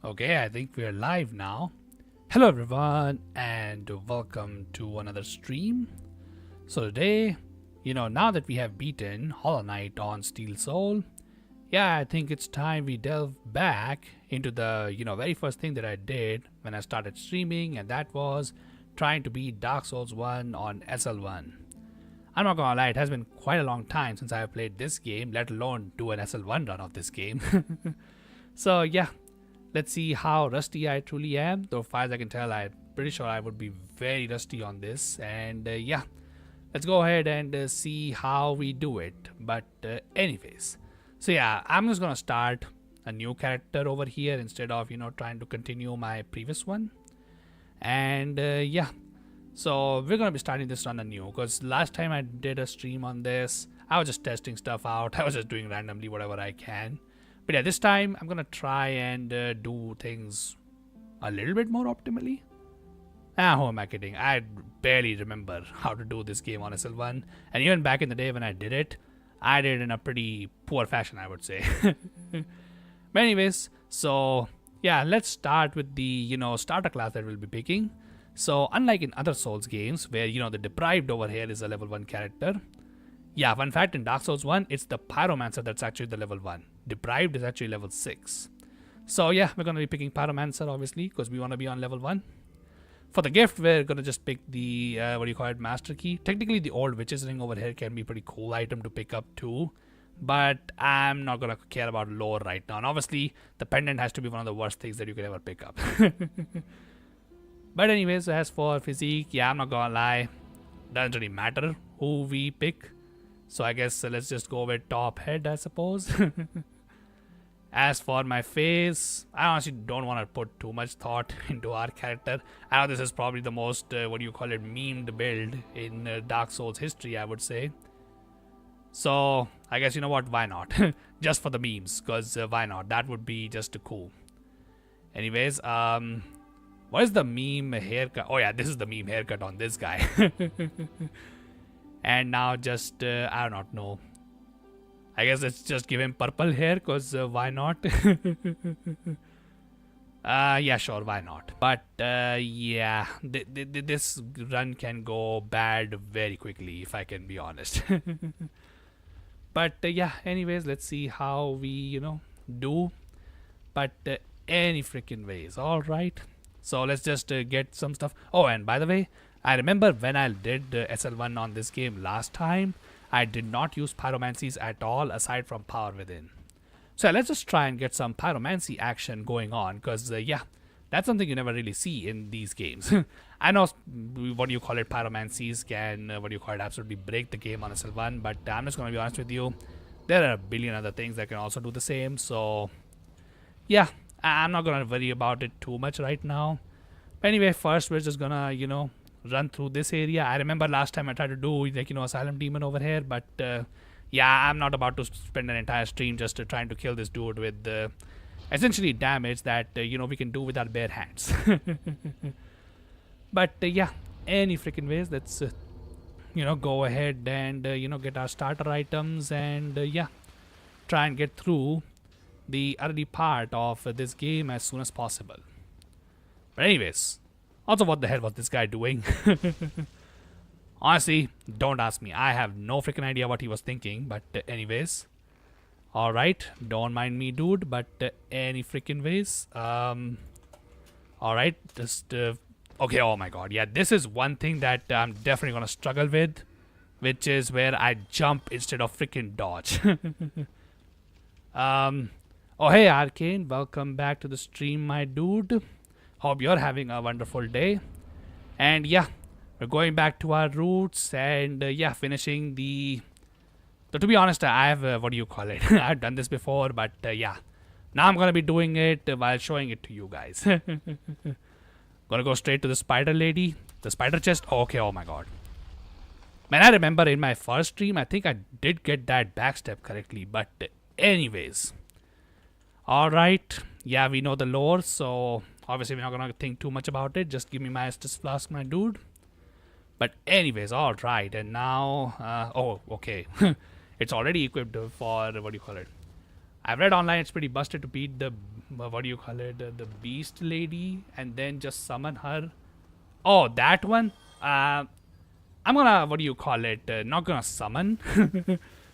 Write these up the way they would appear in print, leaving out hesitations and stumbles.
Okay, I think we're live now. Hello, everyone, and welcome to another stream. So, today, now that we have beaten Hollow Knight on Steel Soul, I think it's time we delve back into the, very first thing that I did when I started streaming, and that was trying to beat Dark Souls 1 on SL1. I'm not gonna lie, it has been quite a long time since I have played this game, let alone do an SL1 run of this game. So, let's see how rusty I truly am. Though far as I can tell, I'm pretty sure I would be very rusty on this. And let's go ahead and see how we do it. But anyways, so I'm just gonna start a new character over here instead of trying to continue my previous one. And so we're gonna be starting this run anew because last time I did a stream on this, I was just testing stuff out. I was just doing randomly whatever I can. But this time I'm gonna try and do things a little bit more optimally. Who am I kidding? I barely remember how to do this game on SL1, and even back in the day when I did it in a pretty poor fashion, I would say. But anyways, so let's start with the starter class that we'll be picking. So unlike in other Souls games where the Deprived over here is a level 1 character. Fun fact, in Dark Souls 1, it's the Pyromancer that's actually the level 1. Deprived is actually level 6. So we're going to be picking Pyromancer obviously because we want to be on level 1. For the gift, we're going to just pick the, Master Key. Technically, the Old Witch's Ring over here can be a pretty cool item to pick up too. But I'm not going to care about lore right now. And obviously, the pendant has to be one of the worst things that you could ever pick up. But anyways, as for physique, I'm not going to lie. Doesn't really matter who we pick. So I guess let's just go with top head, I suppose. As for my face, I honestly don't want to put too much thought into our character. I know this is probably the most, memed build in Dark Souls history, I would say. So I guess, what, why not? Just for the memes, because why not? That would be just cool. Anyways, what is the meme haircut? Oh yeah, this is the meme haircut on this guy. And now just, I do not know. I guess let's just give him purple hair because why not? Sure, why not? But this run can go bad very quickly if I can be honest. But anyways, let's see how we, do. But any freaking ways, alright. So let's just get some stuff. Oh, and by the way, I remember when I did SL1 on this game last time, I did not use pyromancies at all aside from Power Within. So let's just try and get some pyromancy action going on because that's something you never really see in these games. I know pyromancies can absolutely break the game on SL1, but I'm just going to be honest with you, there are a billion other things that can also do the same. So I'm not going to worry about it too much right now. But anyway, first we're just gonna run through this area. I remember last time I tried to do Asylum Demon over here, but I'm not about to spend an entire stream just trying to kill this dude with essentially damage that we can do with our bare hands. But any freaking ways, let's go ahead and get our starter items and try and get through the early part of this game as soon as possible. But anyways, also, what the hell was this guy doing? Honestly, don't ask me. I have no freaking idea what he was thinking. But anyways. Alright. Don't mind me, dude. But any freaking ways. Alright. Just... okay, oh my god. Yeah, this is one thing that I'm definitely gonna struggle with. Which is where I jump instead of freaking dodge. Oh, hey, Arcane. Welcome back to the stream, my dude. Hope you're having a wonderful day. And we're going back to our roots and finishing the... So to be honest, I have, I've done this before, but now I'm going to be doing it while showing it to you guys. Gonna go straight to the spider lady. The spider chest. Oh, okay, oh my god. Man, I remember in my first stream, I think I did get that backstep correctly. But anyways. Alright. Yeah, we know the lore, so... Obviously, we're not going to think too much about it. Just give me my Estus Flask, my dude. But anyways, alright. And now... oh, okay. It's already equipped for... I've read online it's pretty busted to beat the what do you call it? The beast lady, and then just summon her. Oh, that one. I'm gonna, what do you call it? Not gonna summon.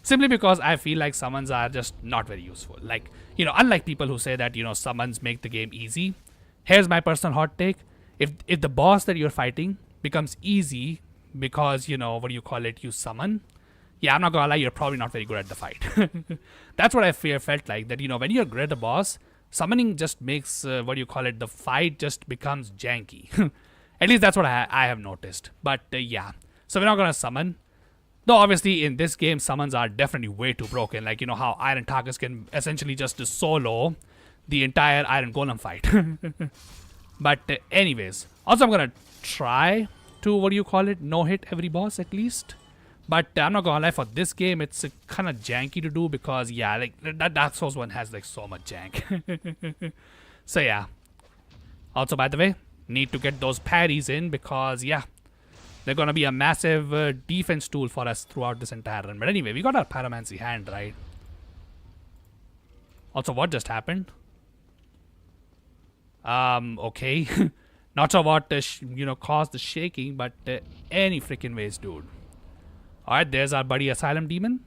Simply because I feel like summons are just not very useful. Like, unlike people who say that, summons make the game easy. Here's my personal hot take. If the boss that you're fighting becomes easy because, what do you call it, you summon, yeah, I'm not gonna lie, you're probably not very good at the fight. That's what I felt like, that, when you're good at the boss, summoning just makes, what do you call it, the fight just becomes janky. At least that's what I have noticed. But yeah, so we're not gonna summon. Though obviously in this game, summons are definitely way too broken. Like, how Iron Tarkus can essentially just solo the entire Iron Golem fight. But anyways, also I'm gonna try to, what do you call it, no hit every boss at least. But I'm not gonna lie, for this game, it's kind of janky to do because, yeah, like that Dark Souls one has like so much jank. So yeah. Also, by the way, need to get those parries in because, yeah, they're gonna be a massive defense tool for us throughout this entire run. But anyway, we got our Pyromancy hand, right? Also, what just happened? Okay. Not sure what, caused the shaking, but any freaking ways, dude. Alright, there's our buddy Asylum Demon.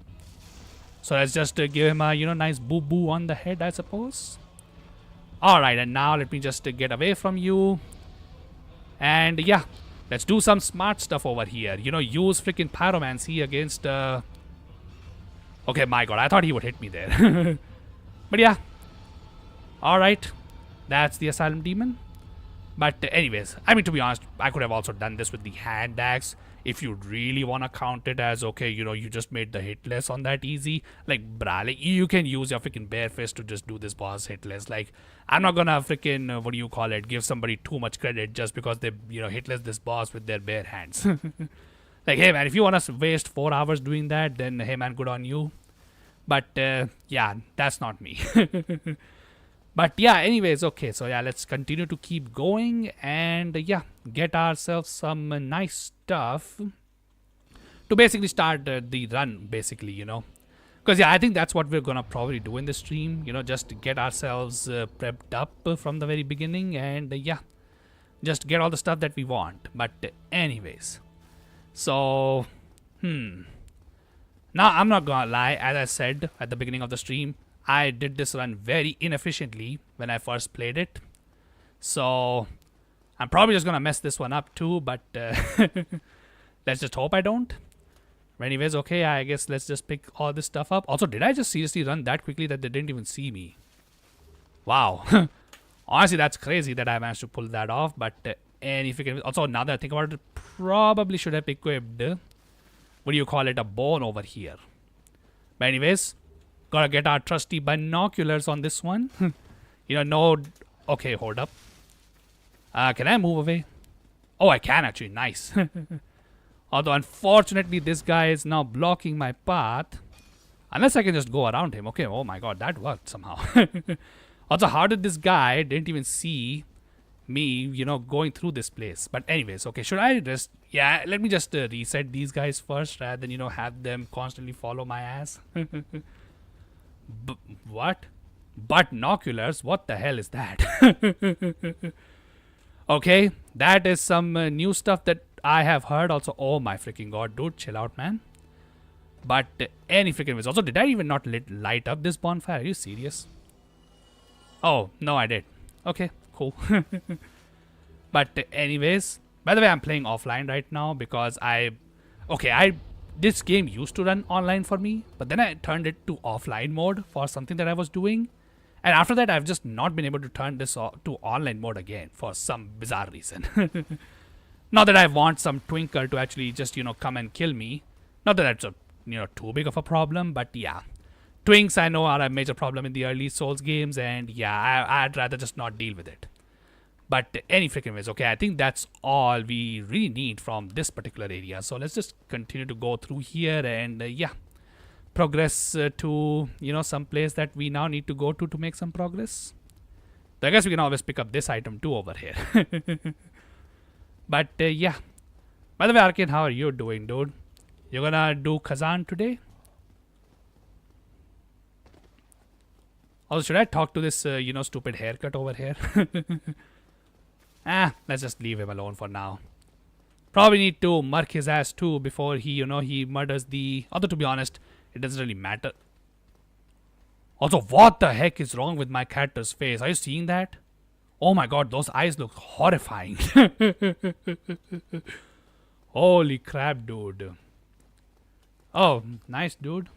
So let's just give him a, nice boo-boo on the head, I suppose. Alright, and now let me just get away from you. And yeah, let's do some smart stuff over here. Use freaking Pyromancy against... Okay, my god, I thought he would hit me there. But yeah. Alright, that's the Asylum Demon. But anyways, I mean, to be honest, I could have also done this with the hand axe. If you really want to count it as, okay, you just made the hitless on that easy. Like, brah, like, you can use your freaking bare fist to just do this boss hitless. Like, I'm not gonna freaking, what do you call it, give somebody too much credit just because they, hitless this boss with their bare hands. Like, hey man, if you want to waste 4 hours doing that, then hey man, good on you. But, yeah, that's not me. But yeah, anyways, okay, so yeah, let's continue to keep going and yeah, get ourselves some nice stuff to basically start the run, basically, Because yeah, I think that's what we're gonna probably do in the stream, just to get ourselves prepped up from the very beginning and yeah, just get all the stuff that we want. But anyways, so, now I'm not gonna lie, as I said at the beginning of the stream, I did this run very inefficiently when I first played it. So, I'm probably just gonna mess this one up too, but let's just hope I don't. Anyways, okay, I guess let's just pick all this stuff up. Also, did I just seriously run that quickly that they didn't even see me? Wow. Honestly, that's crazy that I managed to pull that off, but and if you can... Also, now that I think about it, probably should have equipped, what do you call it, a bone over here. But anyways... Gotta get our trusty binoculars on this one. No... Okay, hold up. Can I move away? Oh, I can actually. Nice. Although, unfortunately, this guy is now blocking my path. Unless I can just go around him. Okay, oh my god, that worked somehow. Also, how did this guy didn't even see me, going through this place? But anyways, okay, should I just... Yeah, let me just reset these guys first rather than, have them constantly follow my ass. What? Binoculars? What the hell is that? Okay, that is some new stuff that I have heard. Also, oh my freaking god, dude, chill out, man. But any freaking ways. Also, did I even not light up this bonfire? Are you serious? Oh, no, I did. Okay, cool. But anyways, by the way, I'm playing offline right now because this game used to run online for me, but then I turned it to offline mode for something that I was doing. And after that, I've just not been able to turn this to online mode again for some bizarre reason. Not that I want some twinkle to actually just, come and kill me. Not that that's too big of a problem, but yeah. Twinks, I know, are a major problem in the early Souls games, and yeah, I'd rather just not deal with it. But any freaking ways, okay, I think that's all we really need from this particular area. So let's just continue to go through here and yeah, progress to, some place that we now need to go to make some progress. So I guess we can always pick up this item too over here. But yeah. By the way, Arcane, how are you doing, dude? You're gonna do Kazan today? Also, should I talk to this, stupid haircut over here? Let's just leave him alone for now. Probably need to murk his ass too before he murders the... Although, to be honest, it doesn't really matter. Also, what the heck is wrong with my character's face? Are you seeing that? Oh my god, those eyes look horrifying. Holy crap, dude. Oh, nice, dude.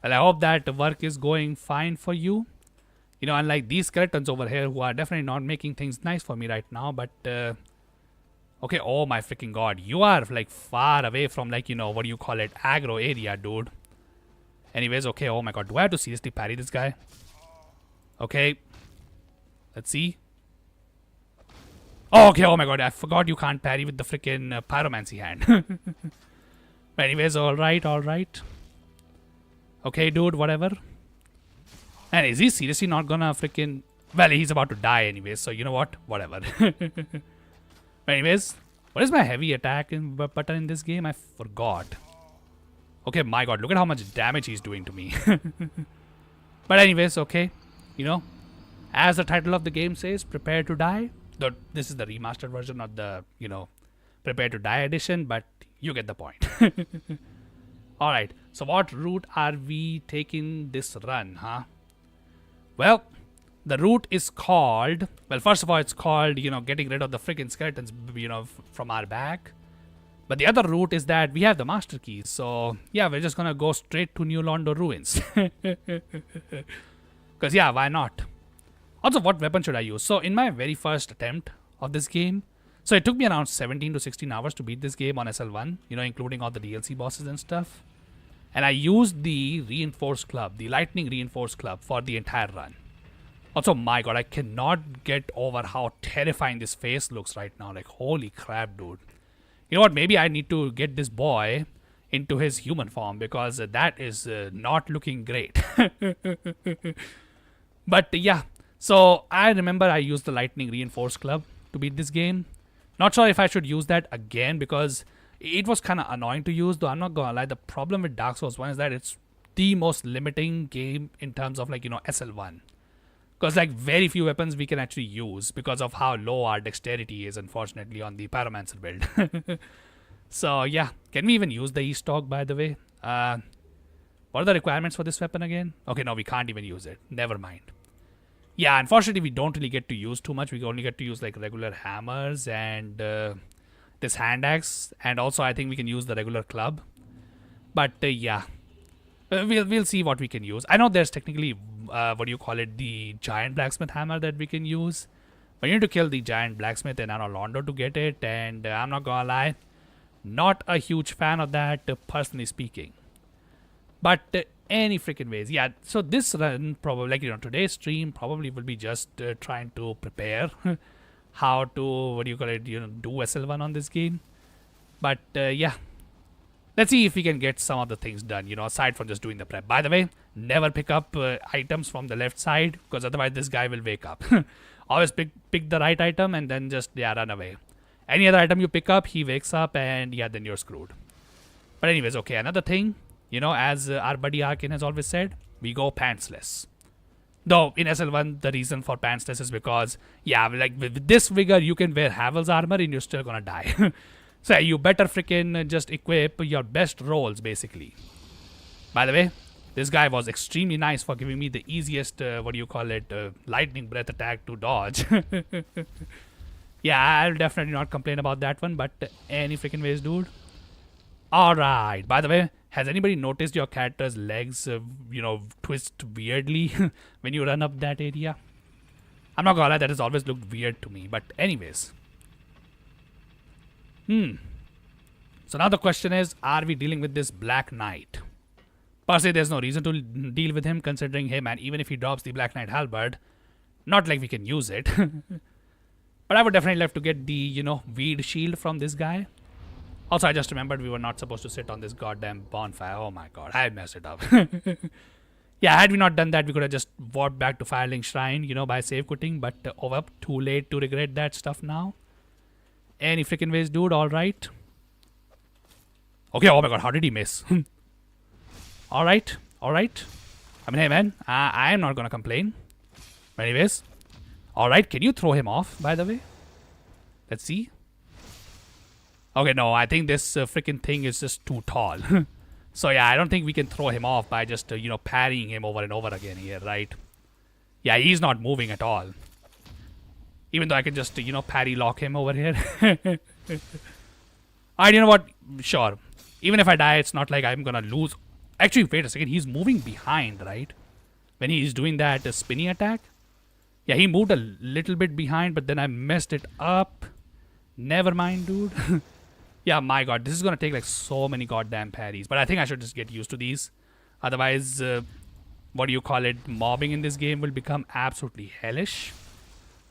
Well, I hope that work is going fine for you. You know, unlike these skeletons over here who are definitely not making things nice for me right now, but... okay, oh my freaking god. You are, like, far away from, like, what do you call it? Aggro area, dude. Anyways, okay, oh my god. Do I have to seriously parry this guy? Okay. Let's see. Oh, okay, oh my god. I forgot you can't parry with the freaking pyromancy hand. Anyways, alright, alright. Okay, dude, whatever. And is he seriously not gonna freaking... Well, he's about to die anyways, so you know what? Whatever. Anyways, what is my heavy attack button in this game? I forgot. Okay, my god, look at how much damage he's doing to me. But anyways, okay. You know, as the title of the game says, prepare to die. This is the remastered version, not the, prepare to die edition, but you get the point. Alright, so what route are we taking this run, huh? Well, the route is called... Well, first of all, it's called, getting rid of the freaking skeletons, from our back. But the other route is that we have the master keys. So, yeah, we're just gonna go straight to New Londo ruins. Because, yeah, why not? Also, what weapon should I use? So, in my very first attempt of this game... So, it took me around 17 to 16 hours to beat this game on SL1. Including all the DLC bosses and stuff. And I used the reinforced club, the lightning reinforced club, for the entire run. Also, my god, I cannot get over how terrifying this face looks right now. Like, holy crap, dude. You know what? Maybe I need to get this boy into his human form because that is not looking great. But yeah, so I remember I used the lightning reinforced club to beat this game. Not sure if I should use that again because it was kind of annoying to use, though I'm not gonna lie. The problem with Dark Souls 1 is that it's the most limiting game in terms of, like, SL1. Because, like, very few weapons we can actually use because of how low our dexterity is, unfortunately, on the Pyromancer build. So, yeah. Can we even use the E-Stock, by the way? What are the requirements for this weapon again? Okay, no, we can't even use it. Never mind. Yeah, unfortunately, we don't really get to use too much. We only get to use, like, regular hammers and this hand axe. And also, I think we can use the regular club. But, yeah. We'll see what we can use. I know there's technically, the giant blacksmith hammer that we can use. But you need to kill the giant blacksmith in Anor Londo to get it. And I'm not gonna lie, not a huge fan of that, personally speaking. But any freaking ways, yeah. So this run, probably, like, today's stream probably will be just trying to prepare how to, do SL1 on this game. But yeah. Let's see if we can get some of the things done, aside from just doing the prep. By the way, never pick up items from the left side, because otherwise this guy will wake up. Always pick the right item and then just, run away. Any other item you pick up, he wakes up and, then you're screwed. But anyways, okay, another thing, as our buddy Arkin has always said, we go pantsless. Though, in SL1, the reason for pantsless is because, like, with this vigor, you can wear Havel's armor and you're still gonna die. So you better freaking just equip your best rolls, basically. By the way, this guy was extremely nice for giving me the easiest, lightning breath attack to dodge. Yeah, I'll definitely not complain about that one, but any freaking ways, dude. Alright, by the way, has anybody noticed your character's legs, twist weirdly when you run up that area? I'm not gonna lie, that has always looked weird to me, but anyways. So now the question is, are we dealing with this Black Knight? Per se, there's no reason to deal with him, considering, hey man, even if he drops the Black Knight halberd, not like we can use it. But I would definitely love to get the, weed shield from this guy. Also, I just remembered we were not supposed to sit on this goddamn bonfire. Oh my god, I messed it up. Yeah, had we not done that, we could have just walked back to Firelink Shrine, by save quitting. But too late to regret that stuff now. Any freaking ways, dude, alright. Okay, oh my god, how did he miss? Alright. Are I mean, hey man, I am not gonna complain. But anyways, alright, can you throw him off, by the way? Let's see. Okay, no, I think this freaking thing is just too tall. So yeah, I don't think we can throw him off by just, parrying him over and over again here, right? Yeah, he's not moving at all. Even though I can just, parry lock him over here. Alright, you know what? Sure. Even if I die, it's not like I'm gonna lose. Actually, wait a second. He's moving behind, right? When he's doing that spinny attack. Yeah, he moved a little bit behind, but then I messed it up. Never mind, dude. Yeah, my god. This is gonna take like so many goddamn parries. But I think I should just get used to these. Otherwise, what do you call it? Mobbing in this game will become absolutely hellish.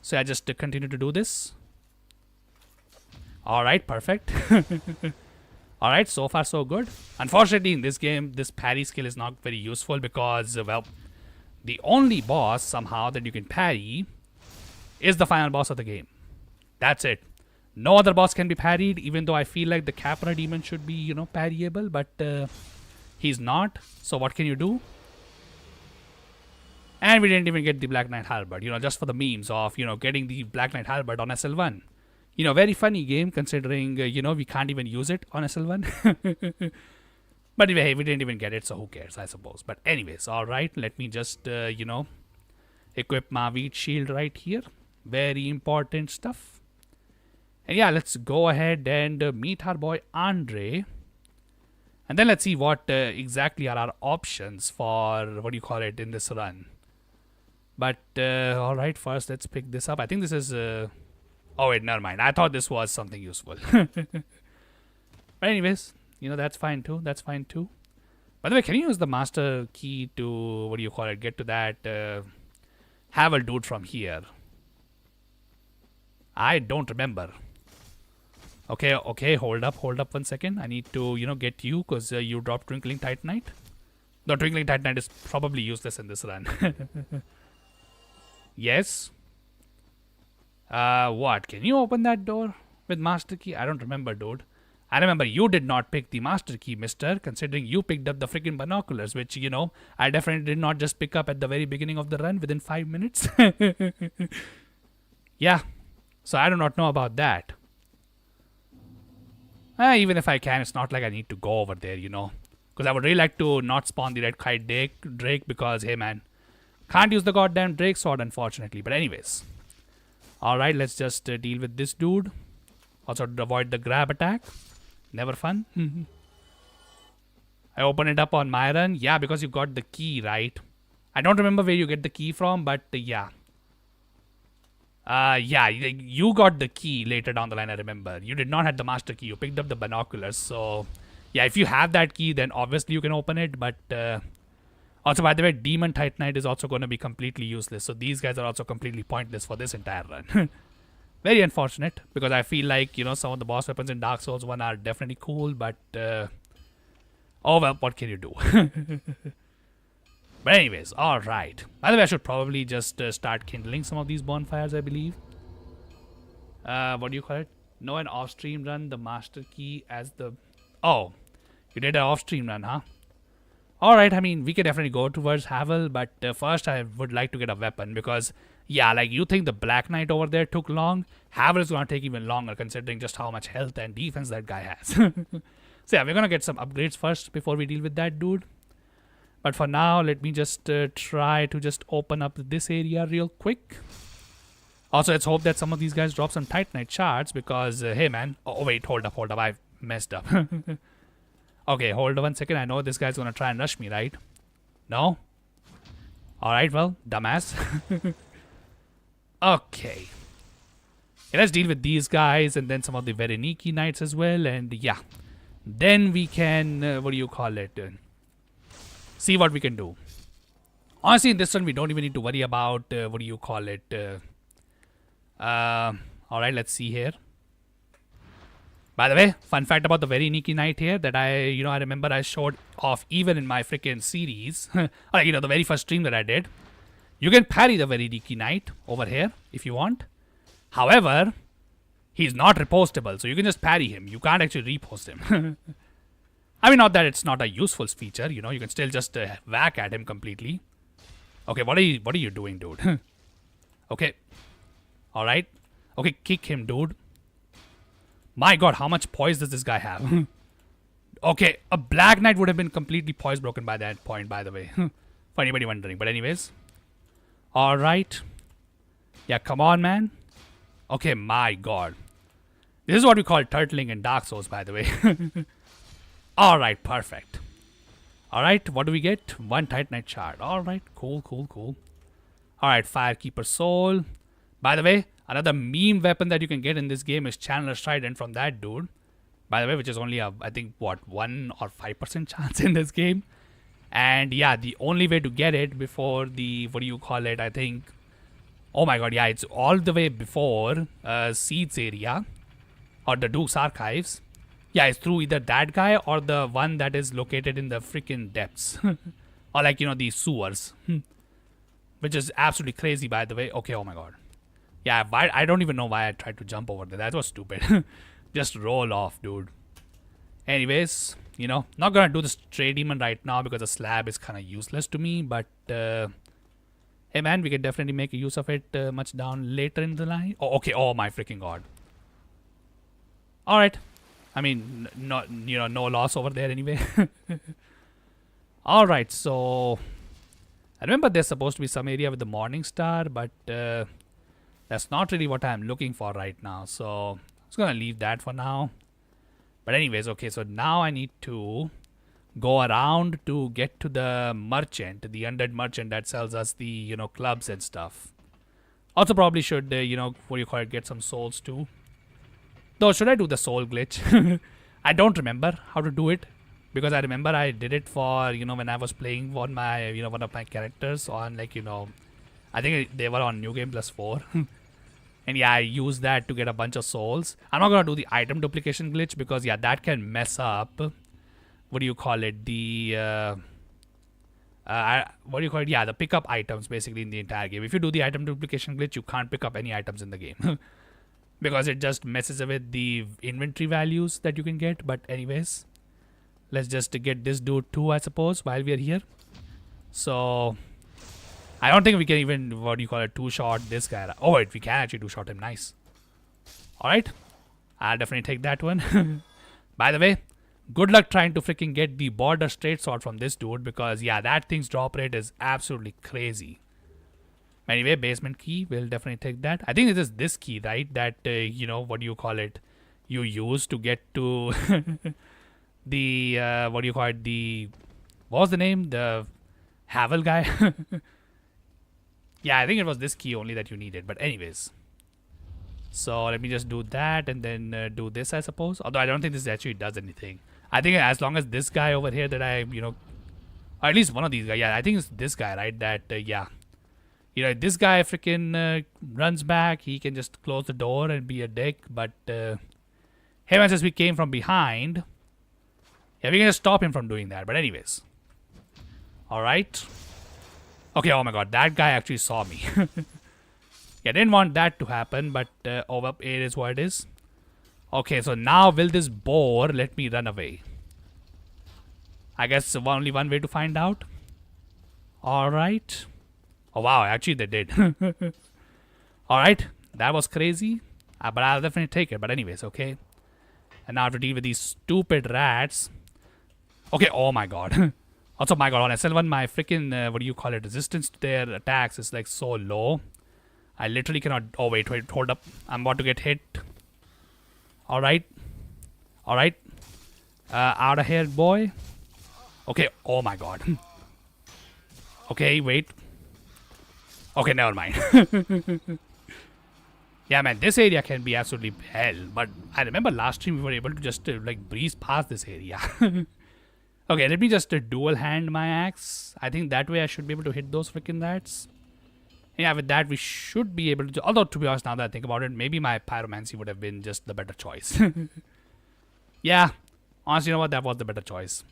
So I just continue to do this. Alright, perfect. Alright, so far so good. Unfortunately, in this game, this parry skill is not very useful because, well, the only boss somehow that you can parry is the final boss of the game. That's it. No other boss can be parried, even though I feel like the Capra demon should be, parryable, but he's not. So what can you do? And we didn't even get the Black Knight Halberd, just for the memes of, getting the Black Knight Halberd on SL1. Very funny game considering, we can't even use it on SL1. But anyway, we didn't even get it, so who cares, I suppose. But anyways, alright, let me just, equip my wheat shield right here. Very important stuff. And yeah, let's go ahead and meet our boy Andre. And then let's see what exactly are our options for, in this run. But, alright, first let's pick this up. I think this is... oh wait, never mind. I thought this was something useful. But anyways, that's fine too. That's fine too. By the way, can you use the master key to, get to that Havel dude from here? I don't remember. Okay, hold up 1 second. I need to, get you because you dropped Twinkling Titanite. The Twinkling Titanite is probably useless in this run. Yes. What? Can you open that door with master key? I don't remember, dude. I remember you did not pick the master key, mister, considering you picked up the freaking binoculars, which, I definitely did not just pick up at the very beginning of the run within 5 minutes. Yeah. So I do not know about that. Even if I can, it's not like I need to go over there, Because I would really like to not spawn the red kite Drake because, hey man, can't use the goddamn Drake sword, unfortunately. But anyways. Alright, let's just deal with this dude. Also to avoid the grab attack. Never fun. I open it up on my run. Yeah, because you got the key, right? I don't remember where you get the key from, but yeah. Yeah, you got the key later down the line, I remember. You did not have the master key. You picked up the binoculars. So, yeah, if you have that key, then obviously you can open it. But, also, by the way, Demon Titanite is also going to be completely useless. So, these guys are also completely pointless for this entire run. Very unfortunate. Because I feel like, some of the boss weapons in Dark Souls 1 are definitely cool. But, oh well, what can you do? But anyways, alright. By the way, I should probably just start kindling some of these bonfires, I believe. What do you call it? No, an off-stream run, the master key as the... Oh, you did an off-stream run, huh? Alright, I mean, we can definitely go towards Havel, but first I would like to get a weapon because, yeah, like you think the Black Knight over there took long? Havel is going to take even longer considering just how much health and defense that guy has. So yeah, we're going to get some upgrades first before we deal with that dude. But for now, let me just try to just open up this area real quick. Also, let's hope that some of these guys drop some Titanite shards because, hey man. Oh, wait, hold up. I messed up. Okay, hold on 1 second. I know this guy's going to try and rush me, right? No? Alright, well, dumbass. Okay. Yeah, let's deal with these guys and then some of the Vereniki Knights as well. And yeah, then we can, see what we can do. Honestly, in this one, we don't even need to worry about, alright, let's see here. By the way, fun fact about the Vereniki Knight here that I remember I showed off even in my freaking series. The very first stream that I did. You can parry the Vereniki Knight over here if you want. However, he's not repostable, so you can just parry him. You can't actually repost him. I mean, not that it's not a useful feature, you can still just whack at him completely. Okay, what are you doing, dude? Okay. Alright. Okay, kick him, dude. My god, how much poise does this guy have? Okay, a Black Knight would have been completely poise broken by that point, by the way. For anybody wondering. But anyways. Alright. Yeah, come on, man. Okay, my god. This is what we call turtling in Dark Souls, by the way. Alright, perfect. Alright, what do we get? 1 Titanite shard. Alright, cool. Alright, Firekeeper Soul. By the way, another meme weapon that you can get in this game is Chandler's Trident from that dude. By the way, which is only a, I think, what, 1 or 5% chance in this game. And yeah, the only way to get it before the, what do you call it, I think. Oh my god, yeah, it's all the way before Seeds area. Or the Duke's Archives. Yeah, it's through either that guy or the one that is located in the freaking depths. Or like, you know, the sewers. Which is absolutely crazy, by the way. Okay, oh my god. Yeah, I don't even know why I tried to jump over there. That was stupid. Just roll off, dude. Anyways, you know, not gonna do the Stray Demon right now because the slab is kind of useless to me. But, hey man, we can definitely make use of it much down later in the line. Oh, okay, oh my freaking god. Alright. I mean, not, you know, no loss over there anyway. Alright, so I remember there's supposed to be some area with the Morning Star, but that's not really what I'm looking for right now. So I'm just gonna leave that for now. But anyways, okay, so now I need to go around to get to the merchant, the undead merchant that sells us the, you know, clubs and stuff. Also probably should, you know, what do you call it, get some souls too. Though, should I do the soul glitch? I don't remember how to do it. Because I remember I did it for, you know, when I was playing on my, you know, one of my characters on, like, you know, I think they were on New Game Plus 4. And yeah, I used that to get a bunch of souls. I'm not going to do the item duplication glitch because, yeah, that can mess up, what do you call it, the, what do you call it, yeah, the pickup items basically in the entire game. If you do the item duplication glitch, you can't pick up any items in the game. Because it just messes with the inventory values that you can get. But anyways, let's just get this dude too, I suppose, while we are here. So I don't think we can even, what do you call it, two-shot this guy. Oh wait, we can actually two-shot him. Nice. Alright, I'll definitely take that one. By the way, good luck trying to freaking get the border straight sword from this dude, because yeah, that thing's drop rate is absolutely crazy. Anyway, basement key, we'll definitely take that. I think it is this key, right? That, you know, what do you call it? You use to get to the, what do you call it? The, what was the name? The Havel guy? Yeah, I think it was this key only that you needed. But anyways. So let me just do that and then do this, I suppose. Although I don't think this actually does anything. I think as long as this guy over here that I, you know, or at least one of these guys. Yeah, I think it's this guy, right? That, yeah. You know, this guy freaking runs back. He can just close the door and be a dick. But him, since we came from behind, yeah, we can just stop him from doing that. But anyways. Alright. Okay, oh my god. That guy actually saw me. Yeah, didn't want that to happen. But oh, well, it is what it is. Okay, so now will this boar let me run away? I guess only one way to find out. Alright. Oh wow, actually they did. Alright, that was crazy. But I'll definitely take it. But anyways, okay. And now I have to deal with these stupid rats. Okay, oh my god. Also, my god, on SL1, my freaking, what do you call it, resistance to their attacks is like so low. I literally cannot... Oh wait, hold up. I'm about to get hit. Alright. Alright. Out of here, boy. Okay, oh my god. Okay, wait. Okay, never mind. Yeah, man, this area can be absolutely hell. But I remember last stream we were able to just like breeze past this area. Okay, let me just dual hand my axe. I think that way I should be able to hit those freaking rats. Yeah, with that we should be able to. Although to be honest, now that I think about it, maybe my pyromancy would have been just the better choice. Yeah, honestly, you know what? That was the better choice.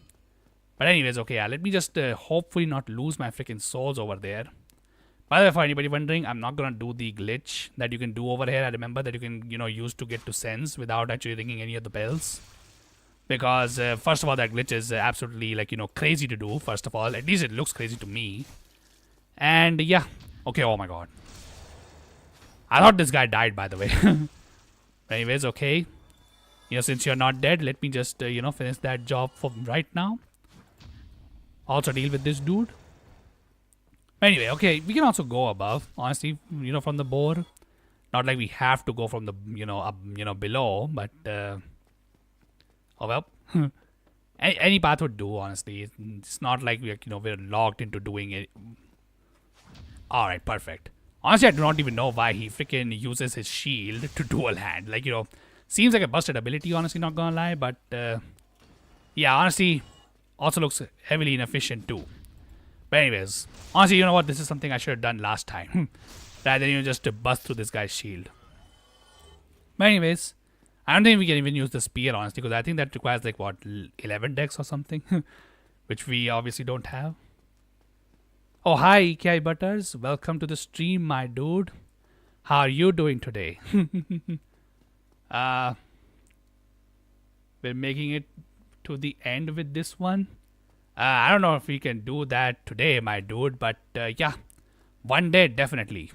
But anyways, okay, yeah, let me just hopefully not lose my freaking souls over there. By the way, for anybody wondering, I'm not gonna do the glitch that you can do over here. I remember that you can, you know, use to get to sense without actually ringing any of the bells. Because, first of all, that glitch is absolutely, like, you know, crazy to do, first of all. At least it looks crazy to me. And yeah. Okay, oh my god. I thought this guy died, by the way. Anyways, okay. Since you're not dead, let me just, finish that job for right now. Also deal with this dude. Anyway, okay, we can also go above, honestly, from the board. Not like we have to go from the, up, below, but, oh well. any path would do, honestly. It's not like we're locked into doing it. Alright, perfect. Honestly, I do not even know why he freaking uses his shield to dual hand. Like, seems like a busted ability, honestly, not gonna lie, but, yeah, honestly, also looks heavily inefficient too. But anyways, honestly, you know what? This is something I should have done last time. Rather than just to bust through this guy's shield. But anyways, I don't think we can even use the spear, honestly, because I think that requires like, what, 11 decks or something? Which we obviously don't have. Oh, hi, EKI Butters. Welcome to the stream, my dude. How are you doing today? We're making it to the end with this one. I don't know if we can do that today, my dude, but yeah, one day definitely.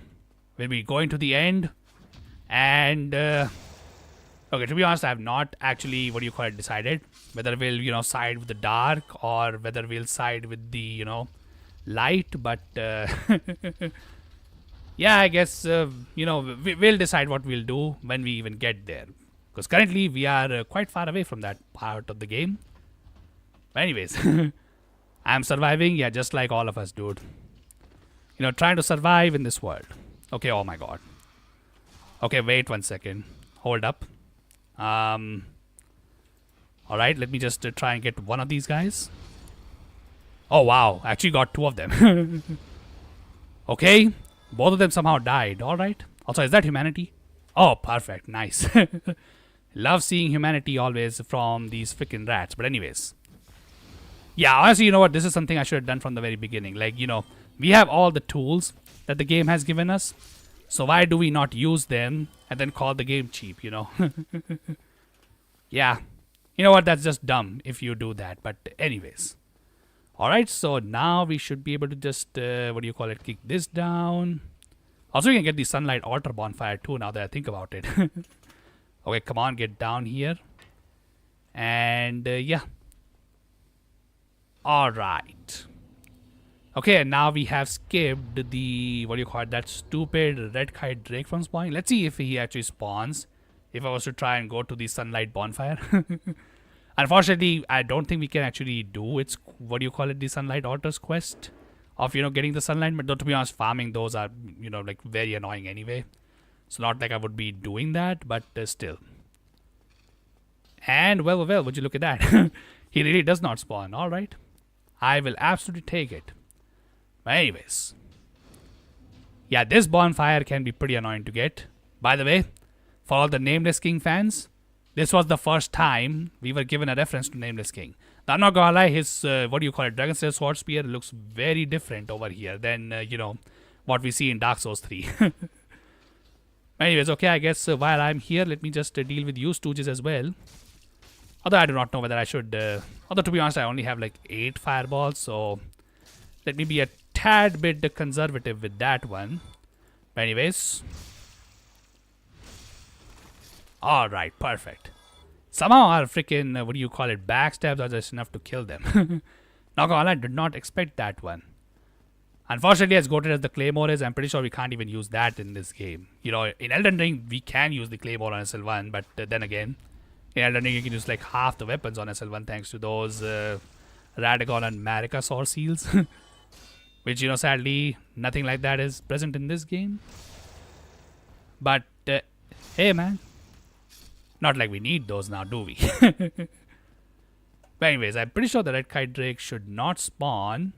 We'll be going to the end, and okay, to be honest, I have not actually, decided whether we'll, side with the dark or whether we'll side with the, light, but yeah, I guess, we'll decide what we'll do when we even get there. Because currently we are quite far away from that part of the game. But anyways, I'm surviving, yeah, just like all of us, dude. Trying to survive in this world. Okay, oh my god. Okay, wait 1 second. Hold up. Alright, let me just try and get one of these guys. Oh wow, I actually got two of them. Okay, both of them somehow died. Alright. Also, is that humanity? Oh, perfect. Nice. Love seeing humanity always from these freaking rats. But anyways. Yeah, honestly, you know what? This is something I should have done from the very beginning. Like, we have all the tools that the game has given us. So why do we not use them and then call the game cheap, Yeah. You know what? That's just dumb if you do that. But anyways. Alright, so now we should be able to just, kick this down. Also, we can get the sunlight altar bonfire too now that I think about it. Okay, come on, get down here. And, yeah. Alright. Okay, and now we have skipped the, that stupid red kite drake from spawning. Let's see if he actually spawns. If I was to try and go to the sunlight bonfire. Unfortunately, I don't think we can actually do its, the sunlight altars quest. Of, getting the sunlight. But to be honest, farming those are, like very annoying anyway. So not like I would be doing that, but still. And, well, would you look at that? He really does not spawn, alright. I will absolutely take it. But anyways. Yeah, this bonfire can be pretty annoying to get. By the way, for all the Nameless King fans, this was the first time we were given a reference to Nameless King. Now, I'm not gonna lie, his, Dragon Slayer Sword Spear looks very different over here than, what we see in Dark Souls 3. Anyways, okay, I guess while I'm here, let me just deal with you stooges as well. Although I do not know whether I should, although to be honest, I only have like 8 fireballs, so let me be a tad bit conservative with that one. But anyways. Alright, perfect. Somehow our freaking, backstabs are just enough to kill them. Not gonna lie, I did not expect that one. Unfortunately, as goated as the Claymore is, I'm pretty sure we can't even use that in this game. In Elden Ring, we can use the Claymore on SL1, but then again, in Elden Ring, you can use like half the weapons on SL1 thanks to those Radagon and Marika Sword Seals. Which, sadly, nothing like that is present in this game. But, hey man. Not like we need those now, do we? But anyways, I'm pretty sure the Red Kite Drake should not spawn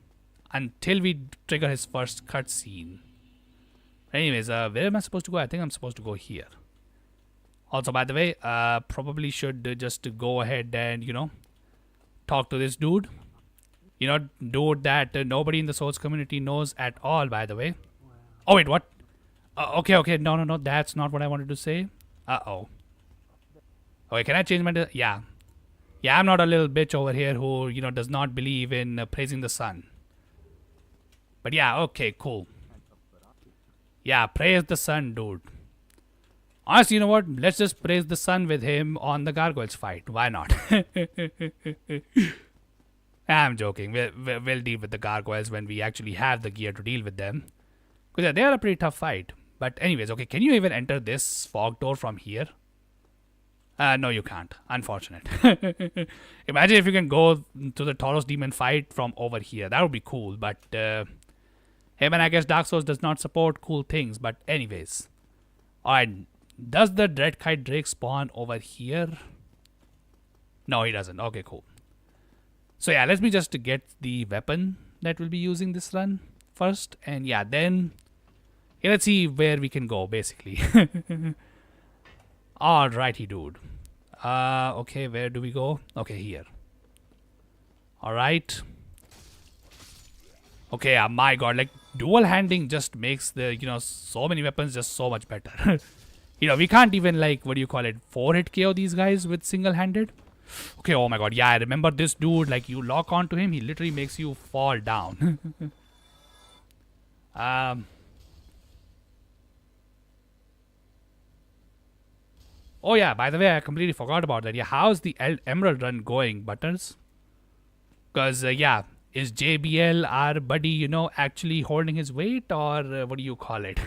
until we trigger his first cutscene. Anyways, where am I supposed to go? I think I'm supposed to go here. Also, by the way, probably should just go ahead and, talk to this dude. Dude that nobody in the Souls community knows at all, by the way. Wow. Oh, wait, what? Okay, no, that's not what I wanted to say. Uh-oh. Okay, can I change my... Yeah. Yeah, I'm not a little bitch over here who, does not believe in praising the sun. But yeah, okay, cool. Yeah, praise the sun, dude. Honestly, you know what? Let's just praise the sun with him on the gargoyles fight. Why not? I'm joking. We'll deal with the gargoyles when we actually have the gear to deal with them. Because they are a pretty tough fight. But anyways, okay, can you even enter this fog door from here? No, you can't. Unfortunate. Imagine if you can go to the Tauros demon fight from over here. That would be cool. But, hey man, I guess Dark Souls does not support cool things. But anyways. Alright, does the Dreadkite Drake spawn over here? No, he doesn't. Okay, cool. So yeah, let me just get the weapon that we'll be using this run first. And yeah, then let's see where we can go, basically. Alrighty, dude. Okay, where do we go? Okay, here. Alright. Okay, my god, like, dual handing just makes the, so many weapons just so much better. We can't even, like, 4-hit KO these guys with single-handed. Okay, oh my god, yeah, I remember this dude, like, you lock onto him, he literally makes you fall down. Oh yeah, by the way, I completely forgot about that. Yeah, how's the Emerald run going, Butters? Because, yeah, is JBL, our buddy, actually holding his weight, or what do you call it?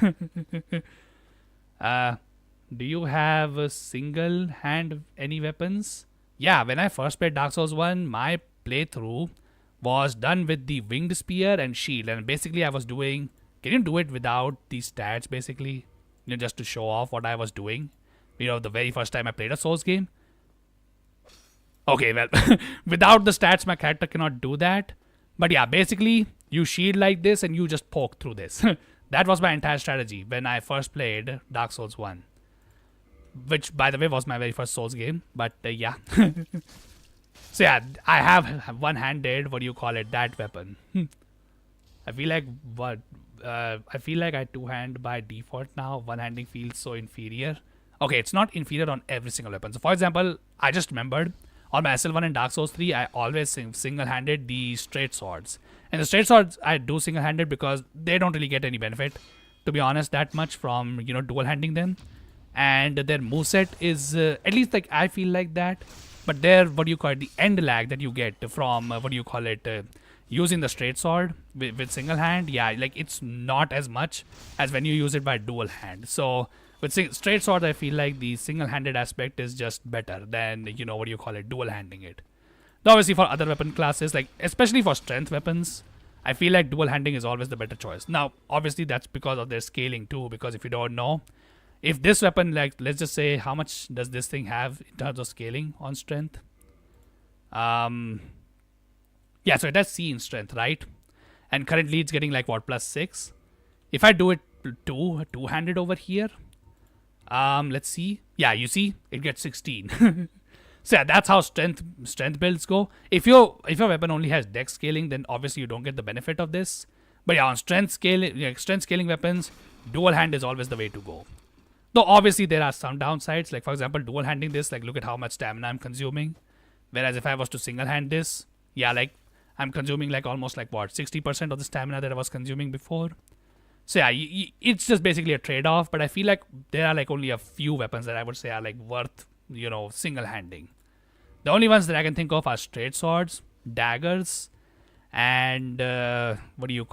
Do you have a single hand any weapons? Yeah, when I first played Dark Souls 1, my playthrough was done with the winged spear and shield. And basically I was doing, can you do it without the stats basically? Just to show off what I was doing. The very first time I played a Souls game. Okay, well, without the stats my character cannot do that. But yeah, basically you shield like this and you just poke through this. That was my entire strategy when I first played Dark Souls 1. Which, by the way, was my very first Souls game. But, yeah. So, yeah, I have one-handed, that weapon. I feel like, I feel like I two-hand by default now. One-handing feels so inferior. Okay, it's not inferior on every single weapon. So, for example, I just remembered, on my SL1 and Dark Souls 3, I always single-handed the straight swords. And the straight swords, I do single-handed because they don't really get any benefit, to be honest, that much from, dual-handing them. And their moveset is, at least like I feel like that. But their, the end lag that you get from, using the straight sword with single hand. Yeah, like it's not as much as when you use it by dual hand. So with straight sword, I feel like the single-handed aspect is just better than, dual handing it. Now, obviously for other weapon classes, like especially for strength weapons, I feel like dual handing is always the better choice. Now, obviously that's because of their scaling too, because if you don't know, if this weapon, like, let's just say, how much does this thing have in terms of scaling on strength? Yeah, so it has C in strength, right? And currently it's getting like, what, +6? If I do it two-handed over here, let's see. Yeah, you see, it gets 16. So yeah, that's how strength builds go. If your weapon only has dex scaling, then obviously you don't get the benefit of this. But yeah, on strength scaling weapons, dual hand is always the way to go. Though obviously there are some downsides, like for example, dual handing this, like look at how much stamina I'm consuming. Whereas if I was to single hand this, yeah, like I'm consuming like almost like what, 60% of the stamina that I was consuming before. So yeah, it's just basically a trade-off, but I feel like there are like only a few weapons that I would say are like worth, single handing. The only ones that I can think of are straight swords, daggers, and oh yeah,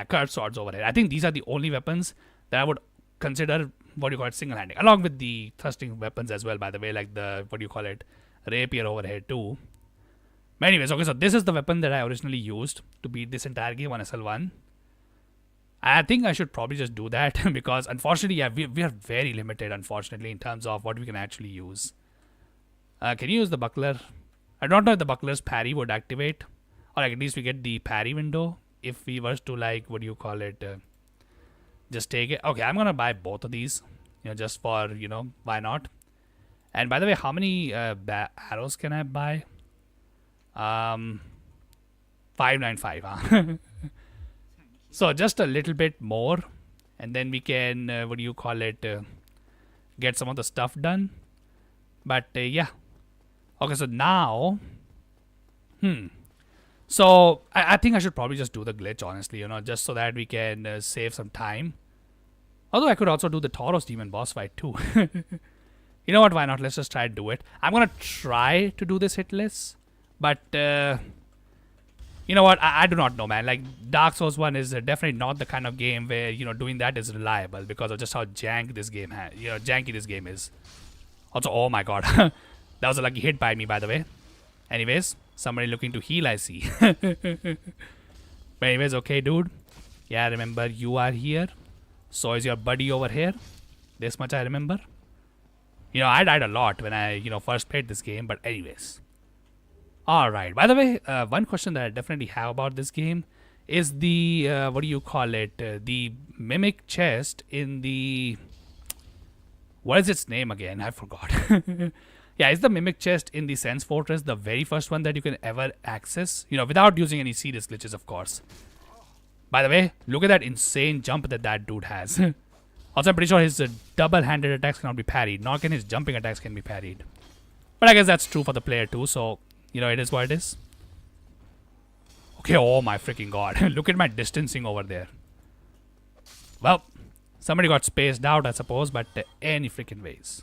curved swords over here. I think these are the only weapons that I would consider single-handing, along with the thrusting weapons as well, by the way, like the rapier over here too. But anyways, okay, so this is the weapon that I originally used to beat this entire game on SL1. I think I should probably just do that because unfortunately, yeah, we are very limited, unfortunately, in terms of what we can actually use. Can you use the buckler? I don't know if the buckler's parry would activate, or like at least we get the parry window if we were to like just take it. Okay, I'm gonna buy both of these, just for why not. And by the way, how many arrows can I buy? 595, huh? So just a little bit more, and then we can get some of the stuff done. But yeah, okay, so now so So I think I should probably just do the glitch, honestly, just so that we can save some time. Although I could also do the Tauros demon boss fight too. You know what, why not? Let's just try to do it. I'm gonna try to do this hitless, but you know what? I do not know, man. Like, Dark Souls 1 is definitely not the kind of game where, doing that is reliable because of just how janky this game is. Also, oh my god. That was a lucky hit by me, by the way. Anyways, somebody looking to heal, I see. But anyways, okay, dude. Yeah, remember, you are here. So is your buddy over here. This much I remember. I died a lot when I, first played this game, but anyways. Alright, by the way, one question that I definitely have about this game is the, what do you call it? The mimic chest in the... What is its name again? I forgot. Yeah, is the mimic chest in the Sense Fortress the very first one that you can ever access? Without using any serious glitches, of course. By the way, look at that insane jump that dude has. Also, I'm pretty sure his double-handed attacks cannot be parried. Nor can his jumping attacks can be parried. But I guess that's true for the player too, so, it is what it is. Okay, oh my freaking god. Look at my distancing over there. Well, somebody got spaced out, I suppose, but any freaking ways.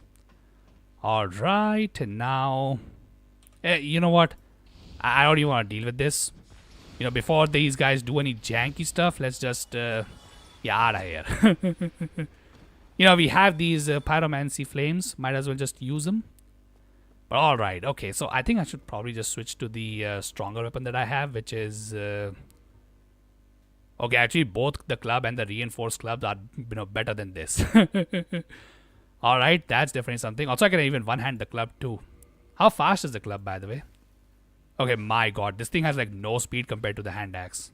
Alright, and now... you know what? I don't even want to deal with this. Before these guys do any janky stuff, let's just... yeah, out of here. We have these pyromancy flames. Might as well just use them. But alright, okay. So I think I should probably just switch to the stronger weapon that I have, which is... okay, actually both the club and the reinforced clubs are, better than this. Alright, that's definitely something. Also, I can even one-hand the club too. How fast is the club, by the way? Okay, my god. This thing has like no speed compared to the hand axe.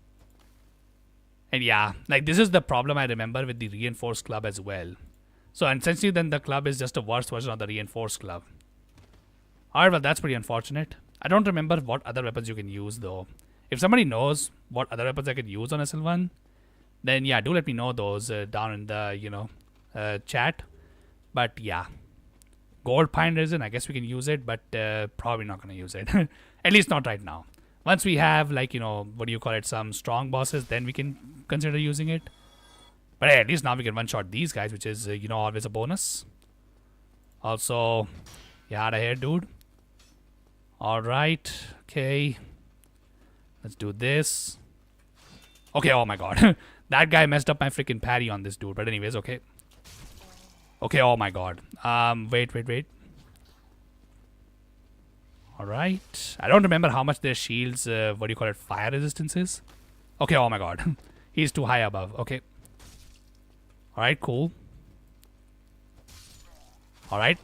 And yeah, like this is the problem I remember with the reinforced club as well. So essentially then the club is just a worse version of the reinforced club. Alright, well that's pretty unfortunate. I don't remember what other weapons you can use though. If somebody knows what other weapons I could use on SL1, then yeah, do let me know those down in the, chat. But yeah. Gold Pine Resin, I guess we can use it, but probably not going to use it. At least not right now. Once we have, like, what do you call it, some strong bosses, then we can consider using it. But hey, at least now we can one-shot these guys, which is, always a bonus. Also, yeah, out of here, dude. Alright, okay. Let's do this. Okay, oh my god. That guy messed up my freaking parry on this dude. But anyways, okay. Okay, oh my god. Wait. Alright. I don't remember how much their shields, what do you call it, fire resistance is. Okay, oh my god. He's too high above. Okay. Alright, cool. Alright.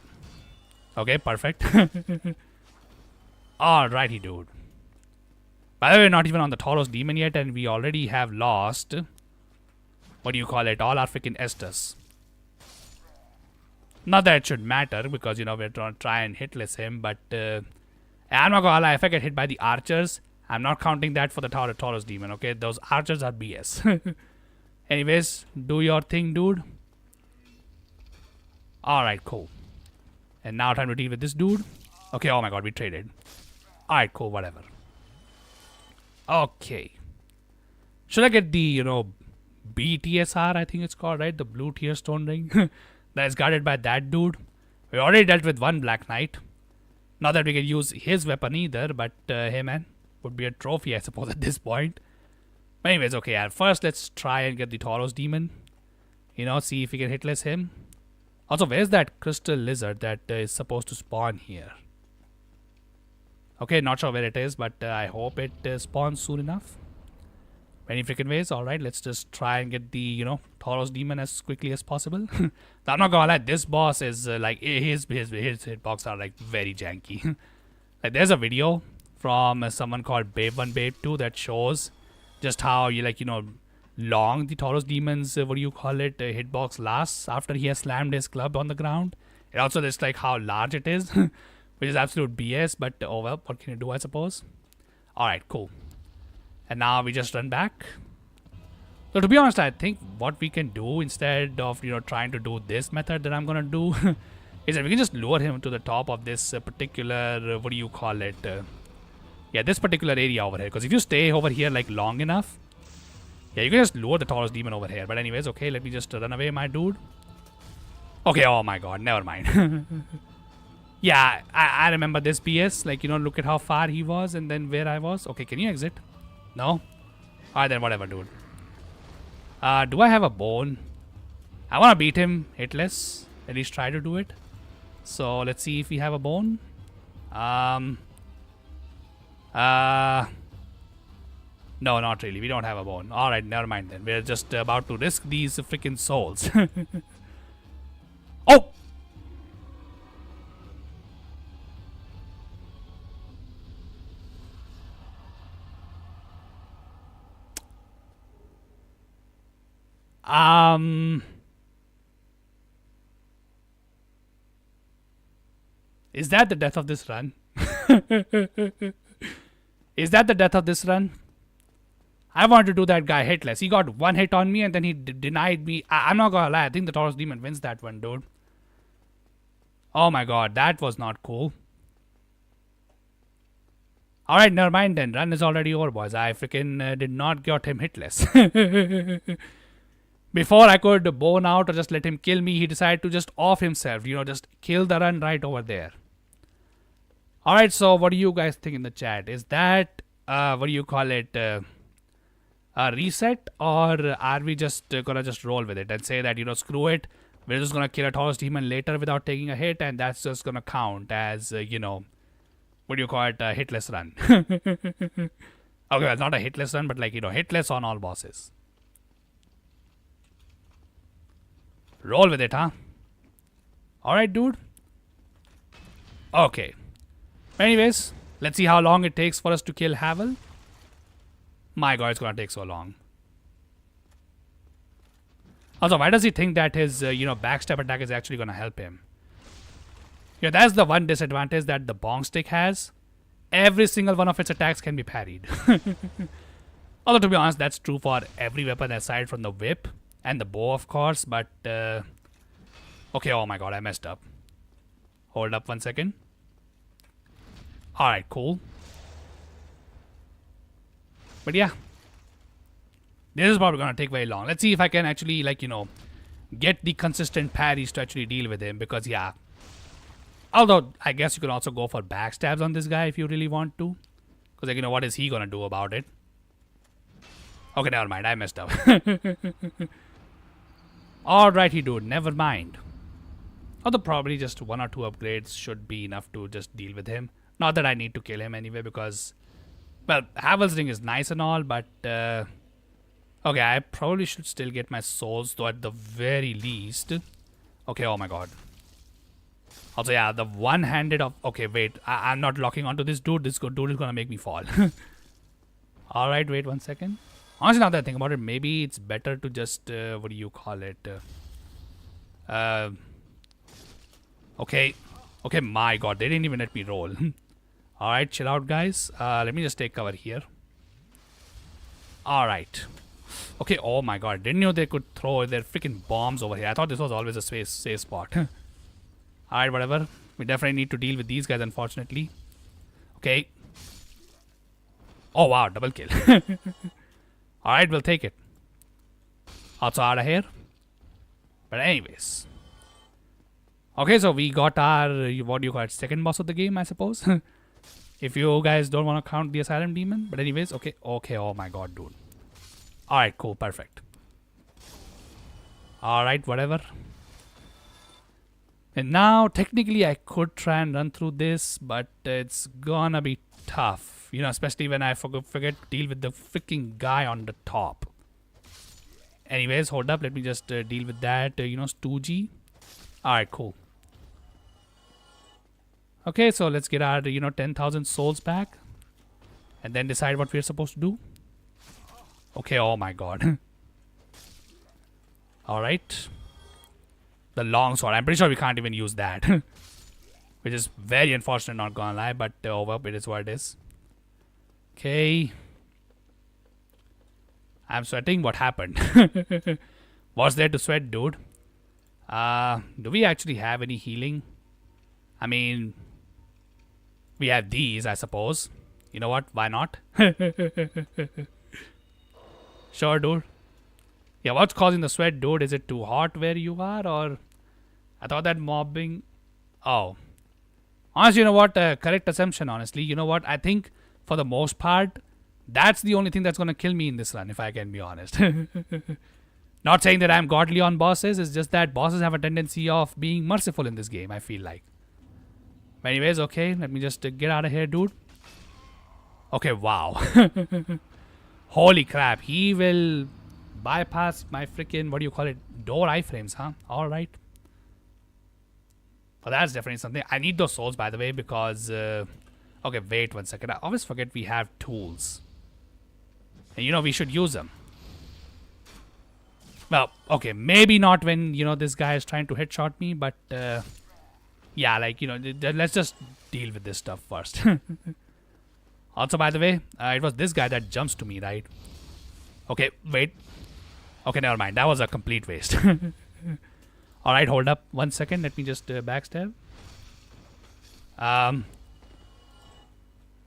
Okay, perfect. Alrighty, dude. By the way, we're not even on the Tauros demon yet, and we already have lost, what do you call it, all our freaking Estus. Not that it should matter, because, we're trying to try and hitless him, but I'm not gonna lie, if I get hit by the archers, I'm not counting that for the Tauros demon, okay? Those archers are BS. Anyways, do your thing, dude. Alright, cool. And now time to deal with this dude. Okay, oh my god, we traded. Alright, cool, whatever. Okay. Should I get the, BTSR, I think it's called, right? The blue tier stone ring. That's guarded by that dude. We already dealt with one Black Knight. Not that we can use his weapon either, but hey man, would be a trophy I suppose at this point. But anyways, okay, at first let's try and get the Tauros demon. See if we can hitless him. Also, where's that crystal lizard that is supposed to spawn here? Okay, not sure where it is, but I hope it spawns soon enough. Any freaking ways. Alright, let's just try and get the, Tauros demon as quickly as possible. I'm not gonna lie, this boss is like, his hitbox are like very janky. Like, there's a video from someone called Babe1 Babe2 that shows just how you long the Tauros demon's, what do you call it, hitbox lasts after he has slammed his club on the ground. It also just like how large it is, which is absolute BS, but oh well, what can you do, I suppose. Alright, cool. And now we just run back. So to be honest, I think what we can do instead of, trying to do this method that I'm gonna do is that we can just lure him to the top of this particular, what do you call it, Yeah, this particular area over here. Because if you stay over here like long enough, yeah, you can just lure the Taurus demon over here. But anyways, okay, let me just run away, my dude. Okay, oh my god, never mind. Yeah, I remember this BS. Like, you know, look at how far he was and then where I was. Okay, can you exit? No? Alright then, whatever, dude. Do I have a bone? I want to beat him hitless. At least try to do it. So, let's see if we have a bone. No, not really. We don't have a bone. Alright, never mind then. We're just about to risk these freaking souls. Oh! Is that the death of this run? Is that the death of this run? I wanted to do that guy hitless. He got one hit on me and then he denied me. I'm not gonna lie. I think the Taurus Demon wins that one, dude. Oh my god, that was not cool. Alright, never mind then. Run is already over, boys. I freaking did not get him hitless. Before I could bone out or just let him kill me, he decided to just off himself. You know, just kill the run right over there. Alright, so what do you guys think in the chat? Is that, what do you call it, a reset? Or are we just gonna just roll with it and say that, you know, screw it. We're just gonna kill a Taurus Demon later without taking a hit, and that's just gonna count as, you know, what do you call it, a hitless run. Okay, well, not a hitless run, but like, you know, hitless on all bosses. Roll with it, huh? Alright, dude. Okay. Anyways, let's see how long it takes for us to kill Havel. My god, it's gonna take so long. Also, why does he think that his, you know, backstab attack is actually gonna help him? Yeah, that's the one disadvantage that the bong stick has. Every single one of its attacks can be parried. Although, to be honest, that's true for every weapon aside from the whip. And the bow, of course, but... okay, oh my god, I messed up. Hold up 1 second. Alright, cool. But yeah. This is probably gonna take very long. Let's see if I can actually, like, you know, get the consistent parries to actually deal with him. Because, yeah. Although, I guess you can also go for backstabs on this guy if you really want to. Because, like, you know, what is he gonna do about it? Okay, never mind. I messed up. Alrighty, dude. Never mind. Although probably just 1 or 2 upgrades should be enough to just deal with him. Not that I need to kill him anyway because... well, Havel's ring is nice and all, but... okay, I probably should still get my souls, though at the very least. Okay, oh my god. Also, yeah, the one-handed of... okay, wait. I'm not locking onto this dude. This dude is gonna make me fall. Alright, wait 1 second. Honestly, now that I think about it, maybe it's better to just, what do you call it? Okay. Okay, my god, they didn't even let me roll. Alright, chill out, guys. Let me just take cover here. Alright. Okay, oh my god, didn't know they could throw their freaking bombs over here. I thought this was always a safe spot. Alright, whatever. We definitely need to deal with these guys, unfortunately. Okay. Oh, wow, double kill. Alright, we'll take it. Also out of here. But anyways. Okay, so we got our, what do you call it, second boss of the game, I suppose. If you guys don't want to count the Asylum Demon. But anyways, okay, oh my god, dude. Alright, cool, perfect. Alright, whatever. And now, technically, I could try and run through this, but it's gonna be tough. You know, especially when I forget to deal with the freaking guy on the top. Anyways, hold up. Let me just deal with that, you know, Stoogie. Alright, cool. Okay, so let's get our, you know, 10,000 souls back. And then decide what we're supposed to do. Okay, oh my god. Alright. The long sword. I'm pretty sure we can't even use that. Which is very unfortunate, not gonna lie. But well, it is what it is. Okay. I'm sweating. What happened? What's there to sweat, dude? Do we actually have any healing? I mean, we have these, I suppose. You know what? Why not? Sure, dude. Yeah, what's causing the sweat, dude? Is it too hot where you are, or I thought that mobbing. Oh, honestly, you know what? Correct assumption. Honestly, you know what? I think for the most part, that's the only thing that's gonna kill me in this run, if I can be honest. Not saying that I'm godly on bosses. It's just that bosses have a tendency of being merciful in this game, I feel like. But anyways, okay, let me just get out of here, dude. Okay, wow. Holy crap, he will bypass my freaking, what do you call it, door iframes, huh? Alright. Well, that's definitely something. I need those souls, by the way, because... okay, wait 1 second. I always forget we have tools. And you know, we should use them. Well, okay, maybe not when, you know, this guy is trying to headshot me, but... yeah, like, you know, let's just deal with this stuff first. Also, by the way, it was this guy that jumps to me, right? Okay, wait. Okay, never mind. That was a complete waste. Alright, hold up 1 second. Let me just backstab.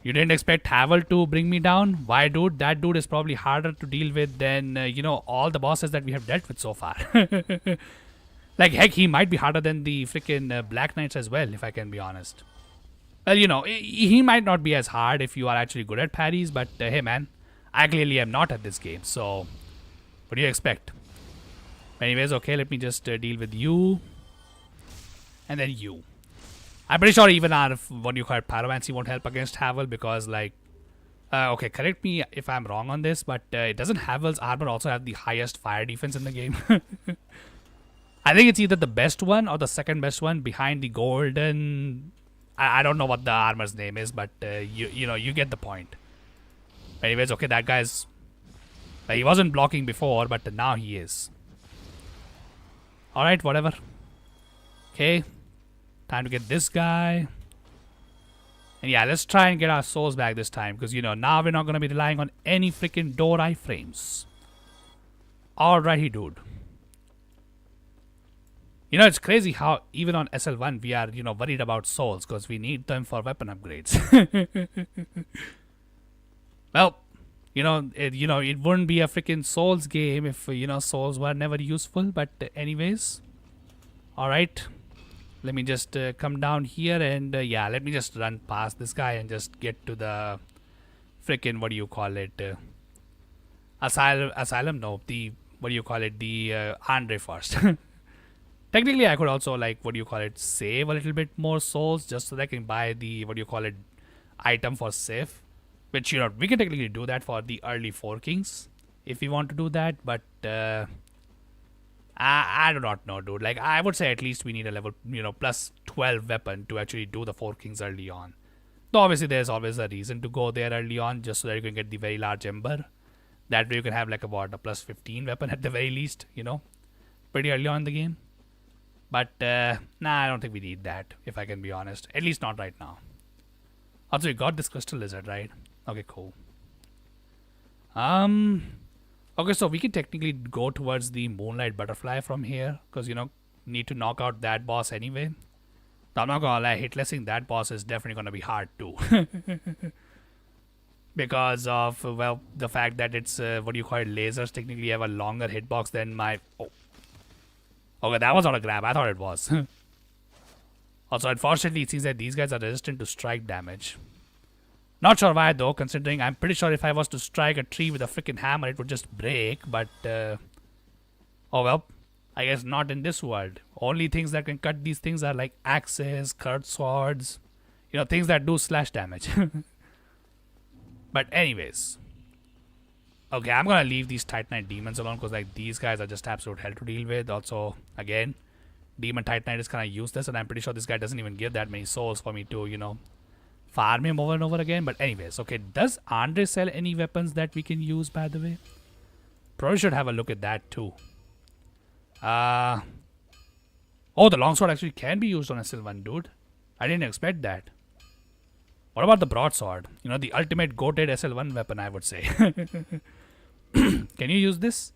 You didn't expect Havel to bring me down? Why, dude? That dude is probably harder to deal with than, you know, all the bosses that we have dealt with so far. Like, heck, he might be harder than the freaking Black Knights as well, if I can be honest. Well, you know, he might not be as hard if you are actually good at parries, but hey, man, I clearly am not at this game, so what do you expect? Anyways, okay, let me just deal with you. And then you. I'm pretty sure even our, what do you call it, pyromancy won't help against Havel because, like, okay, correct me if I'm wrong on this, but doesn't Havel's armor also have the highest fire defense in the game? I think it's either the best one or the second best one behind the golden... I don't know what the armor's name is, but you know, you get the point. Anyways, okay, that guy's... he wasn't blocking before, but now he is. Alright, whatever. Okay. Time to get this guy. And yeah, let's try and get our souls back this time. Because, you know, now we're not going to be relying on any freaking door iframes. Alrighty, dude. You know, it's crazy how even on SL1 we are, you know, worried about souls. Because we need them for weapon upgrades. Well, you know, it wouldn't be a freaking souls game if, you know, souls were never useful. But anyways. Alright. Let me just come down here and yeah, let me just run past this guy and just get to the freaking, what do you call it? Asylum? No, the, what do you call it? The Andre first. Technically, I could also, like, what do you call it? Save a little bit more souls just so that I can buy the, what do you call it? Item for safe. Which, you know, we can technically do that for the early 4 kings if we want to do that, but I do not know, dude. Like, I would say at least we need a level, you know, plus 12 weapon to actually do the 4 kings early on. Though obviously there's always a reason to go there early on just so that you can get the very large ember. That way you can have like about a plus 15 weapon at the very least, you know, pretty early on in the game. But nah, I don't think we need that, if I can be honest. At least not right now. Also, we got this crystal lizard, right? Okay, cool. Okay, so we can technically go towards the moonlight butterfly from here. Because, you know, need to knock out that boss anyway. Now, I'm not gonna lie, hitlessing that boss is definitely gonna be hard too. Because of, well, the fact that it's, what do you call it, lasers technically have a longer hitbox than my... Oh. Okay, that was not a grab. I thought it was. Also, unfortunately, it seems that these guys are resistant to strike damage. Not sure why, though, considering I'm pretty sure if I was to strike a tree with a freaking hammer, it would just break. But, oh well, I guess not in this world. Only things that can cut these things are like axes, curved swords. You know, things that do slash damage. But anyways. Okay, I'm gonna leave these Titanite demons alone because like these guys are just absolute hell to deal with. Also, again, Demon Titanite is kind of useless, and I'm pretty sure this guy doesn't even give that many souls for me to, you know, farm him over and over again. But anyways, okay, does Andre sell any weapons that we can use, by the way? Probably should have a look at that too. Oh, the longsword actually can be used on SL1, dude. I didn't expect that. What about the broadsword? You know, the ultimate goated SL1 weapon, I would say. Can you use this?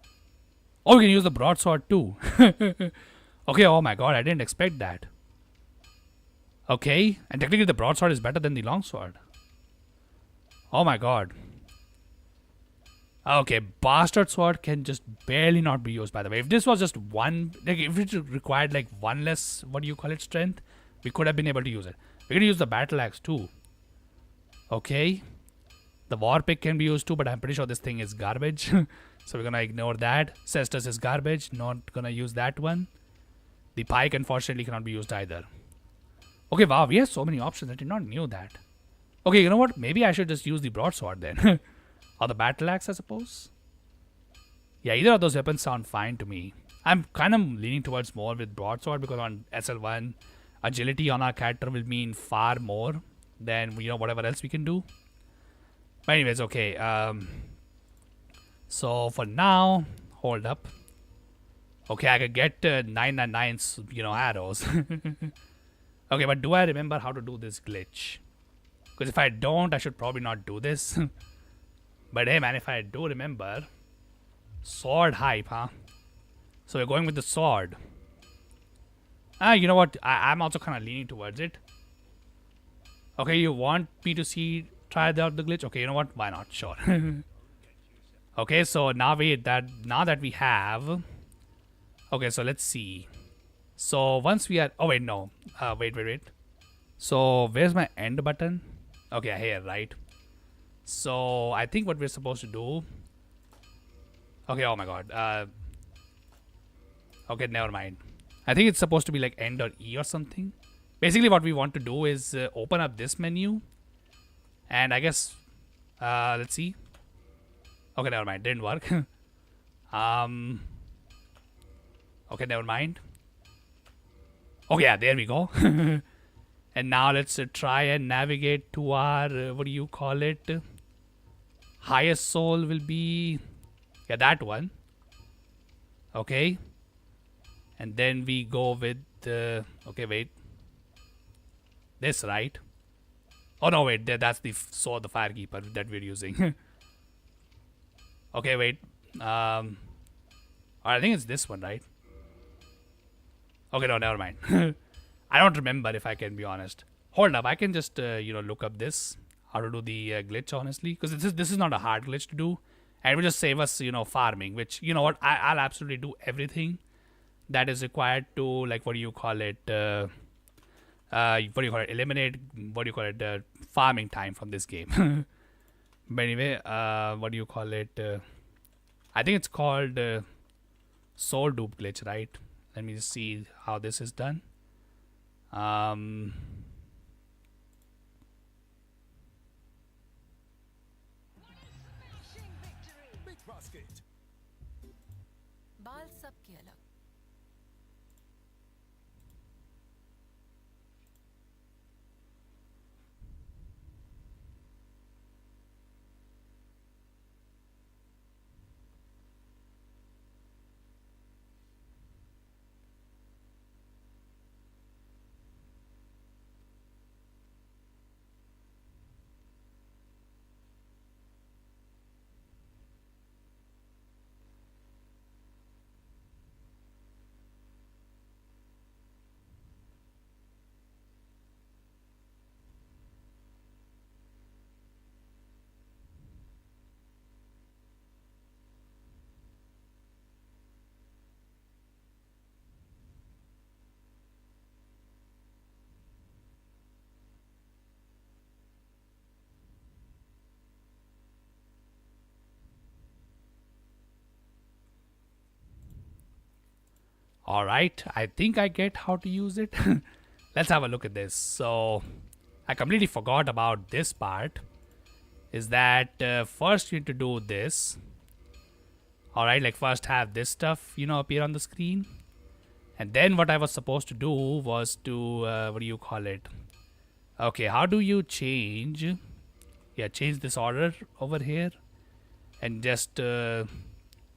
Oh, you can use the broadsword too. Okay, oh my god, I didn't expect that. Okay, and technically the broadsword is better than the longsword. Oh my god. Okay, bastard sword can just barely not be used, by the way. If this was just one, like if it required like one less, what do you call it, strength, we could have been able to use it. We're gonna use the battle axe too. Okay. The war pick can be used too, but I'm pretty sure this thing is garbage. So we're gonna ignore that. Cestus is garbage, not gonna use that one. The pike unfortunately cannot be used either. Okay, wow, we have so many options. I did not knew that. Okay, you know what? Maybe I should just use the broadsword then. Or the battle axe, I suppose. Yeah, either of those weapons sound fine to me. I'm kind of leaning towards more with broadsword because on SL1, agility on our character will mean far more than whatever else we can do. But anyways, okay. So for now, hold up. Okay, I could get 9 arrows. Okay, but do I remember how to do this glitch? Because if I don't, I should probably not do this. But hey man, if I do remember, sword hype, huh? So we're going with the sword. You know what? I'm also kind of leaning towards it. Okay, you want me to try out the glitch? Okay, you know what? Why not? Sure. Okay, so now that we have. Okay, so let's see. So once we are. Oh wait, no. Wait. So where's my end button? Okay, here, right? So I think what we're supposed to do. Okay, oh my god. Okay, never mind. I think it's supposed to be like end or E or something. Basically what we want to do is open up this menu. And I guess let's see. Okay, never mind. Didn't work. Okay, never mind. Okay, yeah, there we go. And now let's try and navigate to our what do you call it? Highest soul will be that one. Okay. And then we go with okay, wait. This, right? Oh no, wait, that's the sword, the firekeeper that we're using. Okay, wait. I think it's this one, right? Okay, no, never mind. I don't remember, if I can be honest. Hold up, I can just look up this, how to do the glitch, honestly, because this is not a hard glitch to do, and it will just save us farming. Which you know what, I'll absolutely do everything that is required to, like, what do you call it? Eliminate farming time from this game. But anyway, what do you call it? I think it's called soul dupe glitch, right? Let me just see how this is done. बाल सबके अलग। Alright, I think I get how to use it. Let's have a look at this. So, I completely forgot about this part. Is that first you need to do this. Alright, like first have this stuff, appear on the screen. And then what I was supposed to do was to, what do you call it? Okay, how do you change? Yeah, change this order over here. And just, I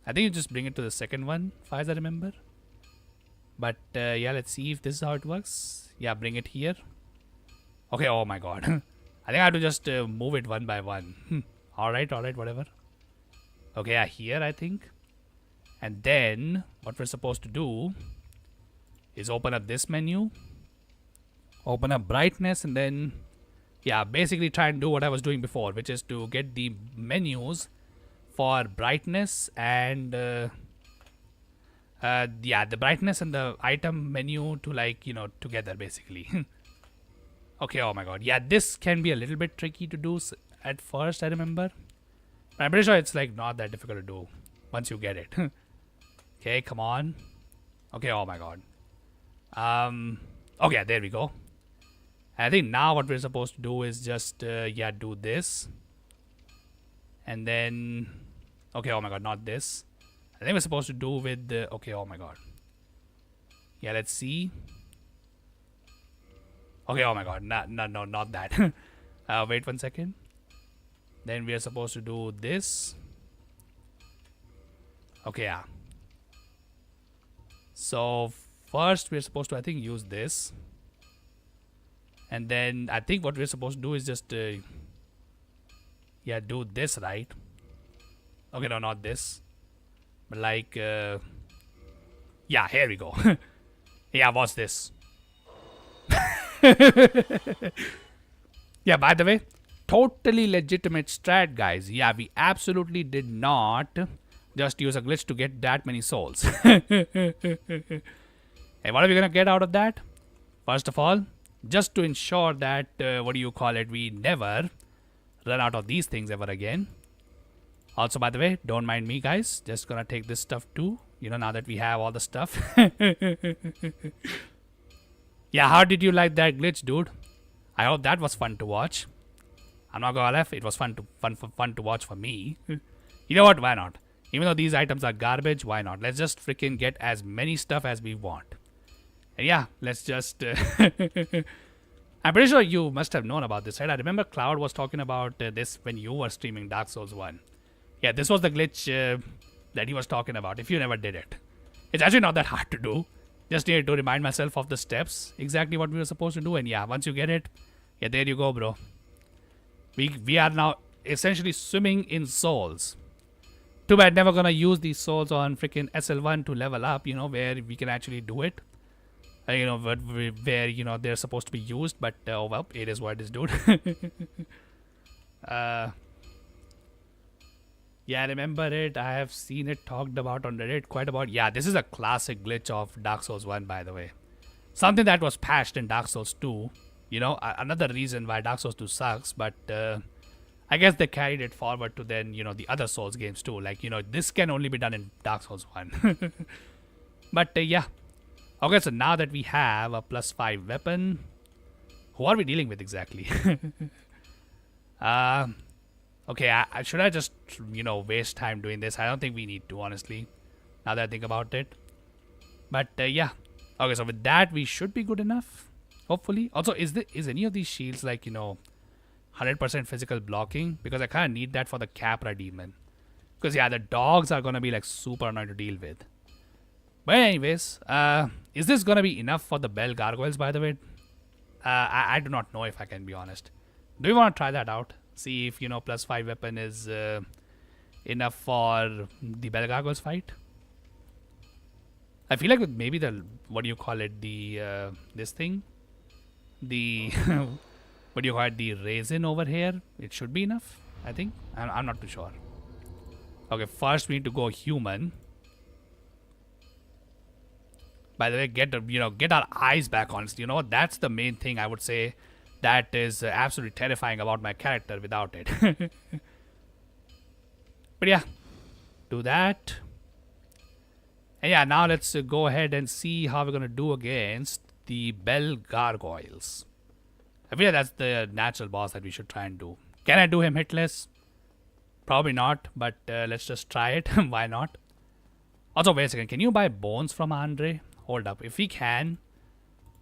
think you just bring it to the second one, as far as I remember. But yeah, let's see if this is how it works. Yeah, bring it here. Okay, oh my god. I think I have to just move it one by one. Alright, whatever. Okay, yeah, here I think. And then what we're supposed to do is open up this menu. Open up brightness and then yeah, basically try and do what I was doing before, which is to get the menus for brightness and yeah, the brightness and the item menu to like, together basically. Okay, oh my god. Yeah, this can be a little bit tricky to do at first, I remember. But I'm pretty sure it's like not that difficult to do once you get it. Okay, come on. Okay, oh my god. Okay, there we go. I think now what we're supposed to do is just, yeah, do this. And then, okay, oh my god, not this. I think we're supposed to do with the, okay, oh my god. Yeah, let's see. Okay, oh my god, no, not that. Wait 1 second. Then we are supposed to do this. Okay, yeah. So first we're supposed to, I think, use this. And then I think what we're supposed to do is just, yeah, do this, right? Okay, no, not this. But like, yeah, here we go. Yeah, what's this? Yeah, by the way, totally legitimate strat, guys. Yeah, we absolutely did not just use a glitch to get that many souls. Hey, what are we gonna get out of that? First of all, just to ensure that, we never run out of these things ever again. Also, by the way, don't mind me, guys. Just gonna take this stuff too. Now that we have all the stuff. Yeah, how did you like that glitch, dude? I hope that was fun to watch. I'm not gonna lie, it was fun to watch for me. You know what? Why not? Even though these items are garbage, why not? Let's just freaking get as many stuff as we want. And yeah, let's just. I'm pretty sure you must have known about this, right? I remember Cloud was talking about this when you were streaming Dark Souls 1. Yeah, this was the glitch that he was talking about. If you never did it, it's actually not that hard to do. Just needed to remind myself of the steps, exactly what we were supposed to do, and yeah, once you get it, yeah, there you go, bro. We are now essentially swimming in souls. Too bad never gonna use these souls on freaking SL1 to level up, where we can actually do it. Where they're supposed to be used, but oh well, it is what it is, dude. Yeah, I remember it. I have seen it talked about on Reddit quite about. Yeah, this is a classic glitch of Dark Souls 1, by the way. Something that was patched in Dark Souls 2. Another reason why Dark Souls 2 sucks, but I guess they carried it forward to then, the other Souls games too. Like, this can only be done in Dark Souls 1. But yeah. Okay, so now that we have a +5 weapon, who are we dealing with exactly? Okay, should I just, waste time doing this? I don't think we need to, honestly, now that I think about it. But yeah. Okay, so with that, we should be good enough, hopefully. Also, is any of these shields like, 100% physical blocking? Because I kind of need that for the Capra Demon. Because yeah, the dogs are going to be like super annoying to deal with. But anyways, is this going to be enough for the Bell Gargoyles, by the way? I do not know, if I can be honest. Do you want to try that out? See if, +5 weapon is enough for the Bell Gargoyles fight? I feel like with maybe the, this thing? The, the raisin over here? It should be enough, I think. I'm not too sure. Okay, first we need to go human. By the way, get our eyes back on. That's the main thing I would say that is absolutely terrifying about my character without it. But yeah, do that. And yeah, now let's go ahead and see how we're going to do against the Bell Gargoyles. I feel like that's the natural boss that we should try and do. Can I do him hitless? Probably not, but let's just try it. Why not? Also, wait a second. Can you buy bones from Andre? Hold up. If we can.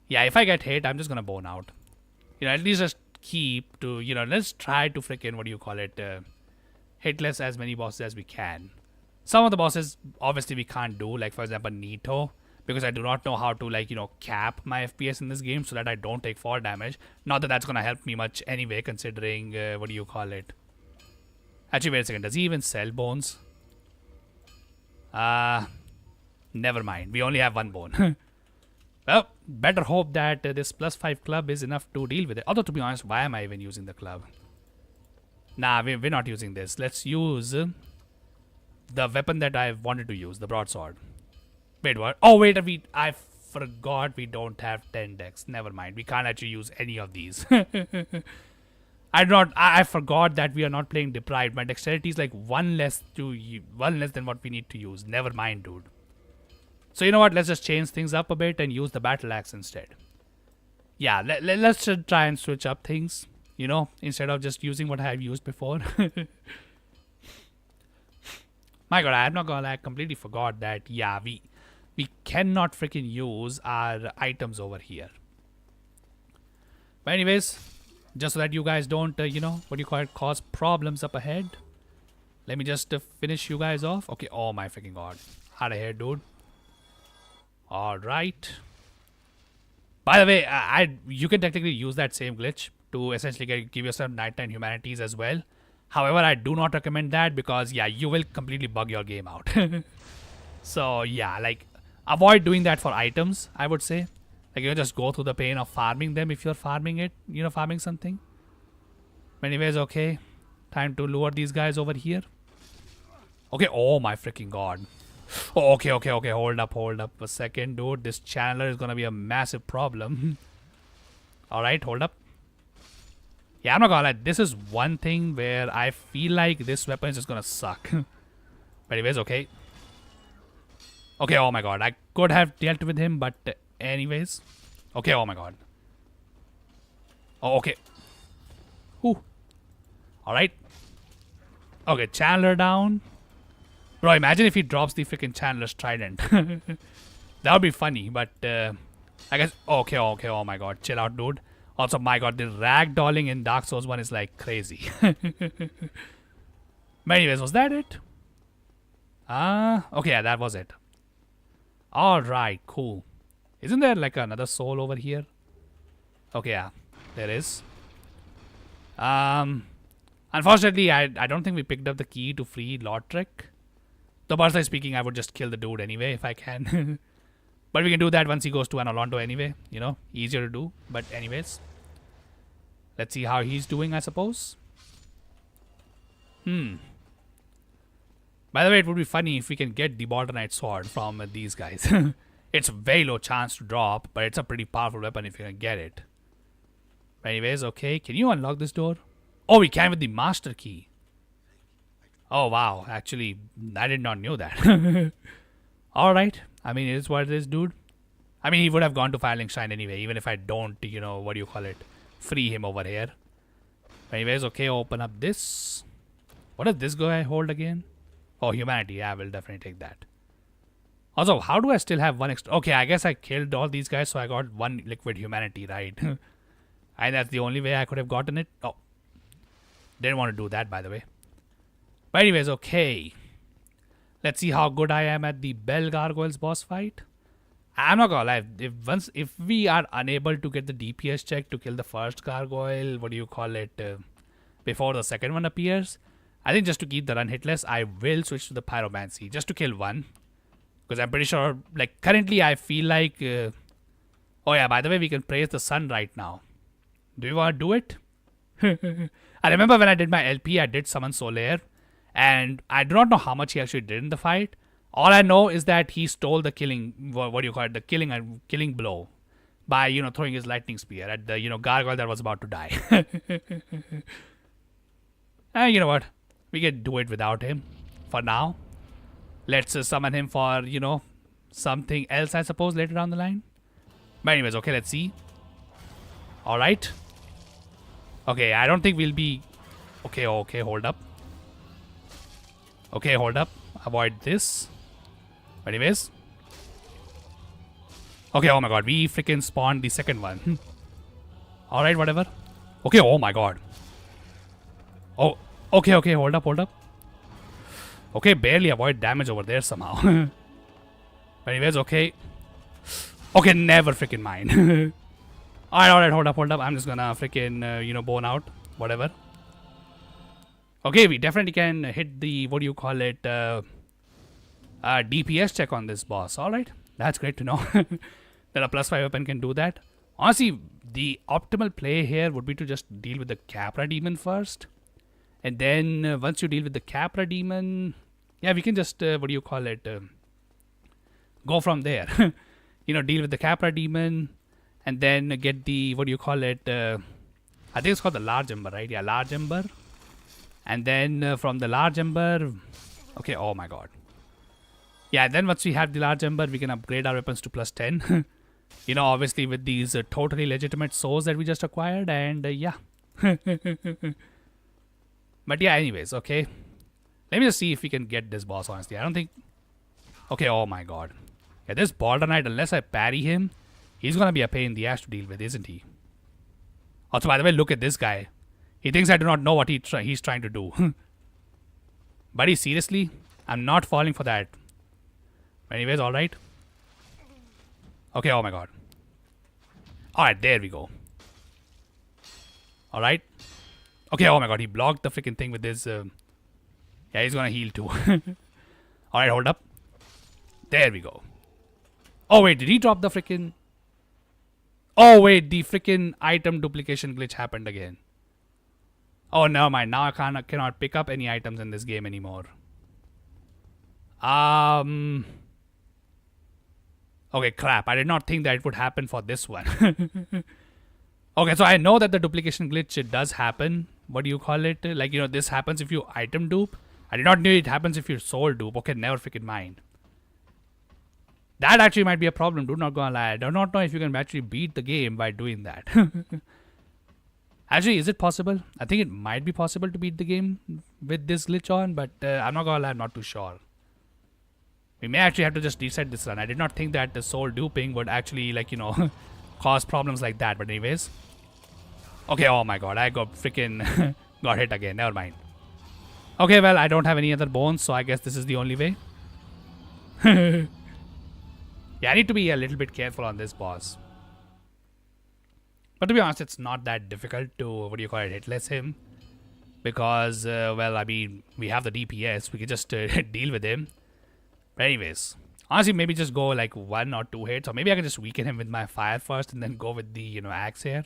Yeah, if I get hit, I'm just going to bone out. At least just keep to, let's try to freaking, hitless as many bosses as we can. Some of the bosses, obviously, we can't do. Like, for example, Nito. Because I do not know how to, cap my FPS in this game so that I don't take 4 damage. Not that that's going to help me much anyway, considering, Actually, wait a second. Does he even sell bones? Never mind. We only have 1 bone. Well, better hope that this +5 club is enough to deal with it. Although, to be honest, why am I even using the club? Nah, we're not using this. Let's use the weapon that I wanted to use, the broadsword. Wait, what? Oh, wait, I forgot we don't have 10 decks. Never mind. We can't actually use any of these. I forgot that we are not playing deprived. My dexterity is like one less than what we need to use. Never mind, dude. So you know what? Let's just change things up a bit and use the battle axe instead. Yeah, let's just try and switch up things. You know, instead of just using what I have used before. My god, I'm not gonna lie, I completely forgot that, yeah, we cannot freaking use our items over here. But anyways, just so that you guys don't, you know, what do you call it, cause problems up ahead. Let me just finish you guys off. Okay, oh my freaking god. Out of here, dude. Alright. By the way, you can technically use that same glitch to essentially give yourself nighttime humanities as well. However, I do not recommend that because, yeah, you will completely bug your game out. So, yeah, like, avoid doing that for items, I would say. Like, you just go through the pain of farming them if you're farming it, you know, farming something. But anyways, okay. Time to lure these guys over here. Okay, oh my freaking god. Oh, okay. Hold up a second, dude. This channeler is gonna be a massive problem. Alright, hold up. Yeah, I'm not gonna lie. This is one thing where I feel like this weapon is just gonna suck. But anyways, okay. Okay, oh my god. I could have dealt with him, but anyways. Okay, oh my god. Oh, okay. Ooh. Alright. Okay, channeler down. Bro, imagine if he drops the freaking channeler's trident. That would be funny, but I guess. Okay, oh my god. Chill out, dude. Also, my god, the ragdolling in Dark Souls 1 is like crazy. But anyways, was that it? Okay, yeah, that was it. Alright, cool. Isn't there like another soul over here? Okay, yeah, there is. Unfortunately, I don't think we picked up the key to free Lordran. Though personally speaking, I would just kill the dude anyway if I can. But we can do that once he goes to an Orlando anyway. You know, easier to do. But anyways, let's see how he's doing, I suppose. By the way, it would be funny if we can get the Borderknight sword from these guys. It's a very low chance to drop, but it's a pretty powerful weapon if you can get it. But anyways, okay. Can you unlock this door? Oh, we can with the master key. Oh, wow. Actually, I did not know that. Alright. I mean, it is what it is, dude. I mean, he would have gone to Firelink Shrine anyway, even if I don't, you know, what do you call it, free him over here. Anyways, okay, open up this. What does this guy hold again? Oh, humanity. Yeah, I will definitely take that. Also, how do I still have one extra? Okay, I guess I killed all these guys, so I got one liquid humanity, right? And that's the only way I could have gotten it. Oh. Didn't want to do that, by the way. But anyways, okay. Let's see how good I am at the Bell Gargoyles boss fight. I'm not gonna lie. If we are unable to get the DPS check to kill the first gargoyle, what do you call it, before the second one appears, I think just to keep the run hitless, I will switch to the pyromancy just to kill one. Because I'm pretty sure, like, currently I feel like... oh yeah, by the way, we can praise the sun right now. Do you want to do it? I remember when I did my LP, I did summon Solaire. And I do not know how much he actually did in the fight. All I know is that he stole the killing... What do you call it? The killing blow. By, you know, throwing his lightning spear at the, you know, gargoyle that was about to die. And you know what? We can do it without him. For now. Let's summon him for, you know, something else, I suppose, later down the line. But anyways, okay, let's see. Alright. Okay, I don't think we'll be... Okay, hold up. Okay, hold up. Avoid this. But anyways. Okay, oh my god. We freaking spawned the second one. Alright, whatever. Okay, oh my god. Oh, okay, hold up. Okay, barely avoid damage over there somehow. But anyways, okay. Okay, never freaking mind. Alright, hold up. I'm just gonna freaking, you know, bone out. Whatever. Okay, we definitely can hit the, what do you call it, DPS check on this boss. Alright, that's great to know. that a +5 weapon can do that. Honestly, the optimal play here would be to just deal with the Capra Demon first. And then once you deal with the Capra Demon, yeah, we can just, what do you call it, go from there. Deal with the Capra Demon and then get the, what do you call it, I think it's called the Large Ember, right? Yeah, Large Ember. And then from the Large Ember, okay, oh my god. Yeah, then once we have the Large Ember, we can upgrade our weapons to +10. Obviously with these totally legitimate souls that we just acquired, and yeah. But yeah, anyways, okay. Let me just see if we can get this boss, honestly. I don't think... Okay, oh my god. Yeah, this Lordran Knight, unless I parry him, he's gonna be a pain in the ass to deal with, isn't he? Also, by the way, look at this guy. He thinks I do not know what he's trying to do. Buddy, seriously? I'm not falling for that. Anyways, alright. Okay, oh my god. Alright, there we go. Alright. Okay, oh my god, he blocked the freaking thing with his... yeah, he's gonna heal too. Alright, hold up. There we go. Oh wait, did he drop the freaking... Oh wait, the freaking item duplication glitch happened again. Oh, never mind. Now I cannot pick up any items in this game anymore. Okay, crap. I did not think that it would happen for this one. Okay, so I know that the duplication glitch, it does happen. What do you call it? Like, this happens if you item dupe. I did not know it happens if you soul dupe. Okay, never freaking mind. That actually might be a problem, dude. Not gonna lie. I do not know if you can actually beat the game by doing that. Actually, is it possible? I think it might be possible to beat the game with this glitch on, but I'm not gonna lie, I'm not too sure. We may actually have to just reset this run. I did not think that the soul duping would actually, like, cause problems like that. But anyways. Okay, oh my god, I got freaking got hit again. Never mind. Okay, well, I don't have any other bones, so I guess this is the only way. Yeah, I need to be a little bit careful on this boss. But to be honest, it's not that difficult to, what do you call it, hitless him. Because, well, I mean, we have the DPS. We can just deal with him. But anyways, honestly, maybe just go like 1 or 2 hits. Or maybe I can just weaken him with my fire first and then go with the, axe here.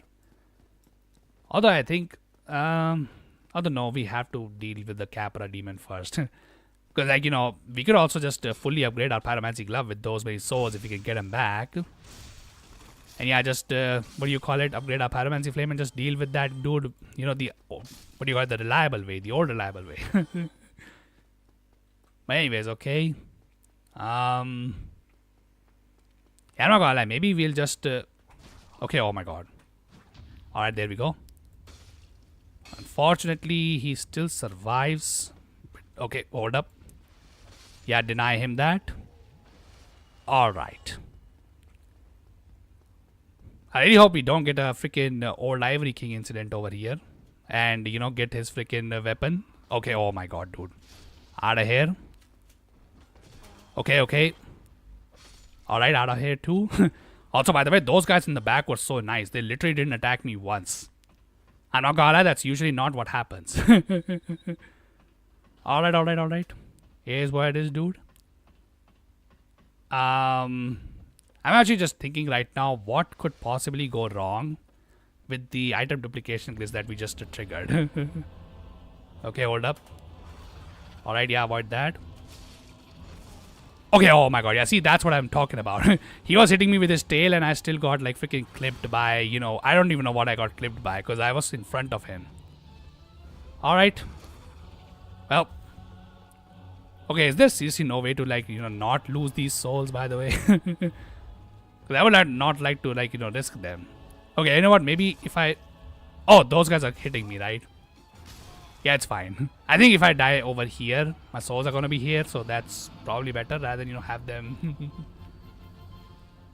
Although I think, I don't know, we have to deal with the Capra Demon first. Because, like, we could also just fully upgrade our Pyromancy Glove with those many souls if we can get them back. And yeah, just, what do you call it, upgrade our Pyromancy Flame and just deal with that dude, the, what do you call it, the reliable way, the old reliable way. But anyways, okay. Yeah, I'm not gonna lie, maybe we'll just, okay, oh my god. Alright, there we go. Unfortunately, he still survives. Okay, hold up. Yeah, deny him that. Alright. I really hope we don't get a freaking old Ivory King incident over here. And, get his freaking weapon. Okay, oh my god, dude. Out of here. Okay, okay. Alright, out of here too. Also, by the way, those guys in the back were so nice. They literally didn't attack me once. I'm not gonna lie, that's usually not what happens. Alright, alright, alright. Here's what it is, dude. I'm actually just thinking right now, what could possibly go wrong with the item duplication glitch that we just triggered. Okay, hold up. Alright, yeah, avoid that. Okay, oh my god, yeah, see, that's what I'm talking about. He was hitting me with his tail and I still got, like, freaking clipped by, I don't even know what I got clipped by because I was in front of him. Alright. Well. Okay, is there seriously no way to, like, not lose these souls, by the way? Because I would not like to, like, risk them. Okay, you know what, maybe if I... Oh, those guys are hitting me, right? Yeah, it's fine. I think if I die over here, my souls are gonna be here, so that's probably better rather than, have them.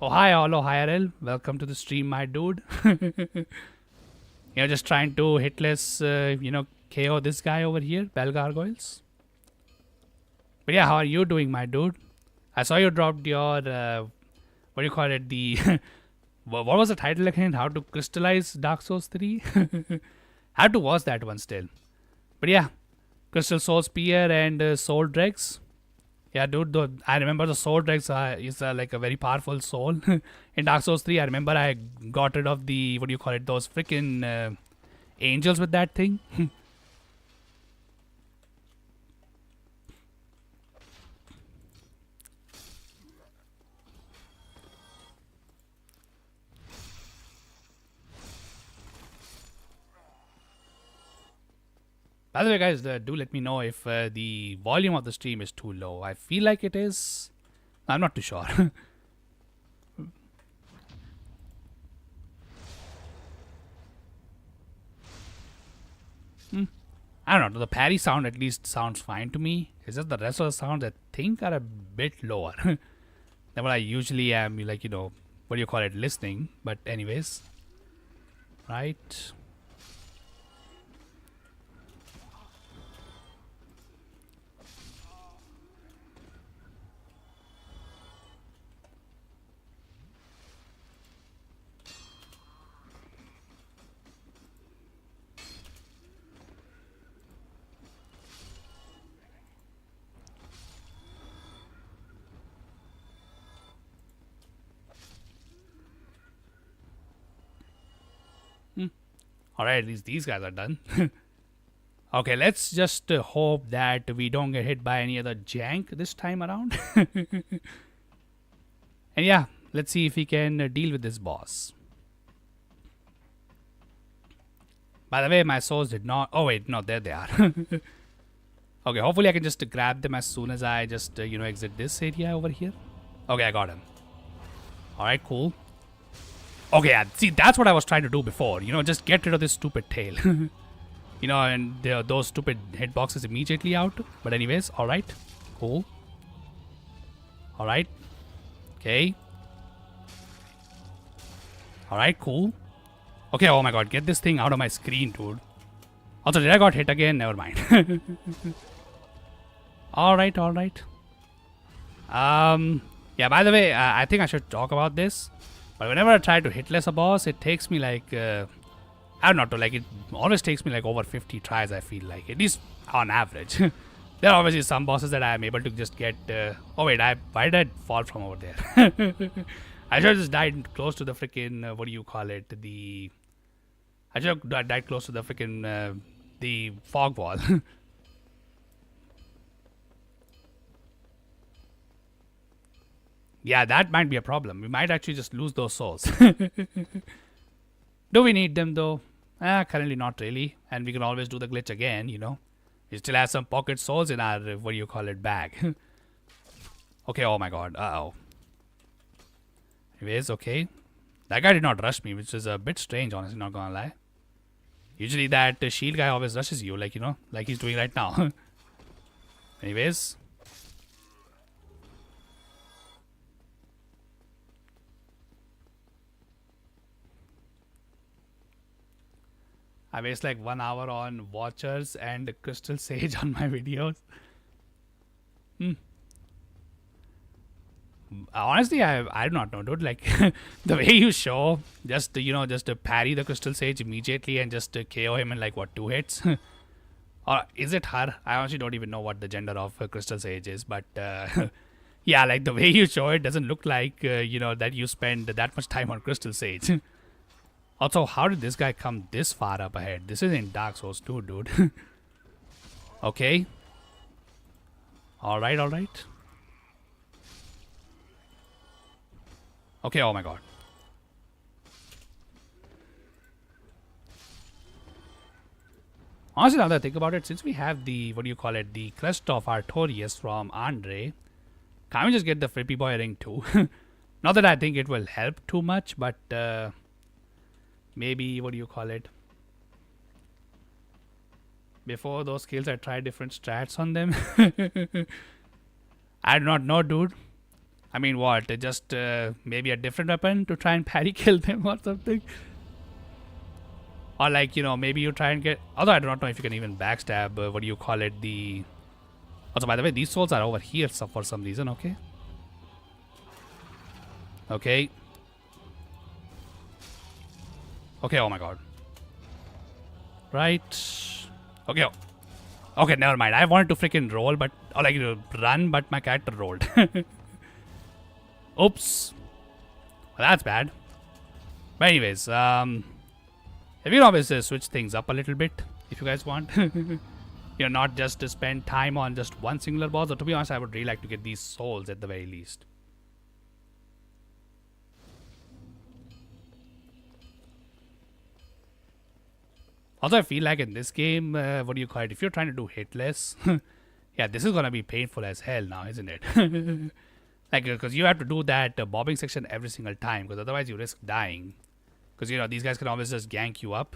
Oh, hi, hello, hi, RL. Welcome to the stream, my dude. Just trying to hitless, KO this guy over here, Bell Gargoyles. But yeah, how are you doing, my dude? I saw you dropped your, what do you call it, the... what was the title again? How to crystallize Dark Souls 3? I have to watch that one still. But yeah, Crystal Soul Spear and Soul Dregs. Yeah, dude, I remember the sword is like a very powerful soul. In Dark Souls 3, I remember I got rid of the, what do you call it, those freaking angels with that thing. By the way, guys, do let me know if the volume of the stream is too low. I feel like it is. I'm not too sure. I don't know. The parry sound at least sounds fine to me. It's just the rest of the sounds I think are a bit lower than what I usually am, like, what do you call it, listening. But anyways, right. Alright, at least these guys are done. Okay, let's just hope that we don't get hit by any other jank this time around. And yeah, let's see if we can deal with this boss. By the way, my souls did not... Oh wait, no, there they are. Okay, hopefully I can just grab them as soon as I just, exit this area over here. Okay, I got him. Alright, cool. Okay, yeah, see, that's what I was trying to do before. Just get rid of this stupid tail. And those stupid hitboxes immediately out. But anyways, alright. Cool. Alright. Okay. Alright, cool. Okay, oh my god, get this thing out of my screen, dude. Also, did I got hit again? Never mind. Alright, alright. Yeah, by the way, I think I should talk about this. But whenever I try to hitless a boss, it takes me like, I don't know, it always takes me like over 50 tries, I feel like. At least on average. There are obviously some bosses that I am able to just get, oh wait, why did I fall from over there? I should have just died close to the freaking, what do you call it, I should have died close to the freaking, the fog wall. Yeah, that might be a problem. We might actually just lose those souls. Do we need them though? Currently not really. And we can always do the glitch again, We still have some pocket souls in our, what do you call it, bag. Okay, oh my god. Uh-oh. Anyways, okay. That guy did not rush me, which is a bit strange, honestly, not gonna lie. Usually that shield guy always rushes you, like, like he's doing right now. Anyways. I waste like 1 hour on Watchers and Crystal Sage on my videos. Honestly, I do not know, dude. Like, the way you show, just to parry the Crystal Sage immediately and just KO him in like, what, 2 hits? Or is it her? I honestly don't even know what the gender of Crystal Sage is. But, yeah, like the way you show it doesn't look like, that you spend that much time on Crystal Sage. Also, how did this guy come this far up ahead? This is in Dark Souls 2, dude. Okay. Alright, alright. Okay, oh my god. Honestly, now that I think about it, since we have the, what do you call it, the Crest of Artorias from Andre, can't we just get the Frippy Boy ring too? Not that I think it will help too much, but... maybe, what do you call it? Before those kills, I tried different strats on them. I do not know, dude. I mean, what? Just maybe a different weapon to try and parry kill them or something? Or like, maybe you try and get... Although I do not know if you can even backstab, what do you call it? The... Also, by the way, these souls are over here for some reason, okay? Okay. Okay, oh my god. Right. Okay. Okay, never mind. I wanted to freaking roll, but or like run, but my character rolled. Oops. Well, that's bad. But anyways, we can always switch things up a little bit if you guys want. Not just to spend time on just one singular boss. Or to be honest, I would really like to get these souls at the very least. Also, I feel like in this game, what do you call it? If you're trying to do hitless, yeah, this is gonna be painful as hell now, isn't it? Like, because you have to do that bobbing section every single time, because otherwise you risk dying. Because these guys can always just gank you up.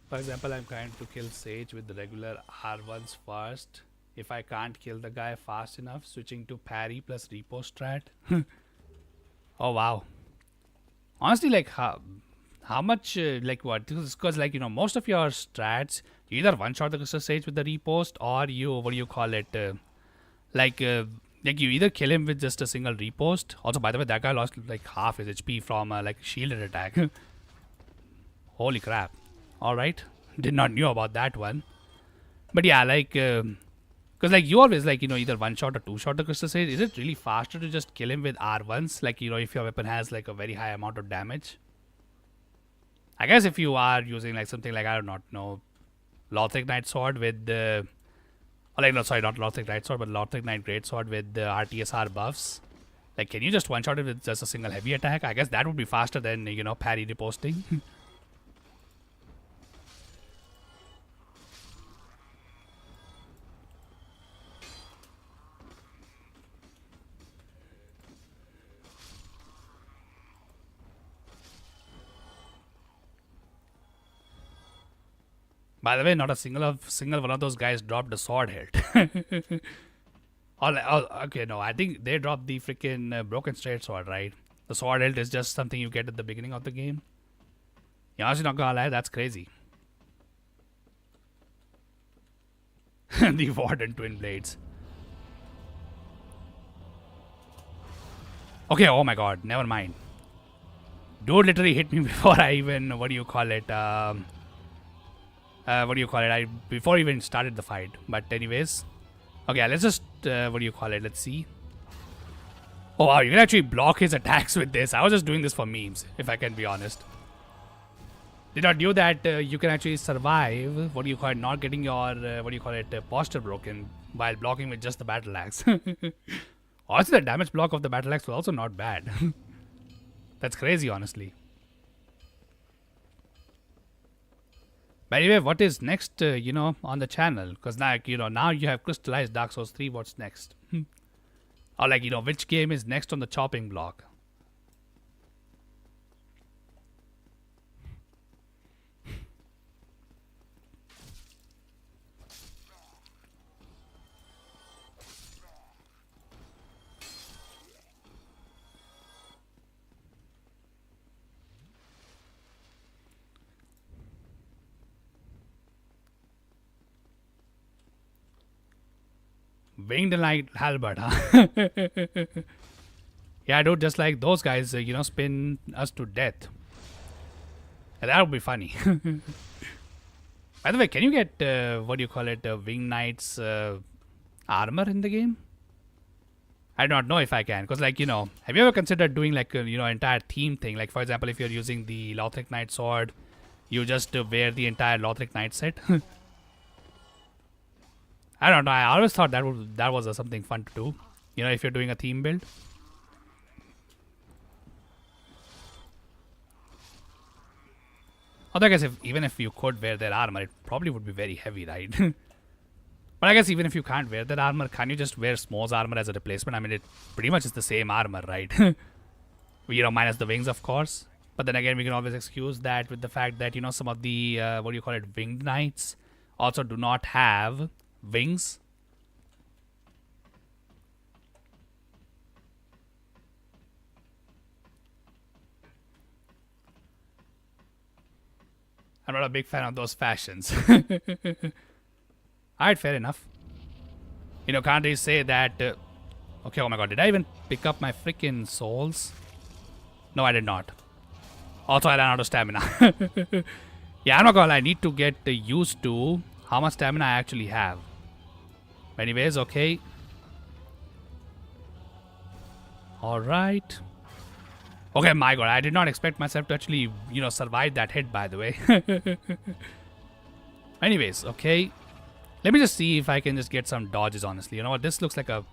For example, I'm trying to kill Sage with the regular R1s first. If I can't kill the guy fast enough, switching to parry plus repo strat. Oh wow. Honestly, like how much like what? Because like most of your strats, you either one shot the crystal Sage with the repost, or you what do you call it? Like you either kill him with just a single repost. Also, by the way, that guy lost like half his HP from like shielded attack. Holy crap. Alright. Did not knew about that one. But yeah, like because like you always like either one shot or two shot the crystal Sage. Is it really faster to just kill him with R1s? Like if your weapon has like a very high amount of damage? I guess if you are using like something like, I do not know, Lothric Knight Sword with the like no sorry, not Lothric Knight Sword, but Lothric Knight Great Sword with the RTSR buffs. Like, can you just one shot it with just a single heavy attack? I guess that would be faster than parry reposting. By the way, not a single one of those guys dropped a sword hit. Okay, no, I think they dropped the freaking broken straight sword, right? The sword hilt is just something you get at the beginning of the game. Yeah, honestly, not gonna lie, that's crazy. The Warden Twin Blades. Okay, oh my god, never mind. Dude literally hit me before I even, what do you call it? Before I even started the fight. But anyways, okay, let's just let's see. Oh wow, you can actually block his attacks with this. I was just doing this for memes, if I can be honest. Did not knew that you can actually survive not getting your posture broken while blocking with just the battle axe. Also, the damage block of the battle axe was also not bad. That's crazy, honestly. By the way, what is next, on the channel? Because now, now you have crystallized Dark Souls 3. What's next? Or like, which game is next on the chopping block? Winged Light Halberd, huh? Yeah, dude, just like those guys, spin us to death. That would be funny. By the way, can you get, Wing Knight's armor in the game? I do not know if I can. Because, like, have you ever considered doing, like, entire theme thing? Like, for example, if you're using the Lothric Knight sword, you just wear the entire Lothric Knight set. I don't know. I always thought that was something fun to do. If you're doing a theme build. Although I guess even if you could wear their armor, it probably would be very heavy, right? But I guess even if you can't wear that armor, can you just wear Smo's armor as a replacement? I mean, it pretty much is the same armor, right? Minus the wings, of course. But then again, we can always excuse that with the fact that, some of the, winged knights also do not have wings. I'm not a big fan of those fashions. Alright, fair enough. can't really say that. Okay, oh my god, did I even pick up my freaking souls? No, I did not. Also, I ran out of stamina. Yeah, I'm not gonna lie, I need to get used to how much stamina I actually have. Anyways, okay. Alright. Okay, my god, I did not expect myself to actually, survive that hit, by the way. Anyways, okay. Let me just see if I can just get some dodges, honestly. You know what, this looks like a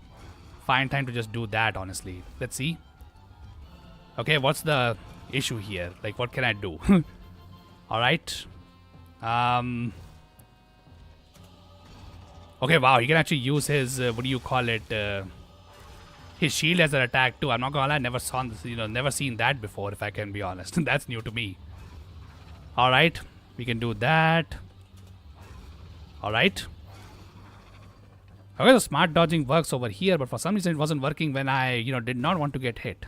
fine time to just do that, honestly. Let's see. Okay, what's the issue here? Like, what can I do? Alright. Okay, wow, he can actually use his, what do you call it? His shield as an attack too. I'm not gonna lie, never saw this, never seen that before, if I can be honest. That's new to me. Alright, we can do that. Alright. Okay, the smart dodging works over here, but for some reason it wasn't working when I, did not want to get hit.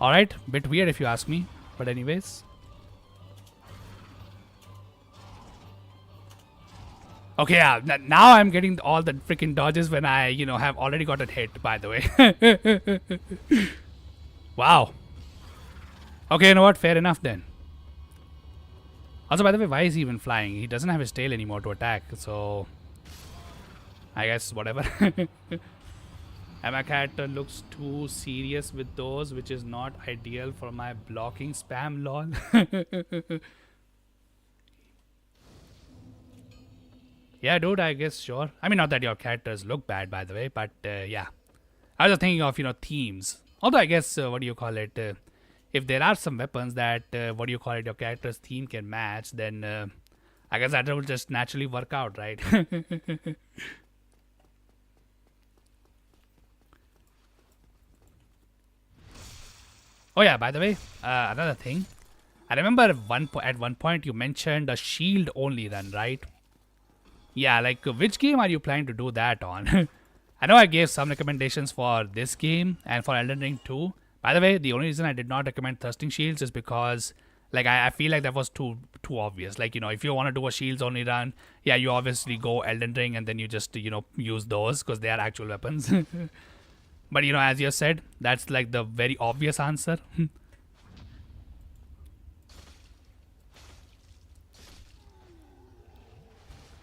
Alright, bit weird if you ask me. But anyways. Okay, yeah, now I'm getting all the freaking dodges when I, have already got it hit, by the way. Wow. Okay, you know what? Fair enough then. Also, by the way, why is he even flying? He doesn't have his tail anymore to attack, so I guess whatever. And my character looks too serious with those, which is not ideal for my blocking spam, lol. Yeah, dude, I guess, sure. I mean, not that your characters look bad, by the way, but yeah. I was just thinking of, themes. Although, I guess, what do you call it? If there are some weapons that, what do you call it, your character's theme can match, then I guess that will just naturally work out, right? Oh yeah, by the way, another thing. I remember at one point you mentioned a shield only run, right? Yeah, like which game are you planning to do that on? I know I gave some recommendations for this game and for Elden Ring 2. By the way, the only reason I did not recommend Thirsting Shields is because like I feel like that was too obvious. Like, if you want to do a shields only run, yeah, you obviously go Elden Ring and then you just, use those because they are actual weapons. But, as you said, that's like the very obvious answer.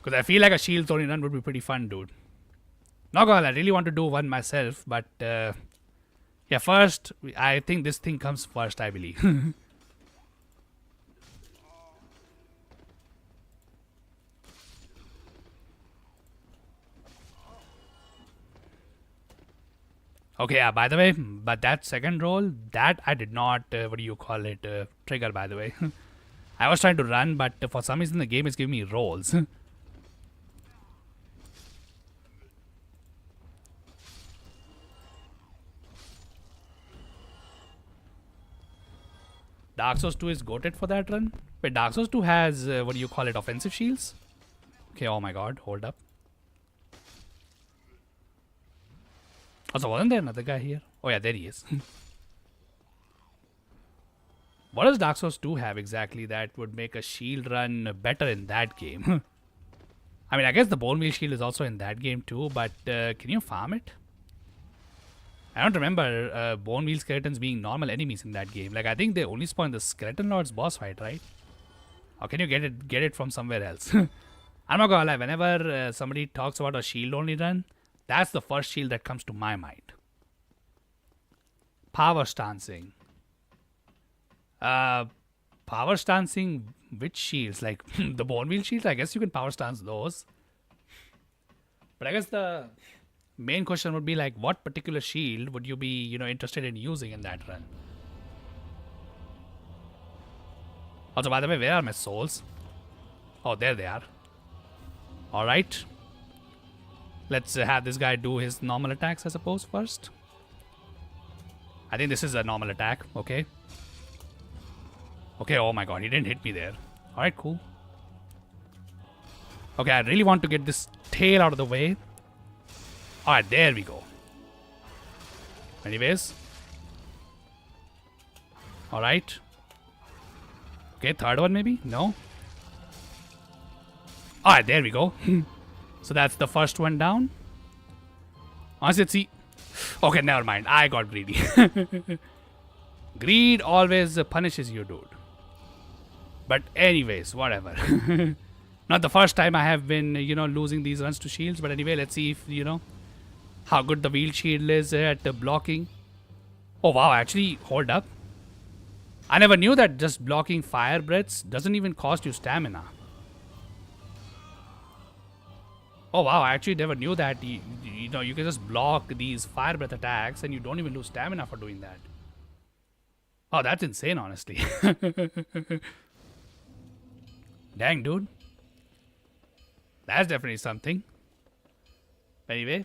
Because I feel like a shields only run would be pretty fun, dude. Not gonna lie, I really want to do one myself, but yeah, first, I think this thing comes first, I believe. Okay, yeah, by the way, but that second roll, that I did not, what do you call it, trigger, by the way. I was trying to run, but for some reason the game is giving me rolls. Dark Souls 2 is goated for that run? Wait, Dark Souls 2 has, what do you call it, offensive shields? Okay, oh my god, hold up. Also, wasn't there another guy here? Oh yeah, there he is. What does Dark Souls 2 have exactly that would make a shield run better in that game? I mean, I guess the Bone Wheel shield is also in that game too, but can you farm it? I don't remember Bone Wheel skeletons being normal enemies in that game. Like, I think they only spawn the Skeleton Lord's boss fight, right? Or can you get it from somewhere else? I'm not gonna lie, whenever somebody talks about a shield only run, that's the first shield that comes to my mind. Power stancing. Power stancing which shields? Like the Bone Wheel shields? I guess you can power stance those. But I guess the main question would be like, what particular shield would you be, interested in using in that run? Also, by the way, where are my souls? Oh, there they are. Alright. Let's have this guy do his normal attacks, I suppose, first. I think this is a normal attack. Okay. Okay, oh my god, he didn't hit me there. Alright, cool. Okay, I really want to get this tail out of the way. Alright, there we go. Anyways. Alright. Okay, third one maybe? No? Alright, there we go. So that's the first one down. Honestly, see. Okay, never mind. I got greedy. Greed always punishes you, dude. But anyways, whatever. Not the first time I have been, losing these runs to shields. But anyway, let's see if, how good the wheel shield is at the blocking. Oh, wow. Actually, hold up. I never knew that just blocking fire breaths doesn't even cost you stamina. Oh, wow. I actually never knew that. You can just block these fire breath attacks and you don't even lose stamina for doing that. Oh, that's insane, honestly. Dang, dude. That's definitely something. Anyway,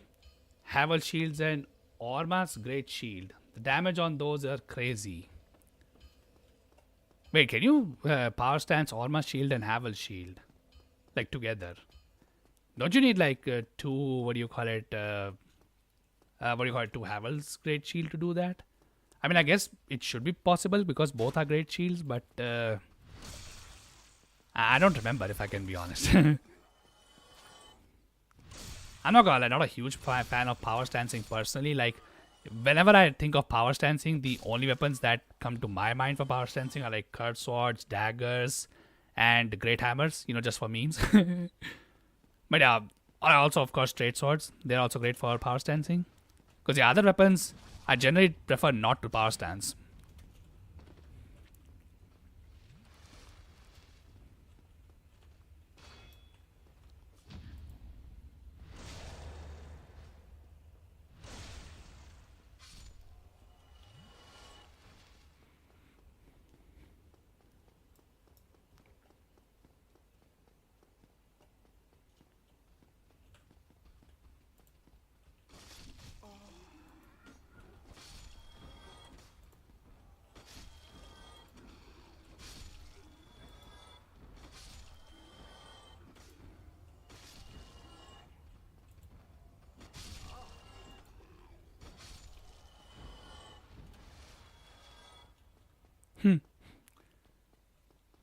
Havel shields and Orma's great shield. The damage on those are crazy. Wait, can you power stance Orma's shield and Havel's shield? Like together? Don't you need like two, what do you call it? Two Havel's great shield to do that? I mean, I guess it should be possible because both are great shields, but I don't remember if I can be honest. I'm not gonna lie, not a huge fan of power stancing personally. Like, whenever I think of power stancing, the only weapons that come to my mind for power stancing are like curved swords, daggers, and great hammers, just for memes. But yeah, also, of course, straight swords. They're also great for power stancing. Because the other weapons, I generally prefer not to power stance.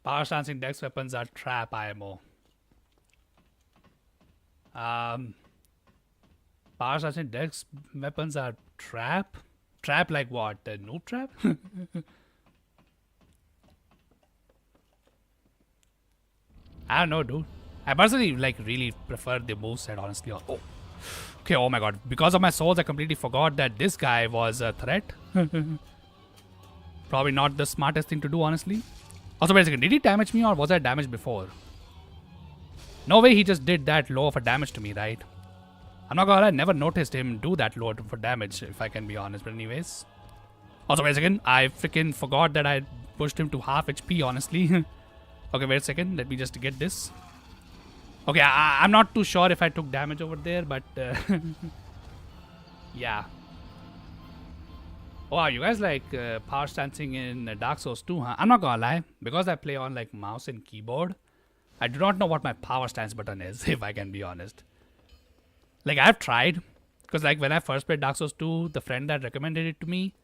Power stancing dex weapons are trap IMO. Power stancing dex weapons are trap? Trap like what? Noob trap? I don't know, dude. I personally really prefer the moveset, honestly. Oh. Okay, oh my god. Because of my souls, I completely forgot that this guy was a threat. Probably not the smartest thing to do, honestly. Also, wait a second. Did he damage me or was I damaged before? No way he just did that low of a damage to me, right? I'm not gonna lie, I never noticed him do that low for damage, if I can be honest. But anyways. Also, wait a second. I freaking forgot that I pushed him to half HP, honestly. Okay, wait a second. Let me just get this. Okay, I'm not too sure if I took damage over there, but... yeah. Wow, you guys like power stancing in Dark Souls 2, huh? I'm not gonna lie. Because I play on like mouse and keyboard, I do not know what my power stance button is, if I can be honest. Like, I've tried. Because like when I first played Dark Souls 2, the friend that recommended it to me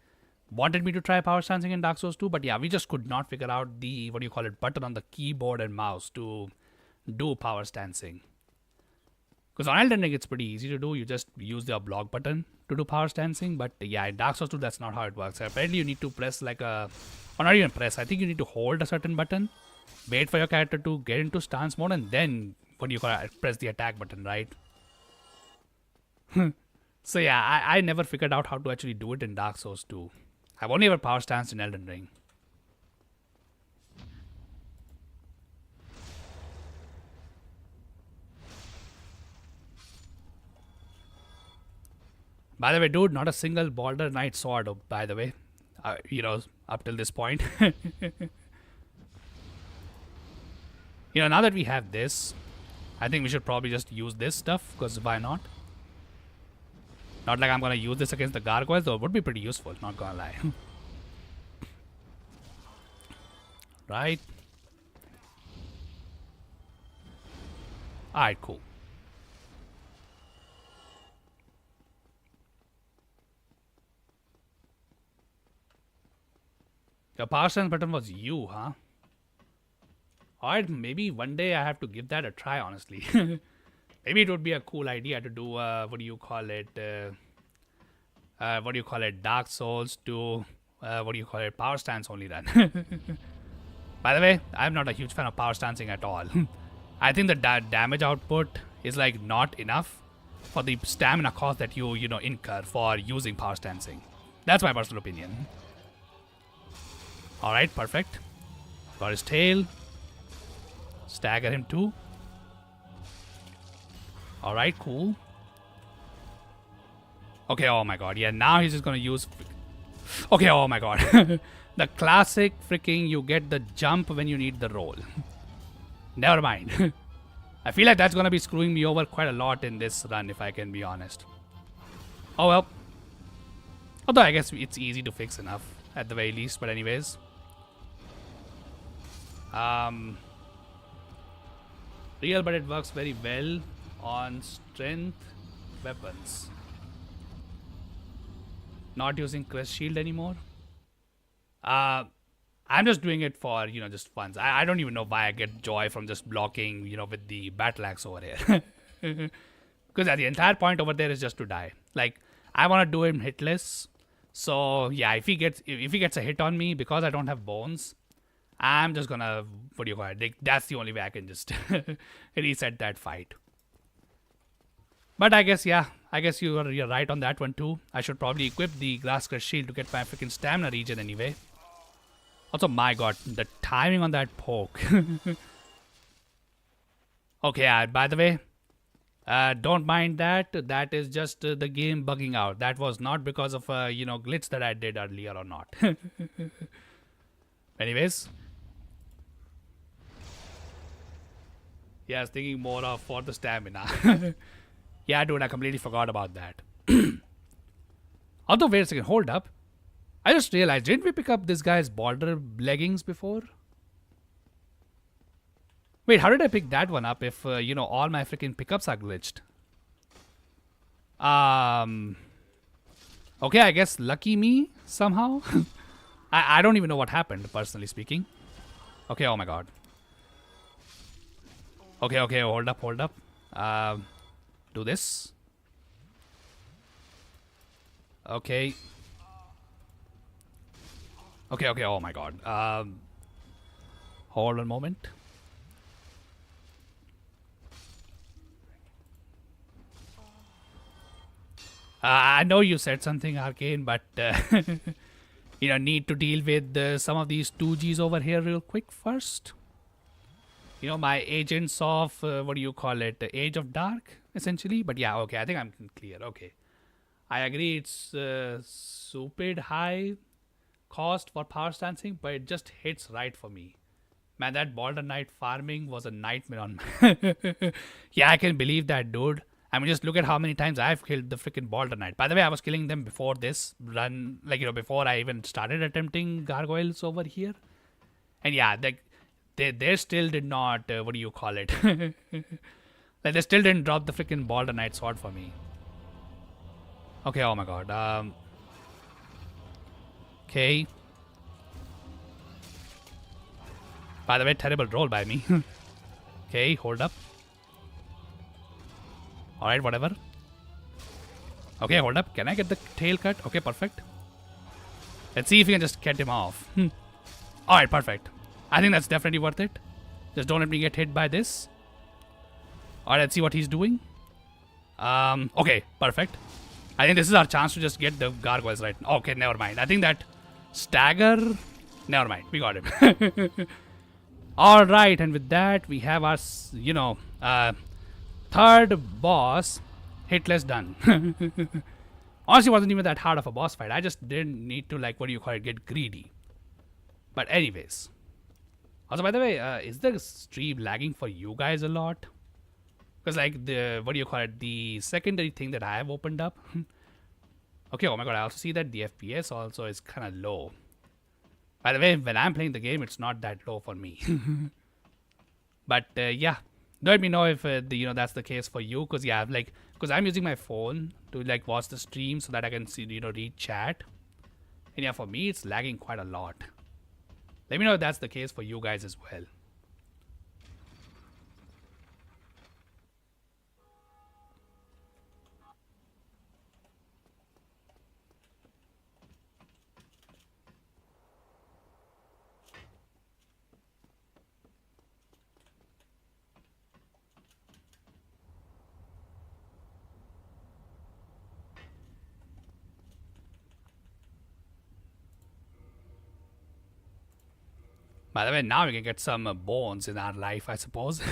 wanted me to try power stancing in Dark Souls 2. But yeah, we just could not figure out the, button on the keyboard and mouse to do power stancing. Because on Elden Ring, it's pretty easy to do. You just use the block button to do power stancing. But yeah, in Dark Souls 2, that's not how it works. Apparently, you need to press like a... Or not even press. I think you need to hold a certain button. Wait for your character to get into stance mode. And then, press the attack button, right? So yeah, I never figured out how to actually do it in Dark Souls 2. I've only ever power stanced in Elden Ring. By the way, dude, not a single Baldur Knight sword, by the way. Up till this point. Now that we have this, I think we should probably just use this stuff, because why not? Not like I'm gonna use this against the gargoyles, though it would be pretty useful, not gonna lie. Right? Alright, cool. Your power stance button was you, huh? Alright, maybe one day I have to give that a try, honestly. Maybe it would be a cool idea to do, what do you call it, Dark Souls to what do you call it, power stance only run. By the way, I'm not a huge fan of power stancing at all. I think the damage output is like not enough for the stamina cost that you know incur for using power stancing. That's my personal opinion. All right, perfect. Got his tail. Stagger him too. All right, cool. Okay, oh my god, yeah, now he's just gonna use... Okay, oh my god. The classic freaking you get the jump when you need the roll. Never mind. I feel like that's gonna be screwing me over quite a lot in this run, if I can be honest. Oh well. Although I guess it's easy to fix enough, at the very least, but anyways. Real, but it works very well on strength weapons. Not using Crest Shield anymore. I'm just doing it for, you know, just fun. I don't even know why I get joy from just blocking, you know, with the battle axe over here. Because the entire point over there is just to die. Like, I want to do him hitless. So yeah, if he gets a hit on me because I don't have bones, I'm just gonna, what do you call it? Like, that's the only way I can just reset that fight. But I guess, yeah, I guess you're right on that one too. I should probably equip the Glass Crest Shield to get my freaking stamina regen anyway. Also, my god, the timing on that poke. Okay, by the way, don't mind that. That is just the game bugging out. That was not because of a, you know, glitch that I did earlier or not. Anyways. Yeah, I was thinking more of for the stamina. Yeah, dude, I completely forgot about that. Although, wait a second, hold up. I just realized, didn't we pick up this guy's border leggings before? Wait, how did I pick that one up if, you know, all my freaking pickups are glitched? Okay, I guess lucky me somehow. I don't even know what happened, personally speaking. Okay, oh my god. Okay, hold up. Do this. Okay. Okay, oh my god. Hold on a moment. I know you said something, Arcane, but you know, need to deal with some of these 2Gs over here real quick first. You know, my agents of, what do you call it, Age of Dark, essentially. But yeah, okay, I think I'm clear. Okay. I agree it's stupid high cost for power stancing, but it just hits right for me. Man, that Balder Knight farming was a nightmare on my... Yeah, I can believe that, dude. I mean, just look at how many times I've killed the freaking Balder Knight. By the way, I was killing them before this run, like, you know, before I even started attempting gargoyles over here. And yeah, they still did not, what do you call it? Like, they still didn't drop the freaking Balder Knight sword for me. Okay, oh my god. Okay. By the way, terrible roll by me. Okay, hold up. Alright, whatever. Okay, hold up. Can I get the tail cut? Okay, perfect. Let's see if we can just get him off. Alright, perfect. I think that's definitely worth it. Just don't let me get hit by this. Alright, let's see what he's doing. Okay, perfect. I think this is our chance to just get the gargoyles right. Okay, never mind. I think that stagger... Never mind. We got him. Alright, and with that, we have our, you know, third boss hitless done. Honestly, it wasn't even that hard of a boss fight. I just didn't need to, like, what do you call it, get greedy. But anyways. Also, by the way, is the stream lagging for you guys a lot? Because, like, the, what do you call it, the secondary thing that I have opened up. Okay, oh my god, I also see that the FPS also is kind of low. By the way, when I'm playing the game, it's not that low for me. But, yeah. Let me know if, you know, that's the case for you. Because, yeah, like, because I'm using my phone to, like, watch the stream so that I can see, you know, read chat. And, yeah, for me, it's lagging quite a lot. Let me know if that's the case for you guys as well. By the way, now we can get some bones in our life, I suppose.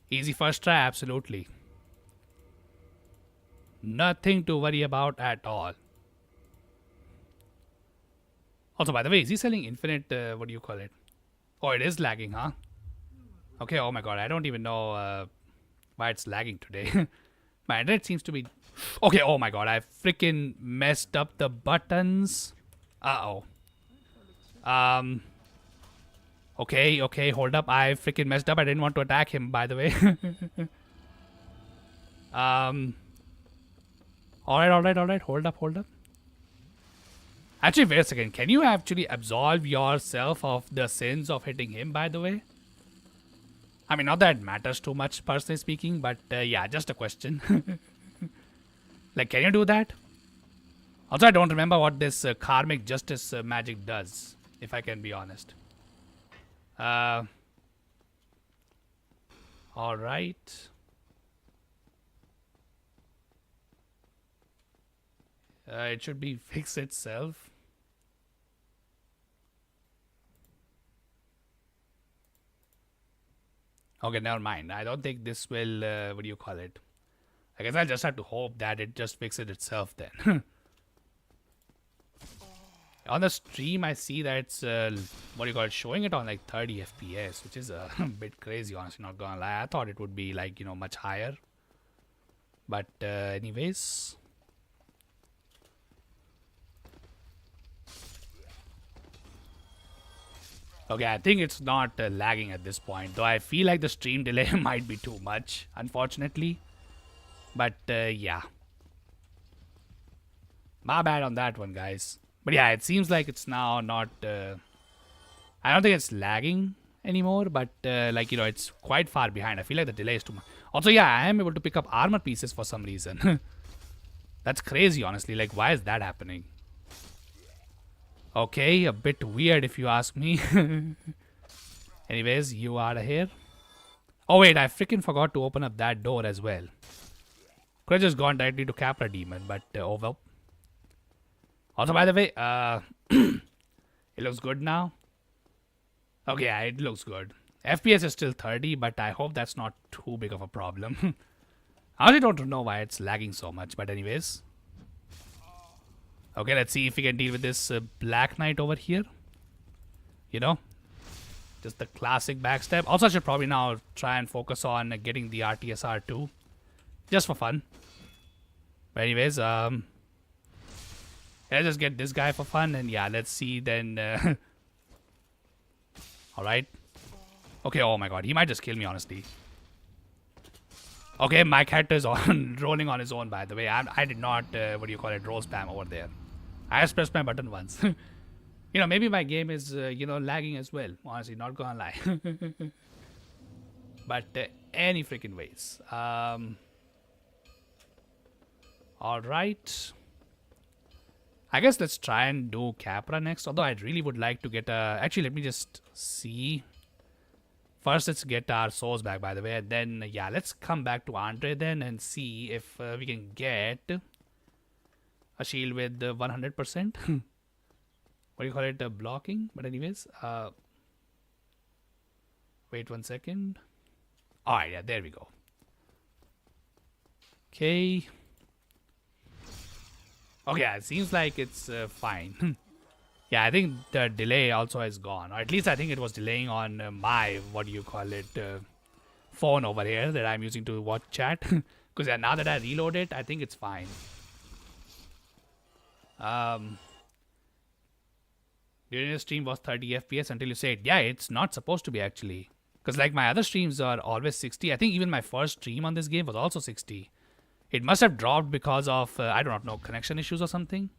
Easy first try, absolutely. Nothing to worry about at all. Also, by the way, is he selling infinite, what do you call it? Oh, it is lagging, huh? Okay, oh my god, I don't even know why it's lagging today. My internet seems to be... Okay, oh my god, I freaking messed up the buttons. Uh-oh. Okay, hold up. I freaking messed up. I didn't want to attack him, by the way. Alright. Hold up. Actually, wait a second. Can you actually absolve yourself of the sins of hitting him, by the way? I mean, not that it matters too much, personally speaking, but yeah, just a question. Like, can you do that? Also, I don't remember what this karmic justice magic does, if I can be honest. Alright. It should be fix itself. Okay, never mind. I don't think this will, what do you call it? I guess I'll just have to hope that it just fixes itself then. On the stream, I see that it's, what do you call it, showing it on like 30 FPS, which is a bit crazy, honestly, not gonna lie. I thought it would be like, you know, much higher. But anyways. Okay, I think it's not lagging at this point, though I feel like the stream delay might be too much, unfortunately. But yeah. My bad on that one, guys. But yeah, it seems like it's now not... I don't think it's lagging anymore, but like, you know, it's quite far behind. I feel like the delay is too much. Also, yeah, I am able to pick up armor pieces for some reason. That's crazy, honestly. Like, why is that happening? Okay, a bit weird if you ask me. Anyways, you out of here. Oh wait, I freaking forgot to open up that door as well. Could have just gone directly to Capra Demon, but oh well. Also, by the way, it looks good now. Okay, yeah, it looks good. FPS is still 30, but I hope that's not too big of a problem. I honestly don't know why it's lagging so much, but anyways. Okay, let's see if we can deal with this Black Knight over here. You know, just the classic backstab. Also, I should probably now try and focus on getting the RTSR too, just for fun. But anyways, let's just get this guy for fun, and yeah, let's see then. All right. Okay. Oh my God, he might just kill me, honestly. Okay, my character is on rolling on his own. By the way, I did not what do you call it, roll spam over there. I just pressed my button once. You know, maybe my game is, you know, lagging as well. Honestly, not gonna lie. But any freaking ways. Alright. I guess let's try and do Capra next. Although I really would like to get a... Actually, let me just see. First, let's get our souls back, by the way. And then, yeah, let's come back to Andre then and see if we can get... a shield with 100%. What do you call it? Blocking. But anyways, wait 1 second. Alright, yeah, there we go. Okay. Okay, yeah, it seems like it's fine. Yeah, I think the delay also is gone. Or at least I think it was delaying on my, what do you call it, phone over here that I'm using to watch chat. Because yeah, now that I reload it, I think it's fine. During the stream was 30 FPS until you said, yeah, it's not supposed to be actually. Because like my other streams are always 60. I think even my first stream on this game was also 60. It must have dropped because of, I don't know, connection issues or something.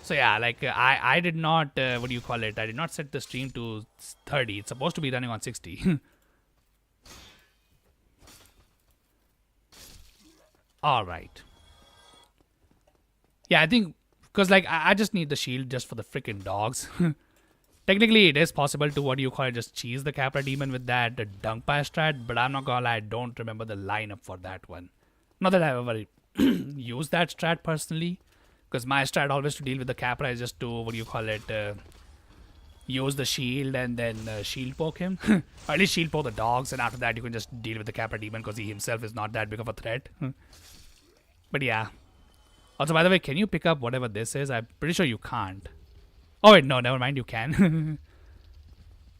So yeah, like I did not, what do you call it? I did not set the stream to 30. It's supposed to be running on 60. Alright. Yeah, I think... Because, like, I just need the shield just for the freaking dogs. Technically, it is possible to, what do you call it, just cheese the Capra Demon with that Dunk Pie strat. But I'm not gonna lie, I don't remember the lineup for that one. Not that I've ever used that strat personally. Because my strat always to deal with the Capra is just to, use the shield and then shield poke him. Or at least shield poke the dogs, and after that you can just deal with the Capra demon because he himself is not that big of a threat. But yeah. Also, by the way, can you pick up whatever this is? I'm pretty sure you can't. Oh wait, no, never mind, you can.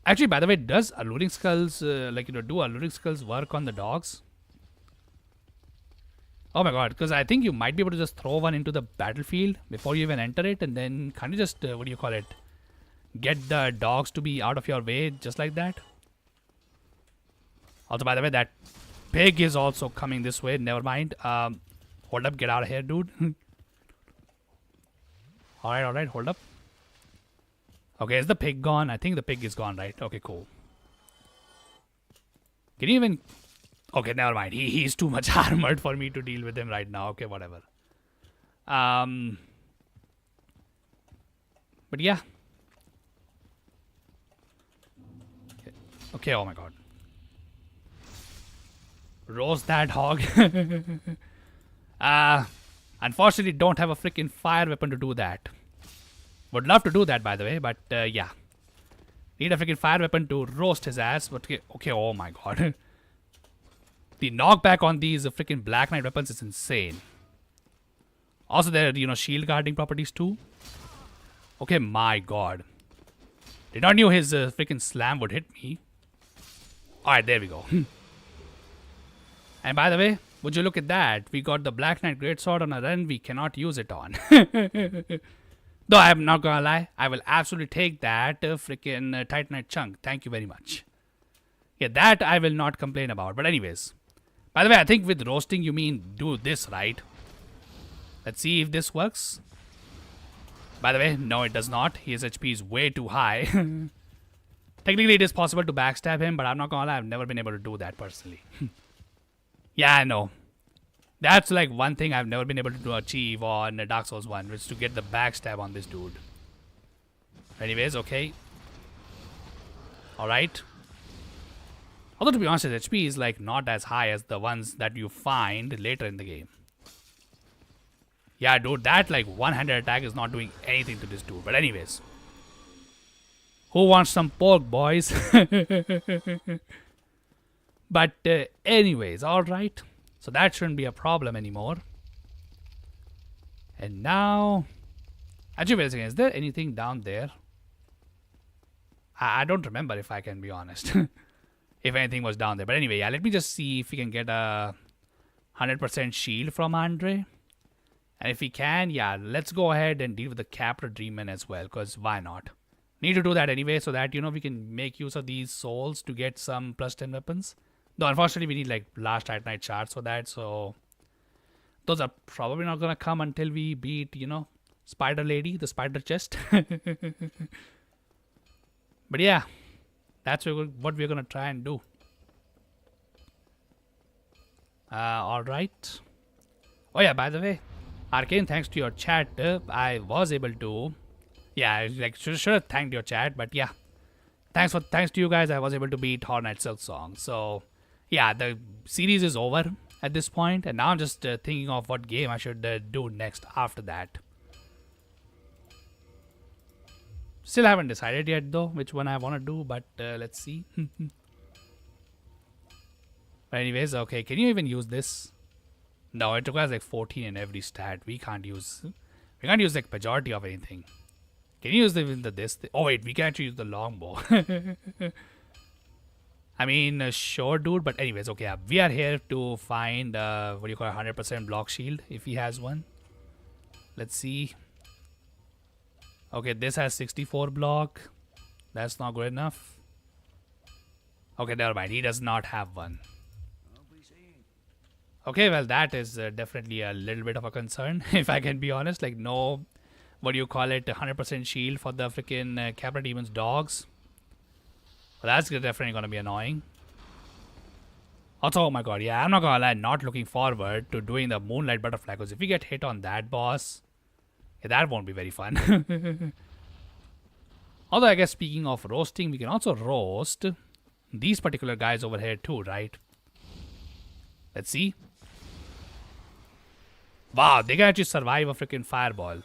Actually, by the way, does alluring skulls, do alluring skulls work on the dogs? Oh my god, because I think you might be able to just throw one into the battlefield before you even enter it, and then can't you just, get the dogs to be out of your way just like that? Also, by the way, that pig is also coming this way. Never mind. Hold up, get out of here, dude. Alright, hold up. Okay, is the pig gone? I think the pig is gone, right? Okay, cool. Can you even... Okay, never mind. He's too much armored for me to deal with him right now. Okay, whatever. But yeah. Okay, oh my god. Roast that hog. Unfortunately, don't have a freaking fire weapon to do that. Would love to do that, by the way, but yeah. Need a freaking fire weapon to roast his ass. But okay, oh my god. The knockback on these freaking Black Knight weapons is insane. Also, there are, shield guarding properties too. Okay, my god. Did not knew his freaking slam would hit me. Alright, there we go. And by the way, would you look at that? We got the Black Knight Greatsword on a run we cannot use it on. Though I'm not gonna lie, I will absolutely take that freaking Titanite chunk. Thank you very much. Yeah, that I will not complain about. But anyways. By the way, I think with roasting you mean do this, right? Let's see if this works. By the way, no it does not. His HP is way too high. Technically it is possible to backstab him, but I'm not gonna lie, I've never been able to do that personally. Yeah, I know. That's like one thing I've never been able to achieve on Dark Souls 1, which is to get the backstab on this dude. Anyways, okay. Alright. Although to be honest, his HP is like not as high as the ones that you find later in the game. Yeah, dude, that like one-handed attack is not doing anything to this dude. But anyways. Who wants some pork, boys? But anyways, alright. So that shouldn't be a problem anymore. And now... Actually, wait a second. Is there anything down there? I don't remember, if I can be honest. If anything was down there. But anyway, yeah, let me just see if we can get a 100% shield from Andre. And if we can, yeah, let's go ahead and deal with the Capra Demon as well. Because why not? Need to do that anyway so that, we can make use of these souls to get some plus 10 weapons. Though unfortunately we need like last Titanite shards for that, so those are probably not gonna come until we beat, Spider Lady, the spider chest. But yeah, that's what we're gonna try and do. Alright. Oh yeah, by the way, Arcane, thanks to your chat, I was able to... Yeah, like should have thanked your chat, but yeah. Thanks to you guys, I was able to beat Horror Night Silksong, so... Yeah, the series is over at this point, and now I'm just thinking of what game I should do next after that. Still haven't decided yet though which one I want to do, but let's see. But anyways, okay, can you even use this? No, it requires like 14 in every stat. We can't use like majority of anything. Can you use this? Oh wait, we can actually use the longbow. I mean, sure, dude. But anyways, okay, yeah, we are here to find, 100% block shield, if he has one. Let's see. Okay, this has 64 block. That's not good enough. Okay, never mind. He does not have one. Okay, well, that is definitely a little bit of a concern, if I can be honest. Like, no, 100% shield for the freaking Capra Demon's dogs. Well, that's definitely going to be annoying. Also, oh my god, yeah, I'm not going to lie, not looking forward to doing the Moonlight Butterfly, because if we get hit on that boss, yeah, that won't be very fun. Although, I guess speaking of roasting, we can also roast these particular guys over here too, right? Let's see. Wow, they can actually survive a freaking fireball.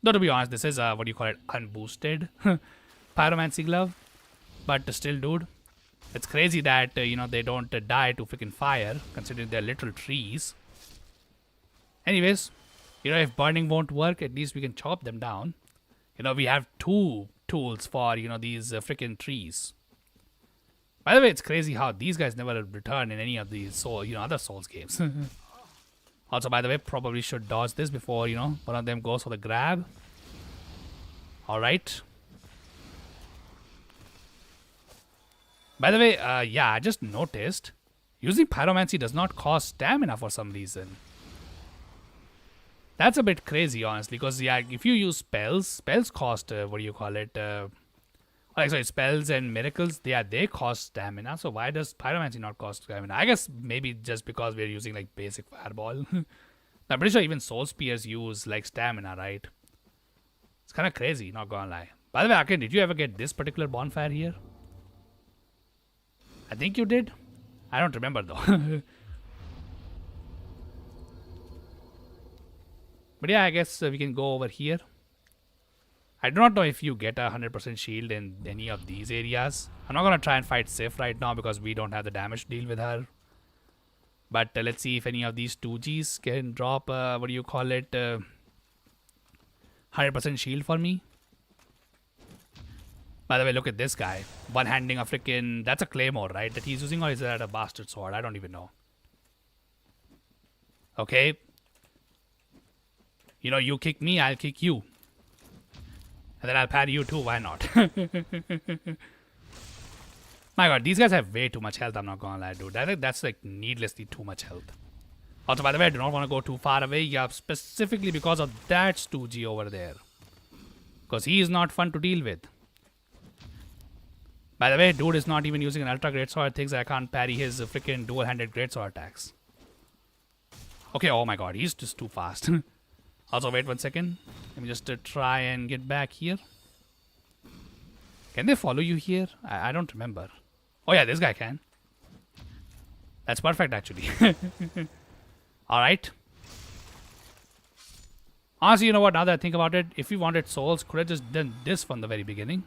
Though to be honest, this is what do you call it, unboosted pyromancy glove. But still, dude, it's crazy that they don't die to freaking fire, considering they're literal trees. Anyways, if burning won't work, at least we can chop them down. We have two tools for these freaking trees. By the way, it's crazy how these guys never return in any of these other Souls games. Also, by the way, probably should dodge this before one of them goes for the grab. All right. By the way, yeah, I just noticed using pyromancy does not cost stamina for some reason. That's a bit crazy, honestly, because yeah, if you use spells cost what do you call it? Spells and miracles, they cost stamina. So why does pyromancy not cost stamina? I guess maybe just because we're using like basic fireball. I'm pretty sure even soul spears use like stamina, right? It's kind of crazy, not gonna lie. By the way, Akin, did you ever get this particular bonfire here? I think you did. I don't remember though. But yeah, I guess we can go over here. I do not know if you get a 100% shield in any of these areas. I'm not going to try and fight Sif right now because we don't have the damage to deal with her. But let's see if any of these 2Gs can drop, 100% shield for me. By the way, look at this guy. One-handing a freaking... That's a claymore, right? That he's using, or is that a bastard sword? I don't even know. Okay. You kick me, I'll kick you. And then I'll parry you too, why not? My god, these guys have way too much health, I'm not gonna lie, dude. I think that's like needlessly too much health. Also, by the way, I do not want to go too far away. Yeah, specifically because of that 2G over there. Because he is not fun to deal with. By the way, dude is not even using an ultra greatsword. Thinks I can't parry his freaking dual-handed greatsword attacks. Okay, oh my god, he's just too fast. Also, wait 1 second. Let me just try and get back here. Can they follow you here? I don't remember. Oh yeah, this guy can. That's perfect, actually. Alright. Honestly, you know what? Now that I think about it, if we wanted souls, could have just done this from the very beginning.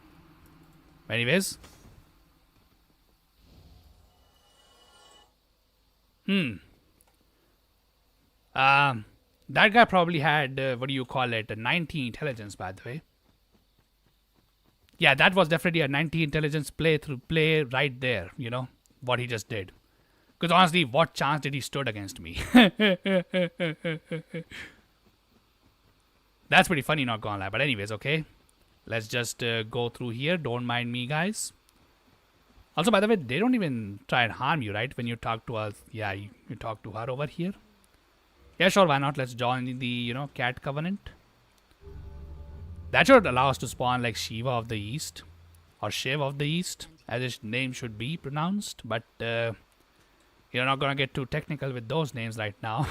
Anyways. That guy probably had, 90 intelligence, by the way. Yeah, that was definitely a 90 intelligence play right there, what he just did. Because honestly, what chance did he stood against me? That's pretty funny, not gonna lie. But anyways, okay. Let's just go through here. Don't mind me, guys. Also, by the way, they don't even try and harm you, right? When you talk to us. Yeah, you talk to her over here. Yeah, sure, why not? Let's join the, Cat Covenant. That should allow us to spawn like Shiva of the East. Or Shiv of the East, as his name should be pronounced. But, you're not gonna get too technical with those names right now.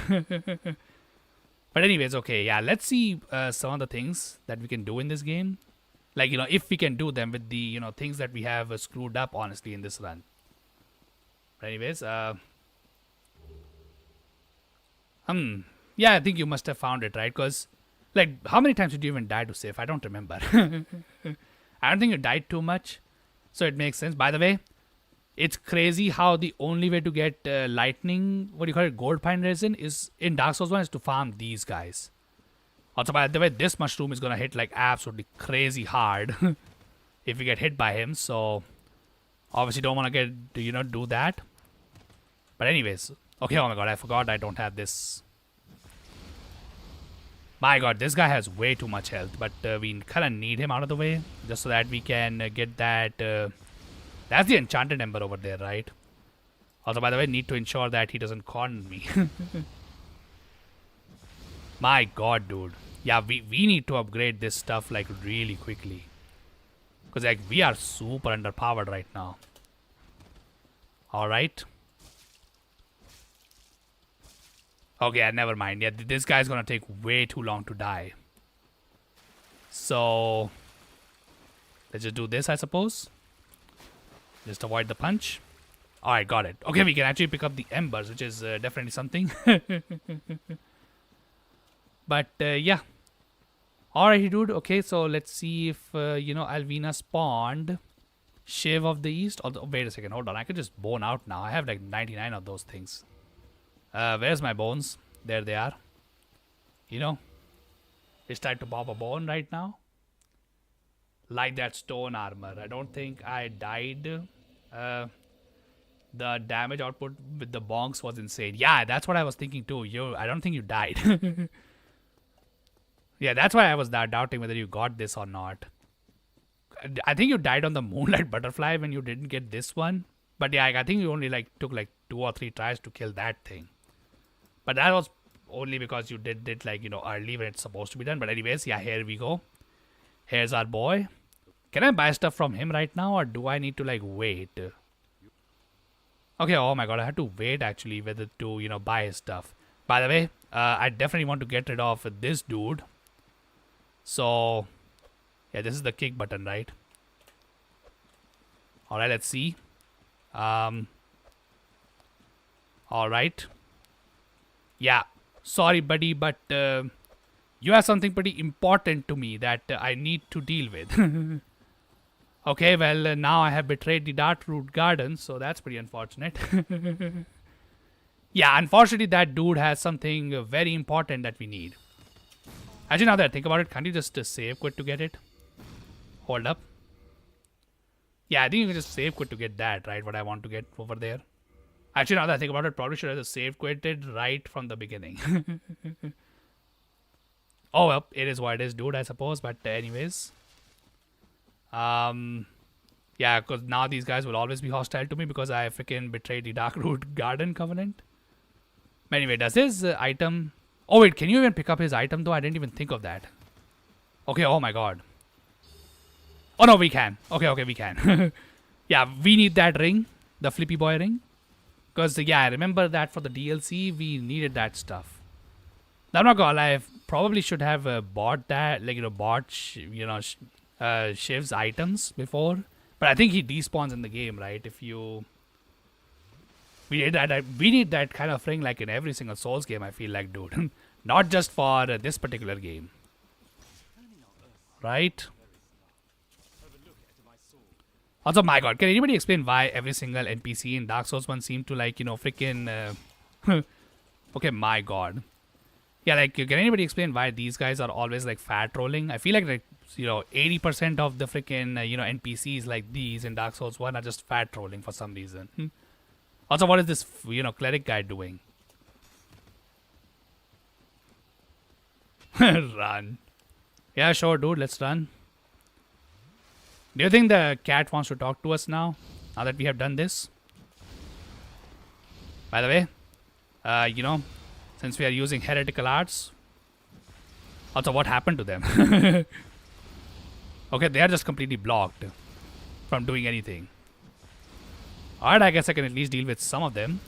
But anyways, okay, yeah, let's see some of the things that we can do in this game. Like, if we can do them with the, things that we have screwed up, honestly, in this run. But anyways, yeah, I think you must have found it, right? Because, like, how many times did you even die to save? I don't remember. I don't think you died too much. So it makes sense. By the way, it's crazy how the only way to get lightning, gold pine resin, is in Dark Souls 1 is to farm these guys. Also, by the way, this mushroom is going to hit, like, absolutely crazy hard if you get hit by him. So, obviously don't want to get, do that. But anyways... Okay, oh my god, I forgot I don't have this. My god, this guy has way too much health, but we kind of need him out of the way just so that we can get that. That's the enchanted ember over there, right? Also, by the way, need to ensure that he doesn't corner me. My god, dude. Yeah, we need to upgrade this stuff like really quickly. Because like we are super underpowered right now. Alright. Okay, never mind. Yeah, this guy's gonna take way too long to die. So, let's just do this, I suppose. Just avoid the punch. Alright, got it. Okay, we can actually pick up the embers, which is definitely something. But yeah. Alrighty, dude. Okay, so let's see if Alvina spawned Shiv of the East. Although, wait a second, hold on. I could just bone out now. I have like 99 of those things. Where's my bones? There they are. You know, it's time to pop a bone right now. Like that stone armor. I don't think I died. The damage output with the bonks was insane. Yeah, that's what I was thinking too. I don't think you died. Yeah, that's why I was doubting whether you got this or not. I think you died on the Moonlight Butterfly when you didn't get this one. But yeah, I think you only like took like 2 or 3 tries to kill that thing. But that was only because you did it like, early when it's supposed to be done. But anyways, yeah, here we go. Here's our boy. Can I buy stuff from him right now or do I need to like wait? Okay, oh my god, I had to wait actually whether to, buy his stuff. By the way, I definitely want to get rid of this dude. So, yeah, this is the kick button, right? Alright, let's see. Alright. Yeah, sorry buddy, but you have something pretty important to me that I need to deal with. Okay, well, now I have betrayed the Darkroot Garden, so that's pretty unfortunate. Yeah, unfortunately that dude has something very important that we need. Actually, now that I think about it, can't you just save quit to get it? Hold up. Yeah, I think you can just save quit to get that, right? What I want to get over there. Actually, now that I think about it, probably should have just save quitted right from the beginning. Oh, well, it is what it is, dude, I suppose. But anyways. Yeah, because now these guys will always be hostile to me because I freaking betrayed the Darkroot Garden Covenant. But anyway, does his item... Oh wait, can you even pick up his item though? I didn't even think of that. Okay, oh my god. Oh no, we can. Okay, we can. Yeah, we need that ring. The Flippy Boy ring. Because, yeah, I remember that for the DLC, we needed that stuff. Now, I'm not gonna lie, I probably should have bought that, like, Shiv's items before. But I think he despawns in the game, right? If you... We need that kind of ring like in every single Souls game, I feel like, dude. Not just for this particular game. Right? Also, my god, can anybody explain why every single NPC in Dark Souls 1 seemed to like, freaking... Okay, my god. Yeah, like, can anybody explain why these guys are always like fat rolling? I feel like 80% of the freaking, NPCs like these in Dark Souls 1 are just fat rolling for some reason. Also, what is this, cleric guy doing? Run. Yeah, sure, dude, let's run. Do you think the cat wants to talk to us now? Now that we have done this? By the way, since we are using heretical arts. Also, what happened to them? Okay, they are just completely blocked from doing anything. Alright, I guess I can at least deal with some of them.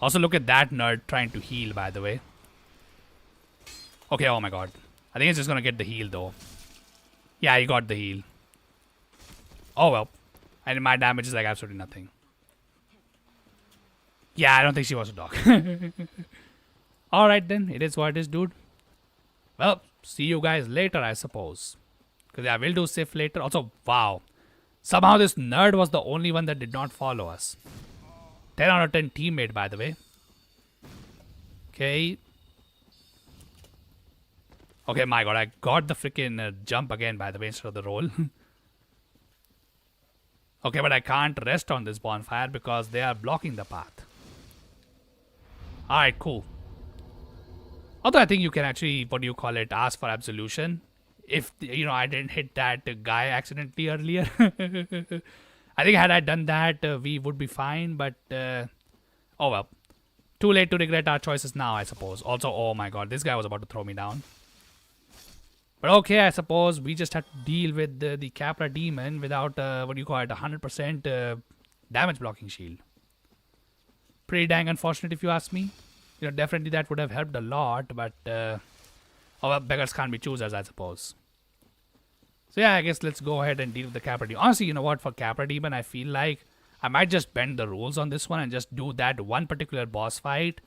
Also, look at that nerd trying to heal, by the way. Okay, oh my god. I think it's just gonna get the heal, though. Yeah, he got the heal. Oh, well. And my damage is like absolutely nothing. Yeah, I don't think she wants to talk. Alright then, it is what it is, dude. Well, see you guys later, I suppose. Because I will do Sif later. Also, wow. Somehow this nerd was the only one that did not follow us. 10 out of 10 teammate, by the way. Okay. Okay, my god, I got the freaking jump again, by the way, instead of the roll. Okay, but I can't rest on this bonfire because they are blocking the path. Alright, cool. Although I think you can actually, ask for absolution. If, I didn't hit that guy accidentally earlier. I think had I done that, we would be fine, but... oh well. Too late to regret our choices now, I suppose. Also, oh my god, this guy was about to throw me down. But okay, I suppose we just have to deal with the Capra demon without, 100% damage blocking shield. Pretty dang unfortunate if you ask me. Definitely that would have helped a lot, but... oh well, beggars can't be choosers, I suppose. So yeah, I guess let's go ahead and deal with the Capra demon. Honestly, you know what, for Capra demon, I feel like I might just bend the rules on this one and just do that one particular boss fight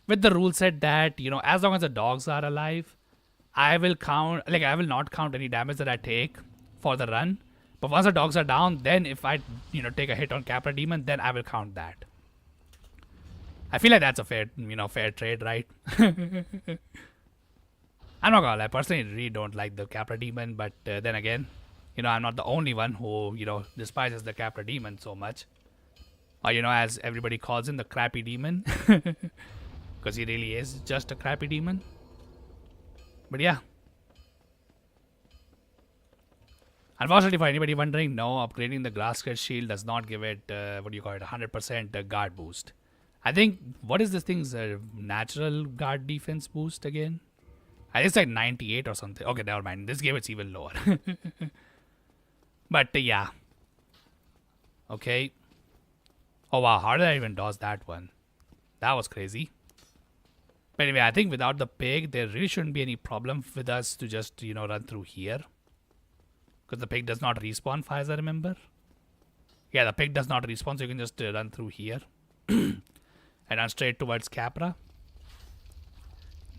with the rule set that, as long as the dogs are alive, I will count, like, I will not count any damage that I take for the run. But once the dogs are down, then if I, take a hit on Capra Demon, then I will count that. I feel like that's a fair trade, right? I'm not gonna lie, I personally really don't like the Capra Demon, but then again, I'm not the only one who, despises the Capra Demon so much. Or, as everybody calls him, the crappy demon. Because he really is just a crappy demon. But yeah. Unfortunately, for anybody wondering, no, upgrading the Glass Cut Shield does not give it, 100% guard boost. I think, what is this thing's natural guard defense boost again? I think it's like 98 or something. Okay, never mind. In this game, it's even lower. But yeah. Okay. Oh wow, how did I even dodge that one? That was crazy. But anyway, I think without the pig, there really shouldn't be any problem with us to just, run through here. Because the pig does not respawn, far as I remember. Yeah, the pig does not respawn, so you can just run through here. And run straight towards Capra.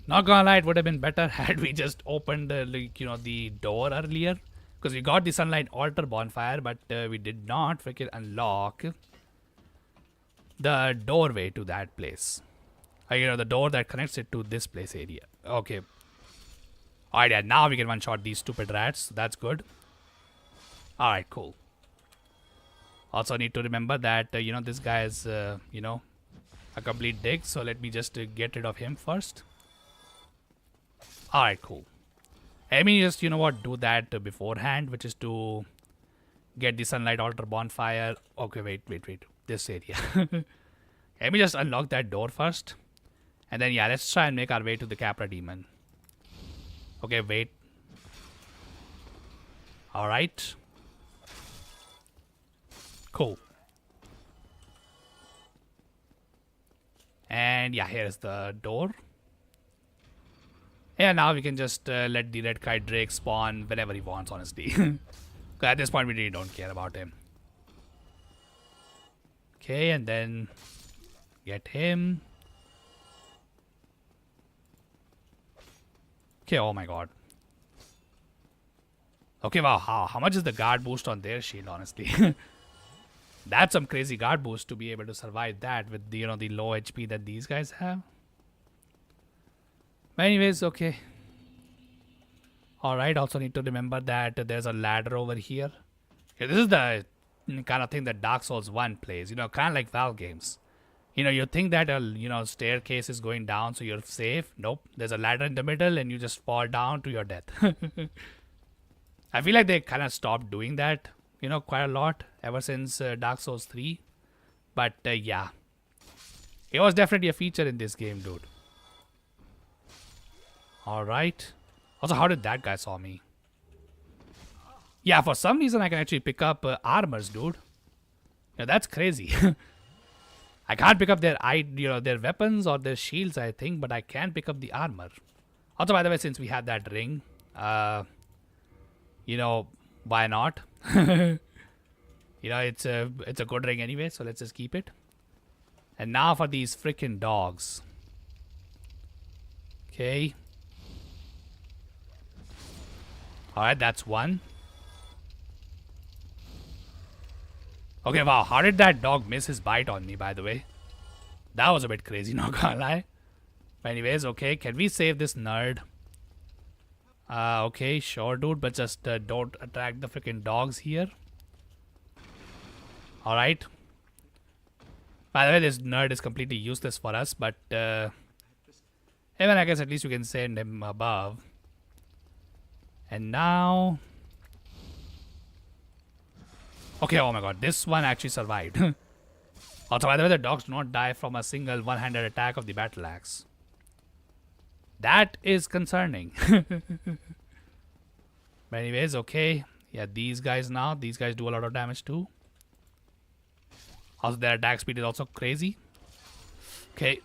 Not gonna lie, it would have been better had we just opened, the door earlier. Because we got the Sunlight Altar bonfire, but we did not freaking unlock the doorway to that place. The door that connects it to this place area. Okay. Alright, yeah, now we can one-shot these stupid rats. That's good. Alright, cool. Also need to remember that, this guy is, a complete dick. So let me just get rid of him first. Alright, cool. Let me just, do that beforehand, which is to get the Sunlight Altar bonfire. Okay, wait. This area. Let me just unlock that door first. And then, yeah, let's try and make our way to the Capra Demon. Okay, wait. Alright. Cool. And yeah, here's the door. Yeah, now we can just let the Red Kite Drake spawn whenever he wants, honestly. At this point, we really don't care about him. Okay, and then get him. Okay, oh my god. Okay, wow, how much is the guard boost on their shield, honestly? That's some crazy guard boost to be able to survive that with the, the low HP that these guys have. But anyways, okay. Alright, also need to remember that there's a ladder over here. Yeah, this is the kind of thing that Dark Souls 1 plays, kind of like Valve games. You think that a, staircase is going down so you're safe. Nope, there's a ladder in the middle and you just fall down to your death. I feel like they kind of stopped doing that, quite a lot ever since Dark Souls 3. But yeah, it was definitely a feature in this game, dude. Alright. Also, how did that guy saw me? Yeah, for some reason I can actually pick up armors, dude. Yeah, that's crazy. I can't pick up their their weapons or their shields, I think, but I can pick up the armor. Also, by the way, since we have that ring, why not? It's a good ring anyway, so let's just keep it. And now for these freaking dogs. Okay. Alright, that's one. Okay, wow, how did that dog miss his bite on me, by the way? That was a bit crazy, not gonna lie. But anyways, okay, can we save this nerd? Okay, sure, dude, but just don't attract the freaking dogs here. Alright. By the way, this nerd is completely useless for us, but even I guess at least we can send him above. And now... Okay, oh my god, this one actually survived. Also, by the way, the dogs do not die from a single one-handed attack of the battle axe. That is concerning. But anyways, okay. Yeah, these guys now. These guys do a lot of damage too. Also, their attack speed is also crazy. Okay.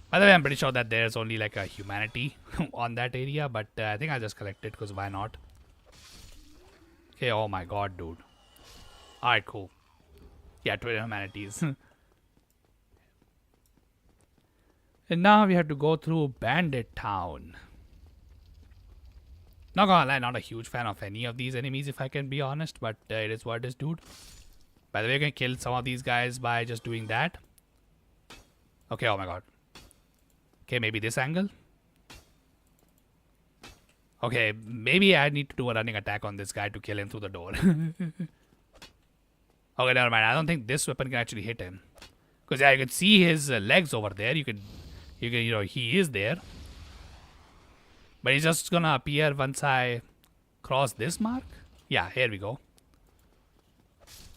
By the way, I'm pretty sure that there's only like a humanity on that area. But I think I'll just collect it because why not? Okay, oh my god, dude. Alright, cool. Yeah, 20 humanities. And now we have to go through Bandit Town. Not gonna lie, not a huge fan of any of these enemies if I can be honest, but it is what it is, dude. By the way, you can kill some of these guys by just doing that. Okay, oh my god. Okay, maybe this angle. Okay, maybe I need to do a running attack on this guy to kill him through the door. Okay, never mind. I don't think this weapon can actually hit him. Because yeah, you can see his legs over there. You can, he is there. But he's just gonna appear once I cross this mark. Yeah, here we go.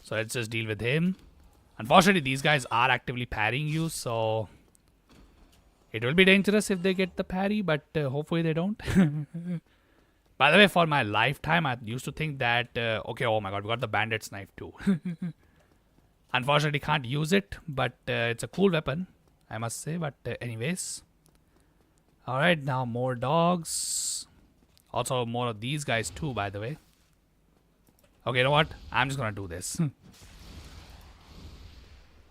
So let's just deal with him. Unfortunately, these guys are actively parrying you, so it will be dangerous if they get the parry, but hopefully they don't. By the way, for my lifetime, I used to think that, okay, oh my god, we got the bandit's knife too. Unfortunately, can't use it, but it's a cool weapon, I must say. But anyways. Alright, now more dogs. Also more of these guys too, by the way. Okay, you know what? I'm just gonna do this.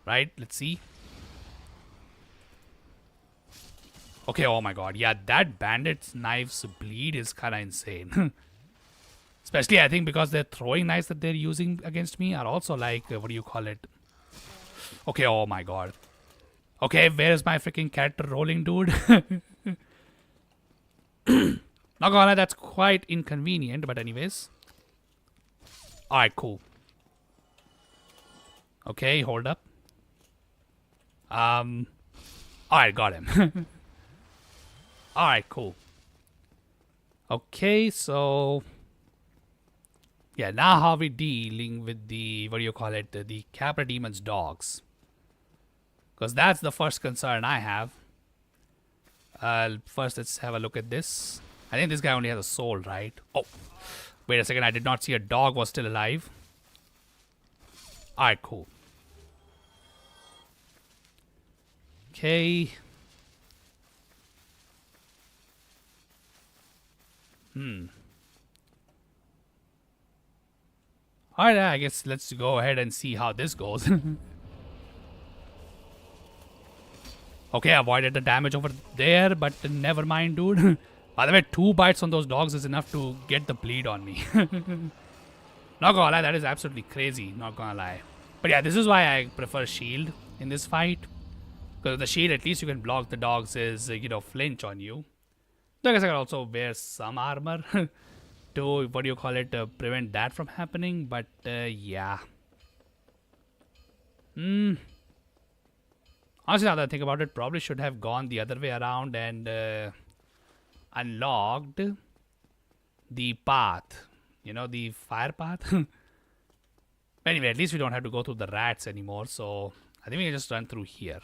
Right, let's see. Okay, oh my god. Yeah, that bandit's knife's bleed is kinda insane. Especially, I think, because they're throwing knives that they're using against me are also like, what do you call it? Okay, oh my god. Okay, where is my freaking character rolling, dude? Not gonna lie, that's quite inconvenient, but anyways. Alright, cool. Okay, hold up. Alright, got him. Alright, cool. Okay, so yeah, now how are we dealing with the, what do you call it, the Capra Demon's dogs? Because that's the first concern I have. First, let's have a look at this. I think this guy only has a soul, right? Oh, wait a second. I did not see a dog was still alive. Alright, cool. Okay. Alright, I guess let's go ahead and see how this goes. Okay, avoided the damage over there, but never mind, dude. By the way, 2 bites on those dogs is enough to get the bleed on me. Not gonna lie, that is absolutely crazy. Not gonna lie. But yeah, this is why I prefer shield in this fight. Because with the shield, at least you can block the dogs' flinch on you. So I guess I can also wear some armor to, what do you call it, prevent that from happening. But yeah. Honestly, now that I think about it, probably should have gone the other way around and unlocked the path. You know, the fire path. Anyway, at least we don't have to go through the rats anymore. So I think we can just run through here.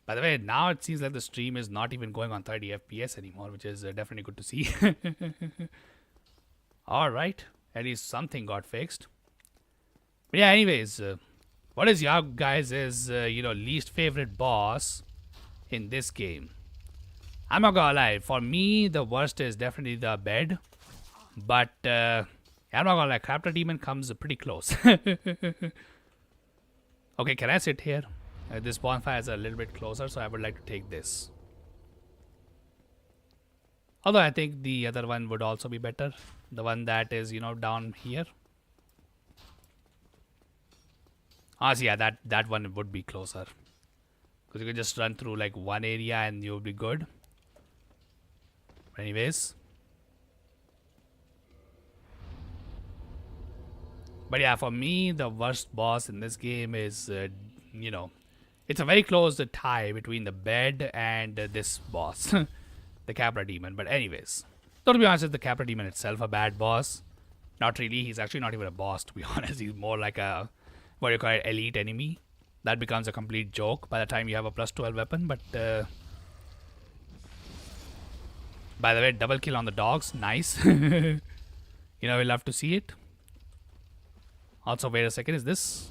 By the way, now it seems like the stream is not even going on 30 FPS anymore, which is definitely good to see. Alright. At least something got fixed. But yeah, anyways, what is your guys' least favorite boss in this game? I'm not gonna lie, for me the worst is definitely the bed. But I'm not gonna lie, Capra Demon comes pretty close. Okay, can I sit here? This bonfire is a little bit closer, so I would like to take this. Although I think the other one would also be better. The one that is, down here. Honestly, yeah, that one would be closer. Because you can just run through like one area and you'll be good. Anyways. But yeah, for me, the worst boss in this game is, it's a very close tie between the bed and this boss. The Capra Demon. But anyways. So to be honest, is the Capra Demon itself a bad boss? Not really. He's actually not even a boss, to be honest. He's more like a, what do you call it, elite enemy. That becomes a complete joke by the time you have a plus 12 weapon. But, by the way, double kill on the dogs. Nice. We love to see it. Also, wait a second. Is this?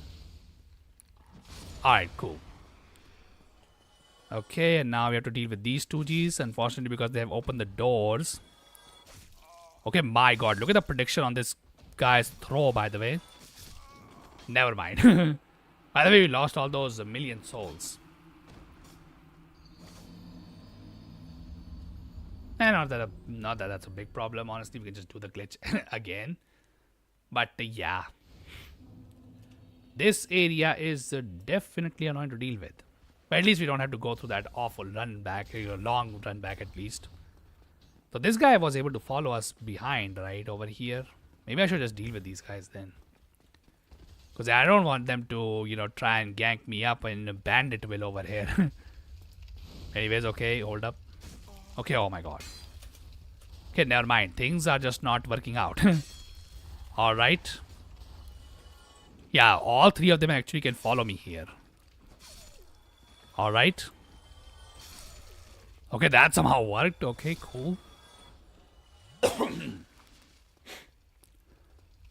Alright, cool. Okay, and now we have to deal with these 2Gs. Unfortunately, because they have opened the doors. Okay, my god. Look at the prediction on this guy's throw, by the way. Never mind. By the way, we lost all those million souls. And not that that's a big problem. Honestly, we can just do the glitch again. But yeah, this area is definitely annoying to deal with. But at least we don't have to go through that awful run back, long run back at least. So this guy was able to follow us behind, right, over here. Maybe I should just deal with these guys then. Because I don't want them to, try and gank me up in Banditville over here. Anyways, okay, hold up. Okay, oh my god. Okay, never mind. Things are just not working out. Alright. Yeah, all three of them actually can follow me here. Alright. Okay, that somehow worked. Okay, cool.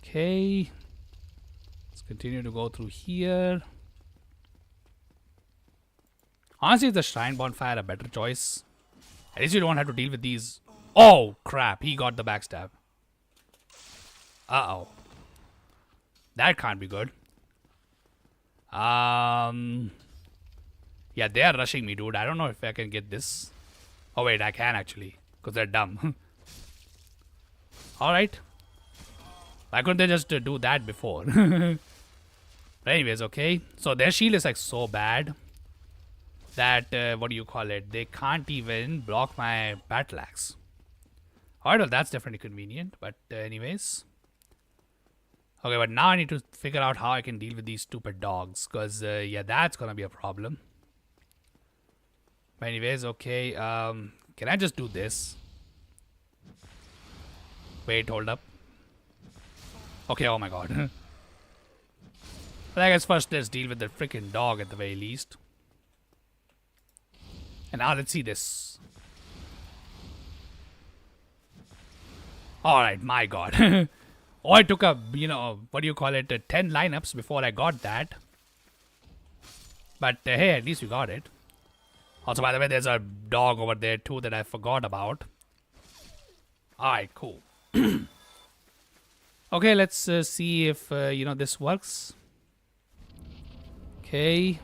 Okay. Let's continue to go through here. Honestly, is the Shrine Bonfire a better choice? At least you don't have to deal with these. Oh, crap. He got the backstab. Uh-oh. That can't be good. Yeah, they are rushing me, dude. I don't know if I can get this. Oh, wait, I can actually. Because they're dumb. Alright. Why couldn't they just do that before? But anyways, okay. So their shield is like so bad that, what do you call it? They can't even block my battle axe. Alright, well, that's definitely convenient. But anyways. Okay, but now I need to figure out how I can deal with these stupid dogs. Because, yeah, that's going to be a problem. But anyways, okay. Can I just do this? Wait, hold up. Okay, oh my god. But I guess first let's deal with the freaking dog at the very least. And now let's see this. Alright, my god. Oh, I took a, what do you call it, 10 lineups before I got that. But hey, at least we got it. Also, by the way, there's a dog over there too that I forgot about. Alright, cool. Okay, let's see if, this works. Okay.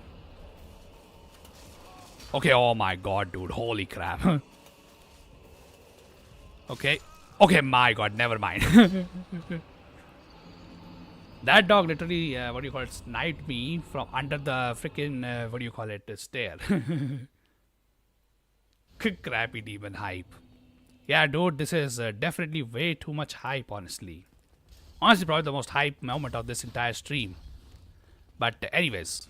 Okay, oh my god, dude. Holy crap. Okay. Okay, my god, never mind. That dog literally, sniped me from under the freaking, stair. Crappy demon hype. Yeah, dude, this is definitely way too much hype, honestly. Honestly, probably the most hype moment of this entire stream. But anyways.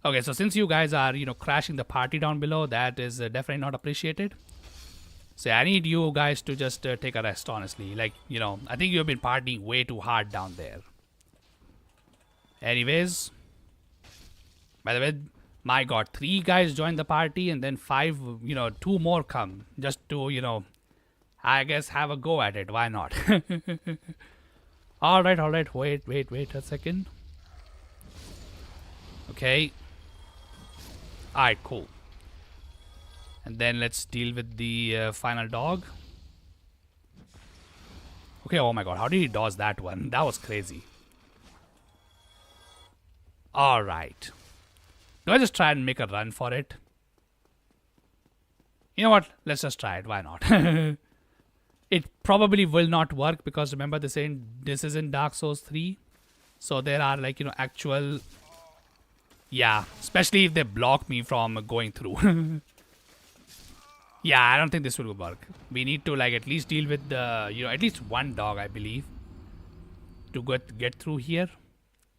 Okay, so since you guys are, crashing the party down below, that is definitely not appreciated. So I need you guys to just take a rest, honestly. Like, I think you've been partying way too hard down there. Anyways. By the way, my god, 3 guys joined the party and then 5, 2 more come. Just to, I guess have a go at it. Why not? Alright. Wait a second. Okay. Alright, cool. And then let's deal with the final dog. Okay, oh my god, how did he dodge that one? That was crazy. Alright. Do I just try and make a run for it? You know what? Let's just try it. Why not? It probably will not work because remember this isn't Dark Souls 3. So there are like, actual... Yeah, especially if they block me from going through. Yeah, I don't think this will work. We need to like at least deal with the, at least one dog, I believe. To get through here.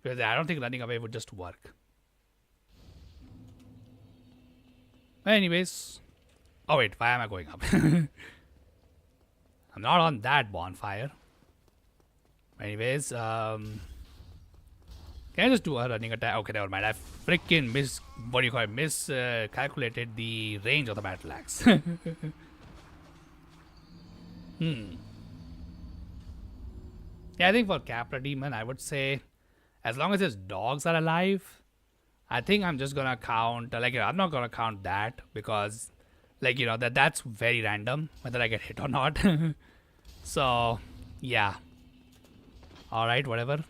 Because I don't think running away would just work. Anyways. Oh wait, why am I going up? I'm not on that bonfire. Anyways, can I just do a running attack? Okay, never mind. I freaking miscalculated the range of the battle axe. Yeah, I think for Capra Demon, I would say, as long as his dogs are alive, I think I'm just gonna count, I'm not gonna count that because, that's very random, whether I get hit or not. So, yeah. Alright, whatever.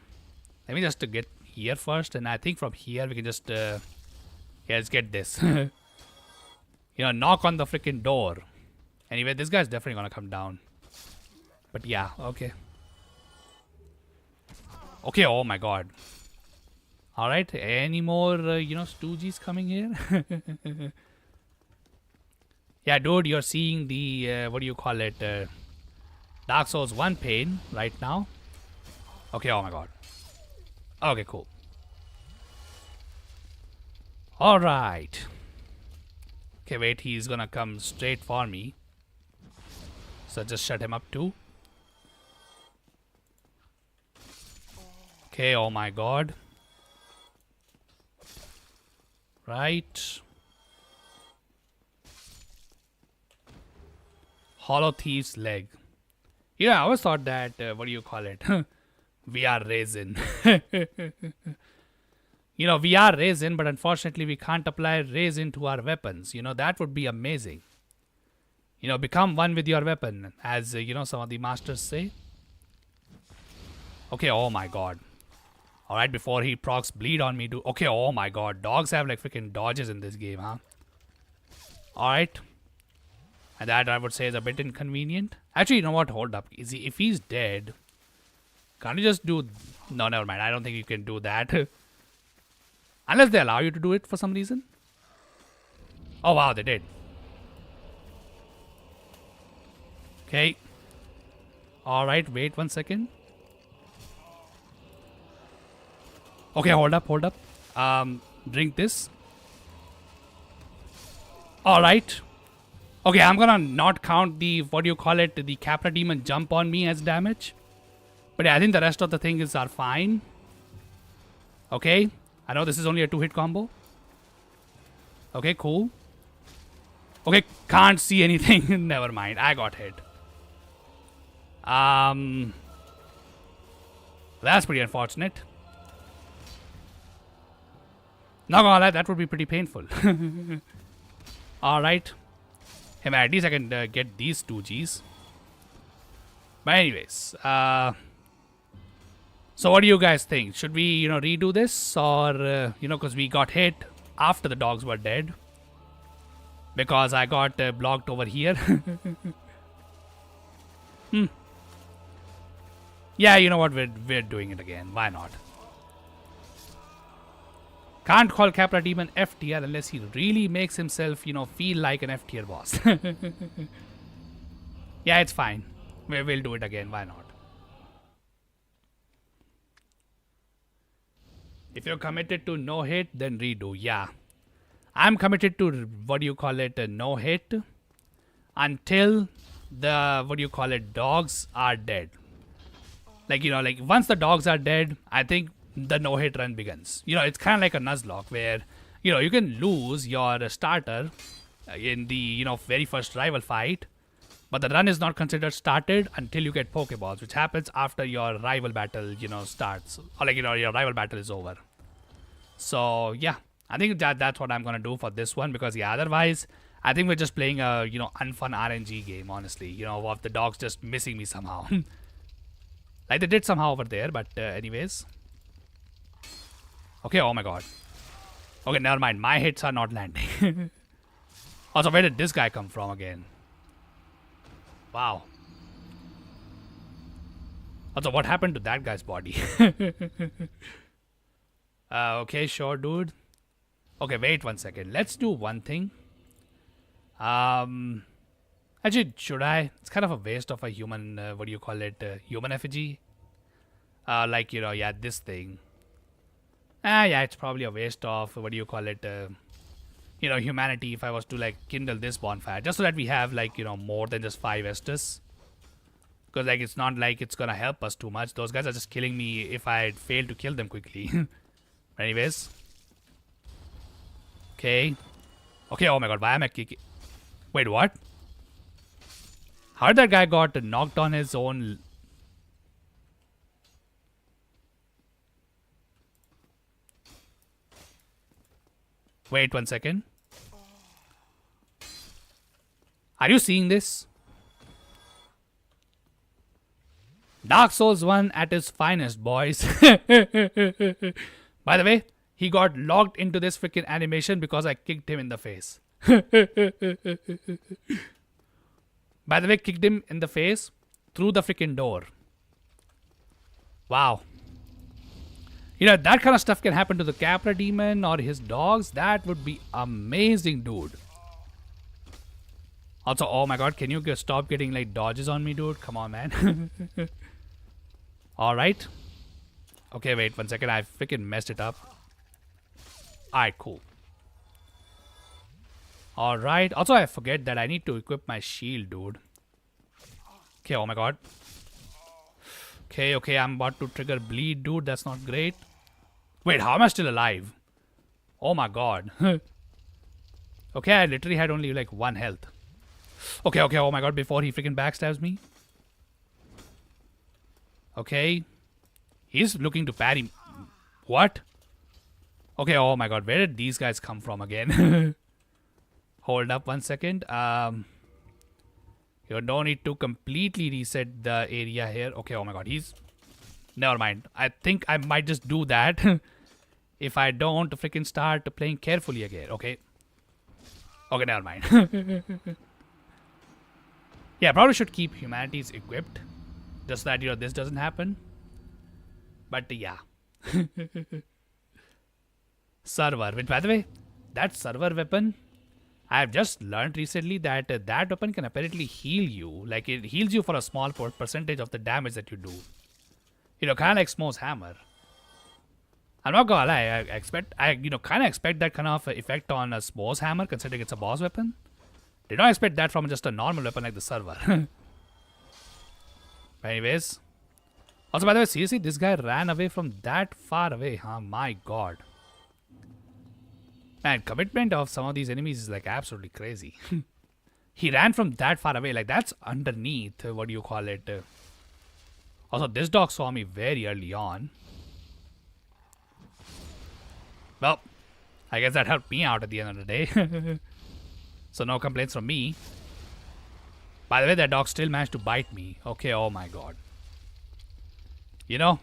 Let me just get here first, and I think from here we can just yeah, let's get this. You know, knock on the freaking door. Anyway, this guy's definitely gonna come down. But yeah, okay. Okay, oh my god. Alright, any more, you know, stooges coming here? Yeah, dude, you're seeing the, what do you call it? Dark Souls 1 pain right now. Okay, oh my god. Okay, cool. Alright. Okay, wait, he's gonna come straight for me. So just shut him up too. Okay, oh my god. Right. Hollow Thief's leg. Yeah, I always thought that, what do you call it? We are resin. You know, we are resin, but unfortunately we can't apply resin to our weapons. You know, that would be amazing. You know, become one with your weapon, as, you know, some of the masters say. Okay, oh my god. Alright, before he procs bleed on me, do. Okay, oh my god. Dogs have like freaking dodges in this game, huh? Alright. And that I would say is a bit inconvenient. Actually, you know what? Hold up. Is he, if he's dead, can't you just do... No, never mind. I don't think you can do that. Unless they allow you to do it for some reason. Oh wow, they did. Okay. Alright, wait 1 second. Okay, hold up. Drink this. Alright. Okay, I'm gonna not count the, what do you call it, the Capra Demon jump on me as damage. But yeah, I think the rest of the things are fine. Okay. I know this is only a 2-hit combo. Okay, cool. Okay, can't see anything. Never mind, I got hit. That's pretty unfortunate. Not gonna lie, that would be pretty painful. Alright. Hey man, at least I can get these 2 Gs. But anyways, so what do you guys think? Should we, you know, redo this? Or, you know, because we got hit after the dogs were dead. Because I got blocked over here. Yeah, you know what? We're doing it again. Why not? Can't call Capra Demon F tier unless he really makes himself, you know, feel like an F tier boss. Yeah, it's fine. We'll do it again. Why not? If you're committed to no hit, then redo. Yeah. I'm committed to, what do you call it, no hit until the, what do you call it, dogs are dead. Like, you know, like once the dogs are dead, I think the no hit run begins. You know, it's kind of like a Nuzlocke where, you know, you can lose your starter in the, you know, very first rival fight, but the run is not considered started until you get Pokeballs, which happens after your rival battle, you know, starts, or like, you know, your rival battle is over. So yeah, I think that's what I'm gonna do for this one, because yeah, otherwise I think we're just playing a, you know, unfun RNG game, honestly, you know, of the dogs just missing me somehow. Like they did somehow over there, but anyways. Okay, oh my god. Okay, never mind, my hits are not landing. Also, where did this guy come from again? Wow. Also, what happened to that guy's body? Okay, sure, dude. Okay, wait 1 second. Let's do one thing. Actually, should I? It's kind of a waste of a human, what do you call it? Human effigy? Like, you know, yeah, this thing. Yeah, it's probably a waste of, what do you call it? You know, humanity if I was to, like, kindle this bonfire. Just so that we have, like, you know, more than just 5 Estus. Because, like, it's not like it's gonna help us too much. Those guys are just killing me if I fail to kill them quickly. Anyways. Okay. Okay, oh my god, why am I kicking? Wait, what? How did that guy got knocked on his own? Wait 1 second. Are you seeing this? Dark Souls 1 at its finest, boys. By the way, he got locked into this freaking animation because I kicked him in the face. By the way, kicked him in the face through the freaking door. Wow. You know, that kind of stuff can happen to the Capra demon or his dogs. That would be amazing, dude. Also, oh my god, can you stop getting like dodges on me, dude? Come on, man. Alright. Okay, wait 1 second. I freaking messed it up. Alright, cool. Alright. Also, I forget that I need to equip my shield, dude. Okay, oh my god. Okay, I'm about to trigger bleed, dude. That's not great. Wait, how am I still alive? Oh my god. Okay, I literally had only like 1 health. Okay, oh my god, before he freaking backstabs me. Okay. He's looking to parry. What? Okay, oh my god, where did these guys come from again? Hold up 1 second. You don't need to completely reset the area here. Okay, oh my god, he's... Never mind. I think I might just do that. If I don't freaking start playing carefully again, okay? Okay, never mind. Yeah, I probably should keep humanities equipped. Just that, you know, this doesn't happen. But yeah. Server. Which, by the way, that server weapon, I have just learned recently that that weapon can apparently heal you. Like, it heals you for a small percentage of the damage that you do. You know, kind of like Smo's hammer. I'm not gonna lie, I kind of expect that kind of effect on a Smo's hammer, considering it's a boss weapon. Did not expect that from just a normal weapon like the server. Anyways. Also, by the way, seriously, this guy ran away from that far away, huh? My god. Man, commitment of some of these enemies is like absolutely crazy. He ran from that far away, like that's underneath, what do you call it? Also, this dog saw me very early on. Well, I guess that helped me out at the end of the day. So no complaints from me. By the way, that dog still managed to bite me. Okay, oh my god. You know?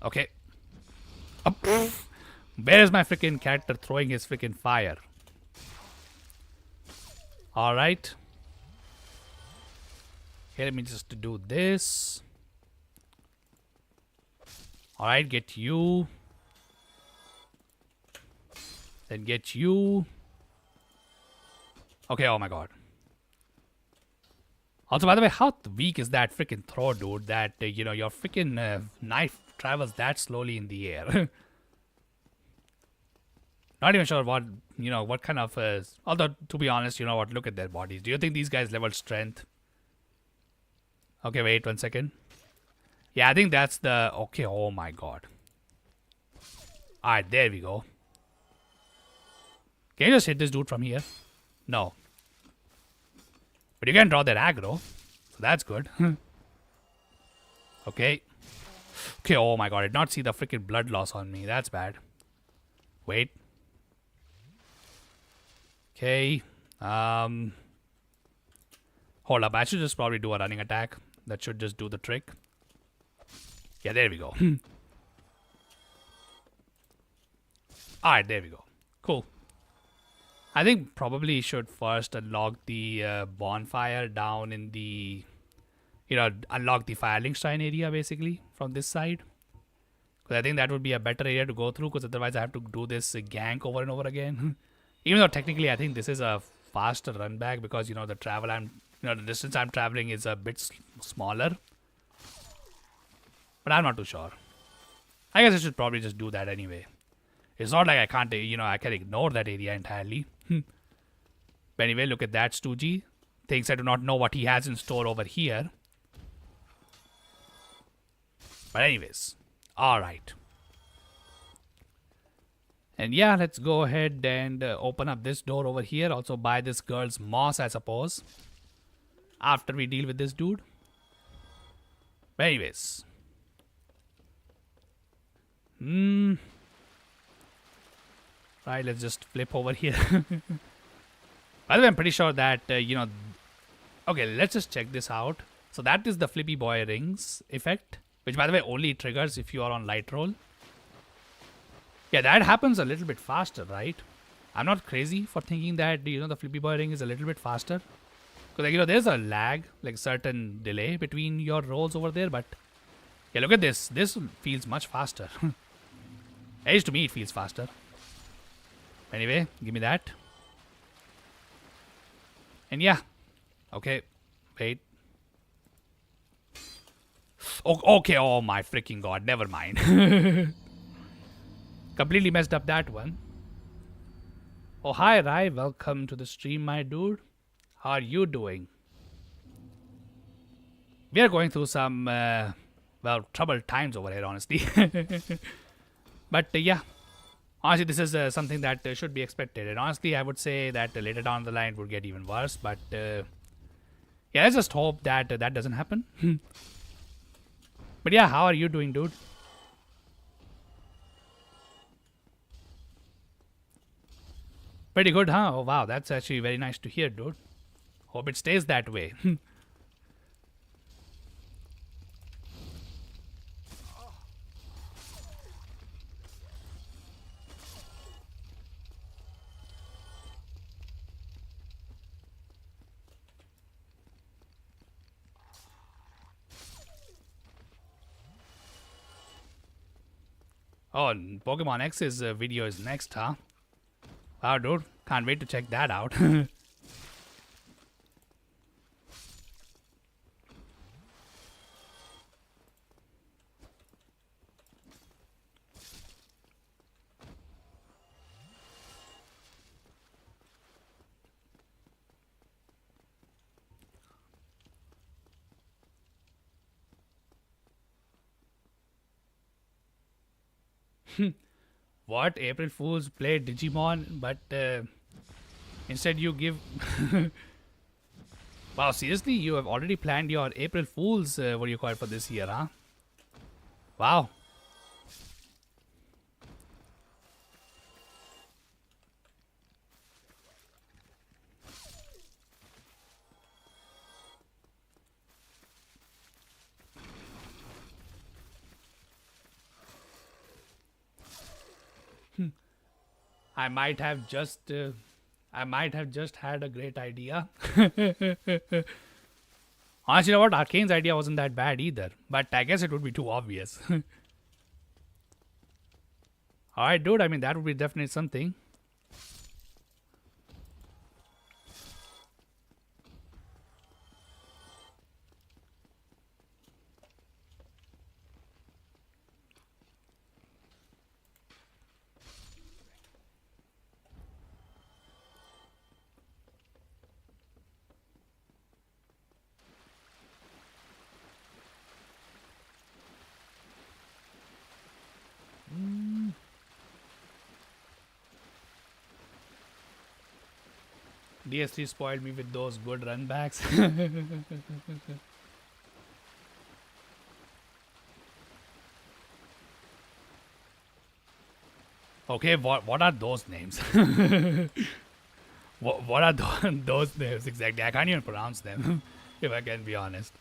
Okay. Where is my freaking character throwing his freaking fire? Alright. Okay, let me just do this. Alright, get you. Then get you. Okay, oh my god. Also, by the way, how weak is that freaking throw, dude? That, you know, your freaking knife travels that slowly in the air. Not even sure what, you know, what kind of... although, to be honest, you know what, look at their bodies. Do you think these guys level strength? Okay, wait 1 second. Yeah, I think that's the... Okay, oh my god. Alright, there we go. Can you just hit this dude from here? No. But you can draw that aggro. So that's good. Okay. Okay, oh my god. I did not see the freaking blood loss on me. That's bad. Wait. Okay. Hold up. I should just probably do a running attack. That should just do the trick. Yeah, there we go. Alright, there we go. Cool. I think probably should first unlock the bonfire down in the... You know, unlock the Firelink Shrine area basically from this side. Because I think that would be a better area to go through, because otherwise I have to do this gank over and over again. Even though technically I think this is a faster run back, because, you know, the distance I'm traveling is a bit smaller. But I'm not too sure. I guess I should probably just do that anyway. It's not like I can't, you know, I can ignore that area entirely. But anyway, look at that Stoogie. Thinks I do not know what he has in store over here. But anyways, alright. And yeah, let's go ahead and open up this door over here. Also buy this girl's moss, I suppose. After we deal with this dude. But anyways. Right, let's just flip over here. By the way, I'm pretty sure that, you know... Okay, let's just check this out. So that is the Flippy Boy Rings effect, which by the way only triggers if you are on light roll. Yeah, that happens a little bit faster, right? I'm not crazy for thinking that, the Flippy Boy Ring is a little bit faster. Because, there's a lag, like certain delay between your rolls over there, but yeah, look at this. This feels much faster. At least to me, it feels faster. Anyway, give me that. And yeah. Okay. Wait. Oh, okay. Oh my freaking god. Never mind. Completely messed up that one. Oh, hi, Rai. Welcome to the stream, my dude. How are you doing? We are going through some, troubled times over here, honestly. But yeah. Honestly, this is something that should be expected. And honestly, I would say that later down the line it would get even worse. But yeah, let's just hope that that doesn't happen. But yeah, how are you doing, dude? Pretty good, huh? Oh, wow. That's actually very nice to hear, dude. Hope it stays that way. Oh, Pokemon X's video is next, huh? Wow, dude. Can't wait to check that out. What? April Fools play Digimon, but instead you give... Wow, seriously? You have already planned your April Fools, what do you call it, for this year, huh? Wow. I might have just... I might have just had a great idea. Honestly, you know what? Arcane's idea wasn't that bad either. But I guess it would be too obvious. Alright, dude. I mean, that would be definitely something. DS3 spoiled me with those good run backs. Okay, what are those names? what are those names exactly? I can't even pronounce them, if I can be honest.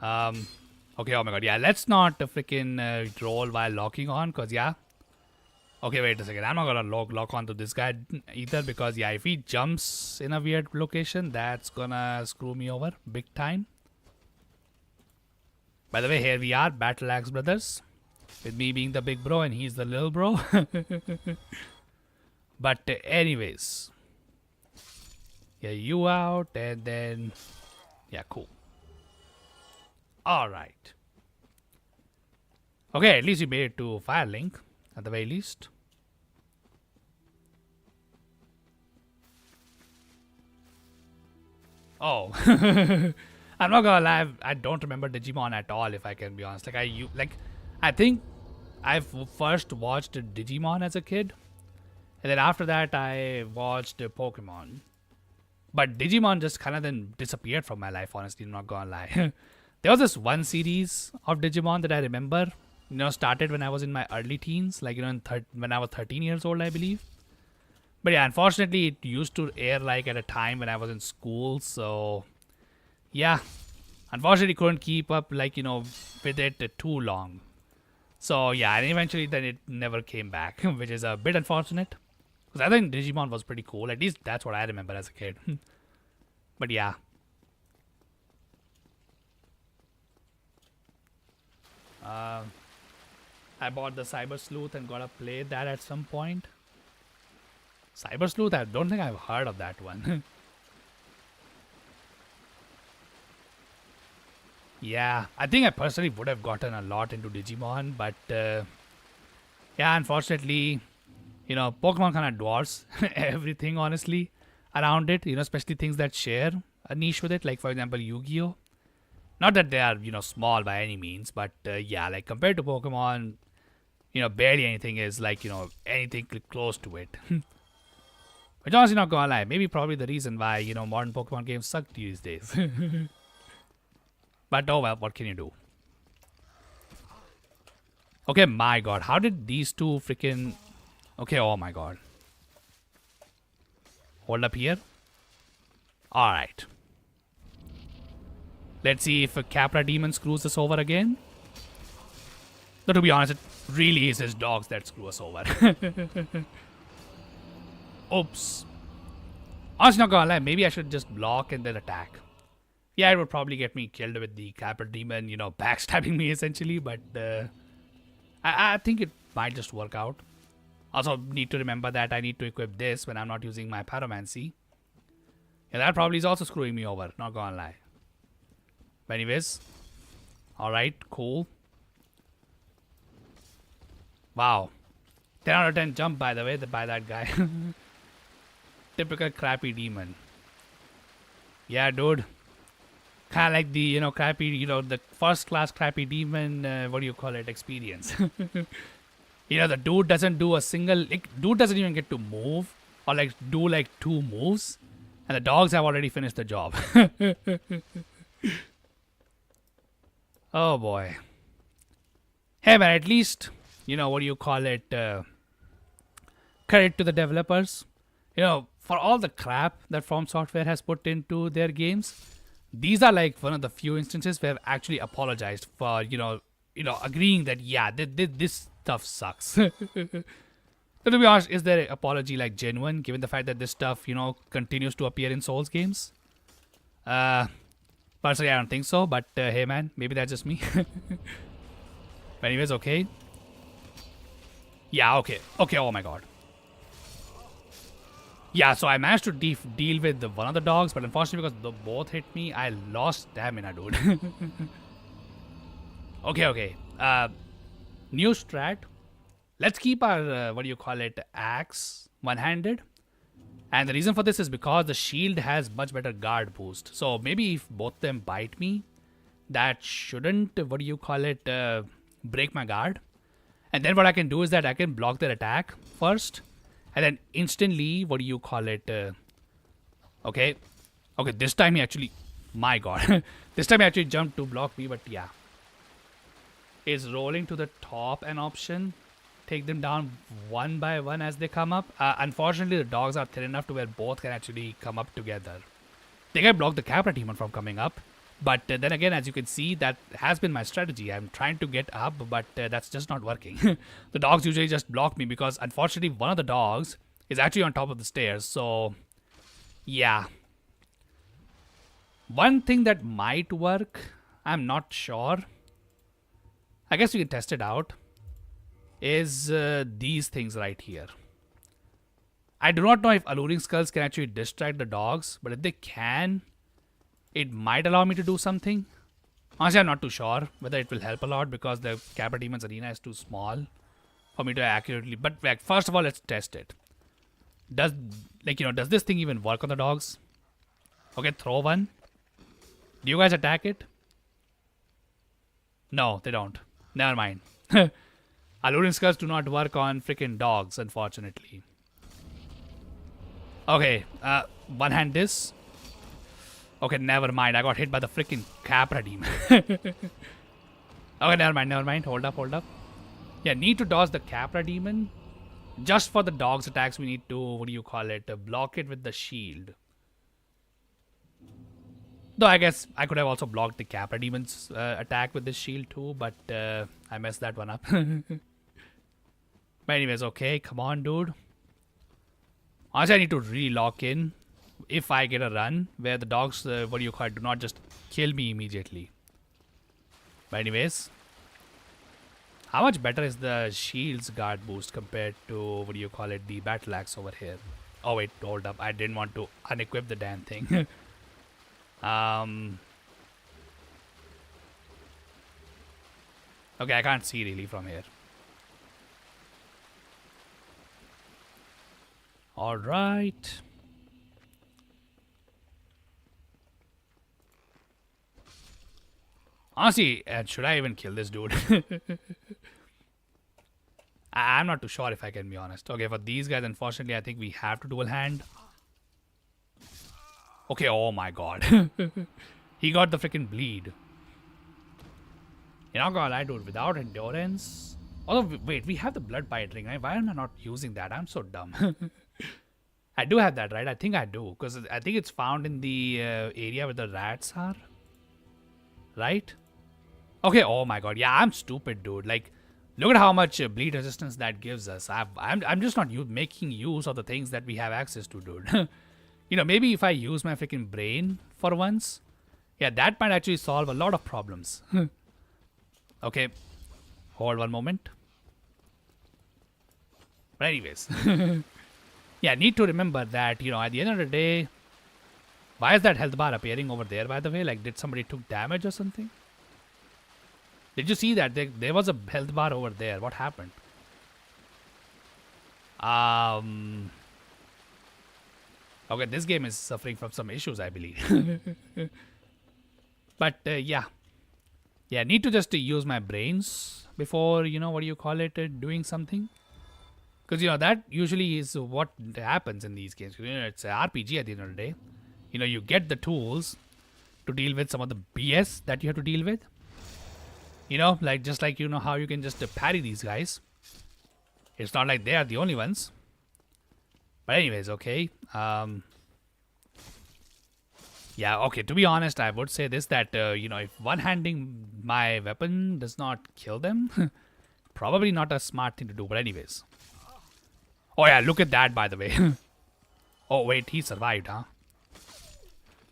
Okay, oh my god, yeah, let's not freaking roll while locking on, cause yeah. Okay, wait a second. I'm not gonna lock onto this guy either because yeah, if he jumps in a weird location, that's gonna screw me over big time. By the way, here we are, Battle Axe Brothers, with me being the big bro and he's the little bro. But anyways, yeah, you out and then yeah, cool. All right. Okay, at least you made it to Firelink at the very least. Oh, I'm not gonna lie. I don't remember Digimon at all, if I can be honest. I think I first watched Digimon as a kid, and then after that I watched Pokemon. But Digimon just kind of then disappeared from my life. Honestly, I'm not gonna lie. There was this one series of Digimon that I remember. Started when I was in my early teens, like when I was 13 years old, I believe. But yeah, unfortunately, it used to air like at a time when I was in school. So yeah, Unfortunately, couldn't keep up, like, with it too long. So, yeah, and eventually then it never came back, which is a bit unfortunate. Because I think Digimon was pretty cool. At least that's what I remember as a kid. But yeah. I bought the Cyber Sleuth and gotta play that at some point. Cyber Sleuth? I don't think I've heard of that one. Yeah, I think I personally would have gotten a lot into Digimon, but yeah, unfortunately, Pokemon kind of dwarfs everything, honestly, around it, especially things that share a niche with it, like, for example, Yu-Gi-Oh! Not that they are, small by any means, but yeah, like, compared to Pokemon, barely anything is, like, anything close to it. Which honestly, not gonna lie, maybe probably the reason why, modern Pokemon games suck these days. But oh well, what can you do? Okay, my god, how did these two freaking... Okay, oh my god. Hold up here. Alright. Let's see if a Capra Demon screws us over again. Though, to be honest, it really is his dogs that screw us over. Oops. Honestly, not gonna lie, maybe I should just block and then attack. Yeah, it would probably get me killed with the Capra Demon, backstabbing me essentially, but I think it might just work out. Also, need to remember that I need to equip this when I'm not using my Pyromancy. Yeah, that probably is also screwing me over, not gonna lie. But anyways, alright, cool. Wow. 10 out of 10 jump, by the way, by that guy. Typical crappy demon. Yeah, dude. Kind of like the, crappy, the first class crappy demon, what do you call it, experience. The dude doesn't do a single, dude doesn't even get to move or like do like 2 moves. And the dogs have already finished the job. Oh boy. Hey man, at least, what do you call it, credit to the developers. For all the crap that From Software has put into their games, these are like one of the few instances where I've actually apologized for, agreeing that, yeah, this stuff sucks. So to be honest, is their apology like genuine, given the fact that this stuff, continues to appear in Souls games? Personally, I don't think so, but hey man, maybe that's just me. But anyways, okay. Yeah, okay. Okay, oh my god. Yeah, so I managed to deal with one of the dogs, but unfortunately because they both hit me, I lost stamina, dude. Okay. New strat. Let's keep our, axe one-handed. And the reason for this is because the shield has much better guard boost. So maybe if both them bite me, that shouldn't, break my guard. And then what I can do is that I can block their attack first. And then instantly, okay, this time he actually, my god, this time he actually jumped to block me, but yeah. Is rolling to the top an option? Take them down one by one as they come up? Unfortunately, the dogs are thin enough to where both can actually come up together. They can block the Capra Demon from coming up, but then again, as you can see, that has been my strategy. I'm trying to get up, but that's just not working. The dogs usually just block me because unfortunately one of the dogs is actually on top of the stairs, so yeah. One thing that might work, I'm not sure, I guess we can test it out, is these things right here. I do not know if alluring skulls can actually distract the dogs, but if they can, it might allow me to do something. Honestly, I'm not too sure whether it will help a lot because the Capra Demon's arena is too small for me to accurately. But like, first of all, let's test it. Does this thing even work on the dogs? Okay, throw one. Do you guys attack it? No, they don't. Never mind. Alluring skulls do not work on freaking dogs, unfortunately. Okay, one hand this. Okay, never mind. I got hit by the freaking Capra Demon. Okay, never mind. Hold up. Yeah, need to dodge the Capra Demon. Just for the dog's attacks, we need to, block it with the shield. Though I guess I could have also blocked the Capra Demon's attack with this shield too, but I messed that one up. But anyways, okay, come on, dude. Honestly, I need to really lock in if I get a run where the dogs, what do you call it, do not just kill me immediately. But anyways, how much better is the shield's guard boost compared to, what do you call it, the battle axe over here? Oh wait, hold up, I didn't want to unequip the damn thing. Okay, I can't see really from here. All right. Honestly, should I even kill this dude? I'm not too sure if I can be honest. Okay, for these guys, unfortunately, I think we have to dual hand. Okay, oh my god. He got the freaking bleed. You're not gonna lie, dude, without endurance. Although, wait, we have the blood bite ring, right? Why am I not using that? I'm so dumb. I do have that, right? I think I do. Because I think it's found in the area where the rats are. Right? Okay, oh my god. Yeah, I'm stupid, dude. Like, look at how much bleed resistance that gives us. I'm just not making use of the things that we have access to, dude. You know, maybe if I use my freaking brain for once, yeah, that might actually solve a lot of problems. Okay, hold one moment. But anyways, yeah, need to remember that, you know, at the end of the day, why is that health bar appearing over there, by the way? Like, did somebody took damage or something? Did you see that? There was a health bar over there. What happened? Okay, this game is suffering from some issues, I believe. But, yeah. Yeah, need to just use my brains before, you know, what do you call it, doing something. Because, you know, that usually is what happens in these games. You know, it's an RPG at the end of the day. You know, you get the tools to deal with some of the BS that you have to deal with. You know, like just like, you know, how you can just parry these guys. It's not like they are the only ones. But anyways, okay. Yeah, okay, to be honest, I would say this, that, you know, if one-handing my weapon does not kill them, probably not a smart thing to do, but anyways. Oh yeah, look at that, by the way. Oh wait, he survived, huh?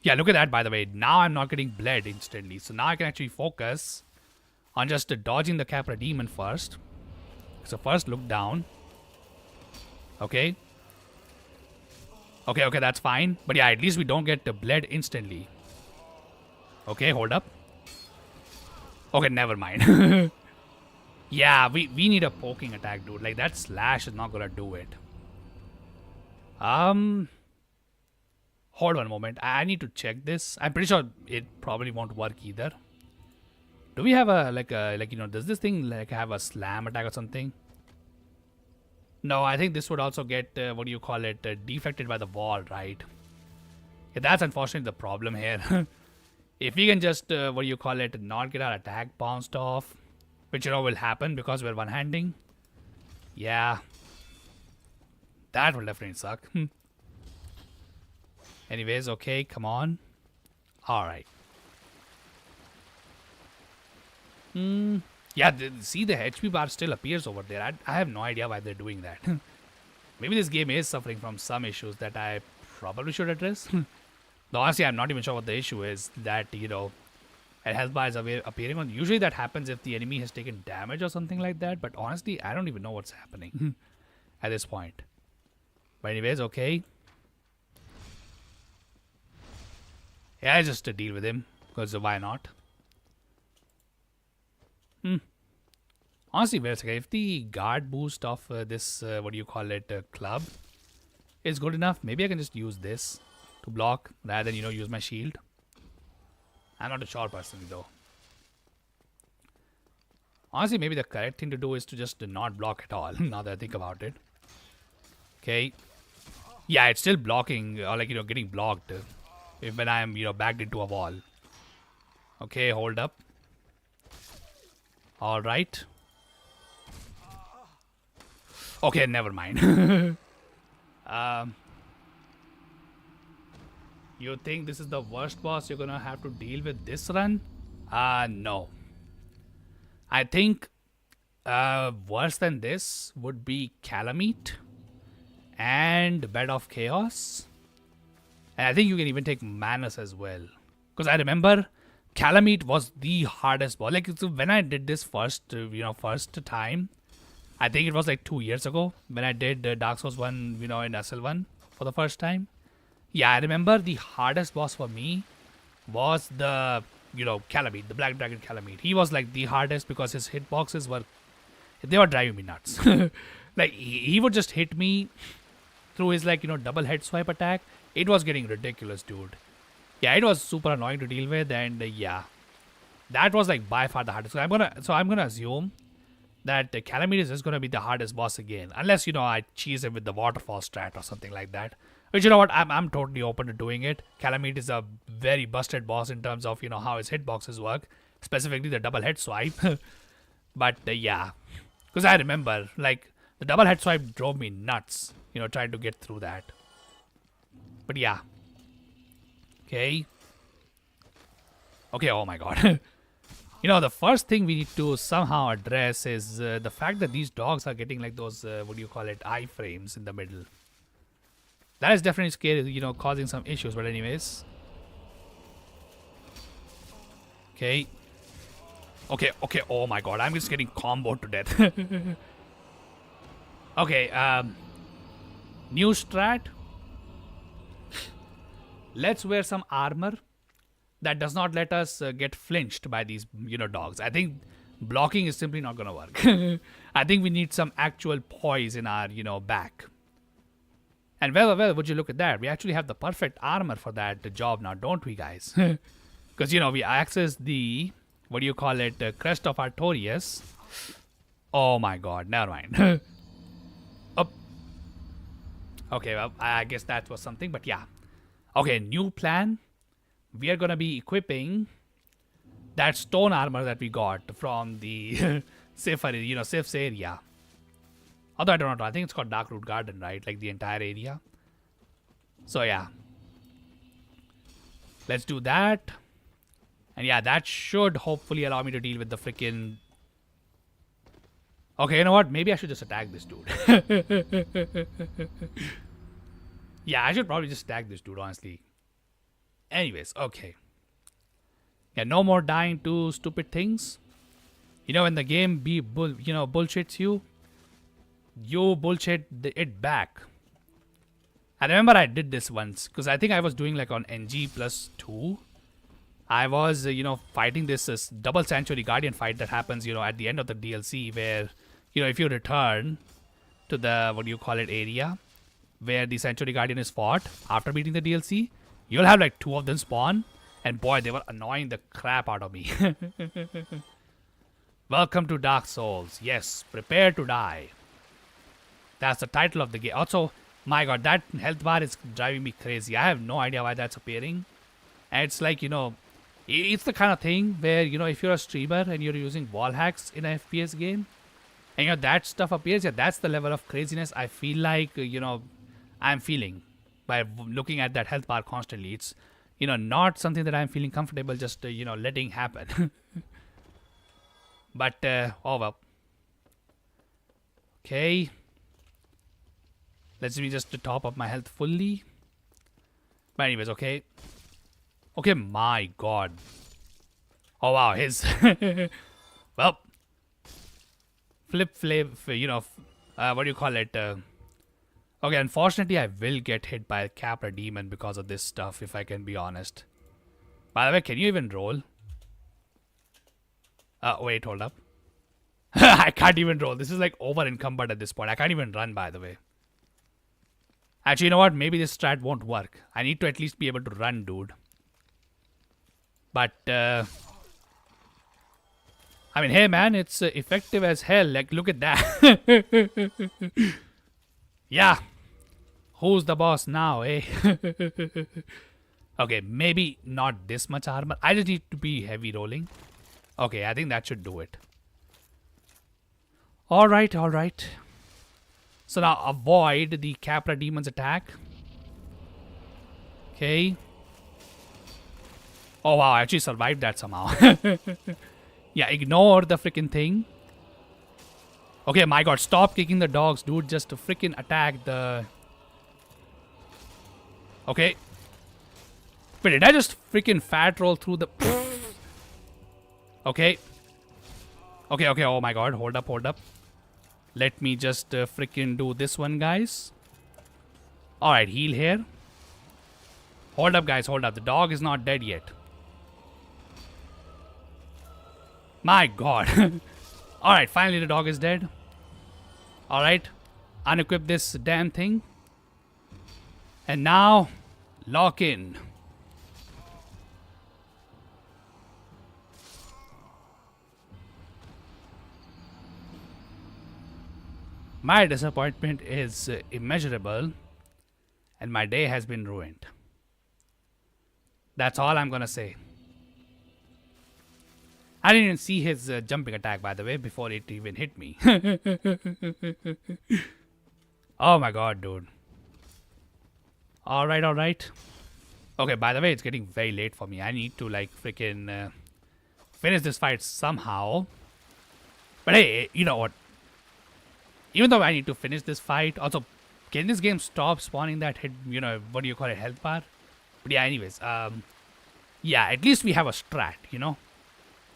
Yeah, look at that, by the way. Now I'm not getting bled instantly, so now I can actually focus on just dodging the Capra Demon first. So first look down. Okay. Okay, that's fine. But yeah, at least we don't get bled instantly. Okay, hold up. Okay, never mind. Yeah, we need a poking attack, dude. Like, that slash is not gonna do it. Hold on a moment. I need to check this. I'm pretty sure it probably won't work either. Do we have a, like, you know, does this thing, like, have a slam attack or something? No, I think this would also get, what do you call it, deflected by the wall, right? Yeah, that's unfortunately the problem here. If we can just, what do you call it, not get our attack bounced off, which, you know, will happen because we're one-handing. Yeah. That will definitely suck. Anyways, okay, come on. Alright. Yeah, see, the HP bar still appears over there. I have no idea why they're doing that. Maybe this game is suffering from some issues that I probably should address. Though honestly, I'm not even sure what the issue is. That, you know, a health bar is appearing on. Usually that happens if the enemy has taken damage or something like that. But honestly, I don't even know what's happening at this point. But anyways, okay. Yeah, I just deal with him. Because why not? Honestly, wait a second. If the guard boost of this, what do you call it, club is good enough, maybe I can just use this to block rather than, you know, use my shield. I'm not a sure personally, though. Honestly, maybe the correct thing to do is to just not block at all, now that I think about it. Okay. Yeah, it's still blocking, or like, you know, getting blocked when I'm, you know, backed into a wall. Okay, hold up. Alright. Okay, never mind. You think this is the worst boss you're gonna have to deal with this run? No. I think worse than this would be Calamite and Bed of Chaos. And I think you can even take Manus as well. Because I remember Calamite was the hardest boss. Like, so when I did this first time, I think it was like 2 years ago when I did Dark Souls 1, in SL1 for the first time. Yeah, I remember the hardest boss for me was the, Calamite, the Black Dragon Calamite. He was like the hardest because his hitboxes they were driving me nuts. Like, he would just hit me through his, like, double head swipe attack. It was getting ridiculous, dude. Yeah, it was super annoying to deal with, and yeah, that was like by far the hardest. So I'm gonna assume that Calamite is just gonna be the hardest boss again, unless I cheese him with the waterfall strat or something like that. Which, you know what, I'm totally open to doing it. Calamite is a very busted boss in terms of how his hitboxes work, specifically the double head swipe. But yeah, because I remember like the double head swipe drove me nuts. Trying to get through that. But yeah. Okay. Okay, oh my god. The first thing we need to somehow address is the fact that these dogs are getting like those, iframes in the middle. That is definitely scary, causing some issues, but anyways. Okay. Okay, oh my god, I'm just getting comboed to death. Okay, new strat. Let's wear some armor that does not let us get flinched by these, dogs. I think blocking is simply not gonna work. I think we need some actual poise in our, back. And well, would you look at that? We actually have the perfect armor for that job now, don't we, guys? Because, we access the, Crest of Artorias. Oh my god, never mind. Okay, well, I guess that was something, but yeah. Okay, new plan. We are gonna be equipping that stone armor that we got from the Sif's area. Although I don't know, I think it's called Darkroot Garden, right? Like the entire area. So yeah. Let's do that. And yeah, that should hopefully allow me to deal with the freaking... Okay, you know what? Maybe I should just attack this dude. Yeah, I should probably just attack this dude, honestly. Anyways, okay. Yeah, no more dying to stupid things. When the game bullshits you, you bullshit it back. I remember I did this once because I think I was doing like on NG plus 2. I was, fighting this double Sanctuary Guardian fight that happens, at the end of the DLC where, if you return to the, area where the Sanctuary Guardian is fought after beating the DLC, you'll have like 2 of them spawn. And boy, they were annoying the crap out of me. Welcome to Dark Souls. Yes, prepare to die. That's the title of the game. Also, my god, that health bar is driving me crazy. I have no idea why that's appearing. And it's like, it's the kind of thing where, if you're a streamer and you're using wall hacks in an FPS game, and, that stuff appears, yeah, that's the level of craziness I feel like, I'm feeling by looking at that health bar constantly. It's, not something that I'm feeling comfortable just, letting happen. But, oh well. Okay. Let's me just top up my health fully. But anyways, okay. Okay, my god. Oh wow, his... well. Flip, okay, unfortunately I will get hit by a Capra Demon because of this stuff, if I can be honest. By the way, can you even roll? Wait, hold up. I can't even roll. This is like over encumbered at this point. I can't even run, by the way. Actually, you know what? Maybe this strat won't work. I need to at least be able to run, dude. But, I mean, hey, man, it's effective as hell. Like, look at that. Yeah. Who's the boss now, eh? Okay, maybe not this much armor. I just need to be heavy rolling. Okay, I think that should do it. Alright, alright. So now avoid the Capra Demon's attack. Okay. Oh wow, I actually survived that somehow. Yeah, ignore the freaking thing. Okay, my god, stop kicking the dogs, dude. Just to freaking attack the... Okay. Wait, did I just freaking fat roll through the... Okay. Okay, okay, oh my god, hold up, hold up. Let me just freaking do this one, guys. Alright, heal here. Hold up, guys, hold up. The dog is not dead yet. My god. Alright, finally the dog is dead. Alright. Unequip this damn thing. And now, lock in. My disappointment is immeasurable, and my day has been ruined. That's all I'm gonna say. I didn't even see his jumping attack, by the way, before it even hit me. Oh my god, dude. Alright, alright. Okay, by the way, it's getting very late for me. I need to, like, freaking finish this fight somehow. But hey, you know what? Even though I need to finish this fight, also, can this game stop spawning that hit, you know, what do you call it, health bar? But yeah, anyways, yeah, at least we have a strat, you know?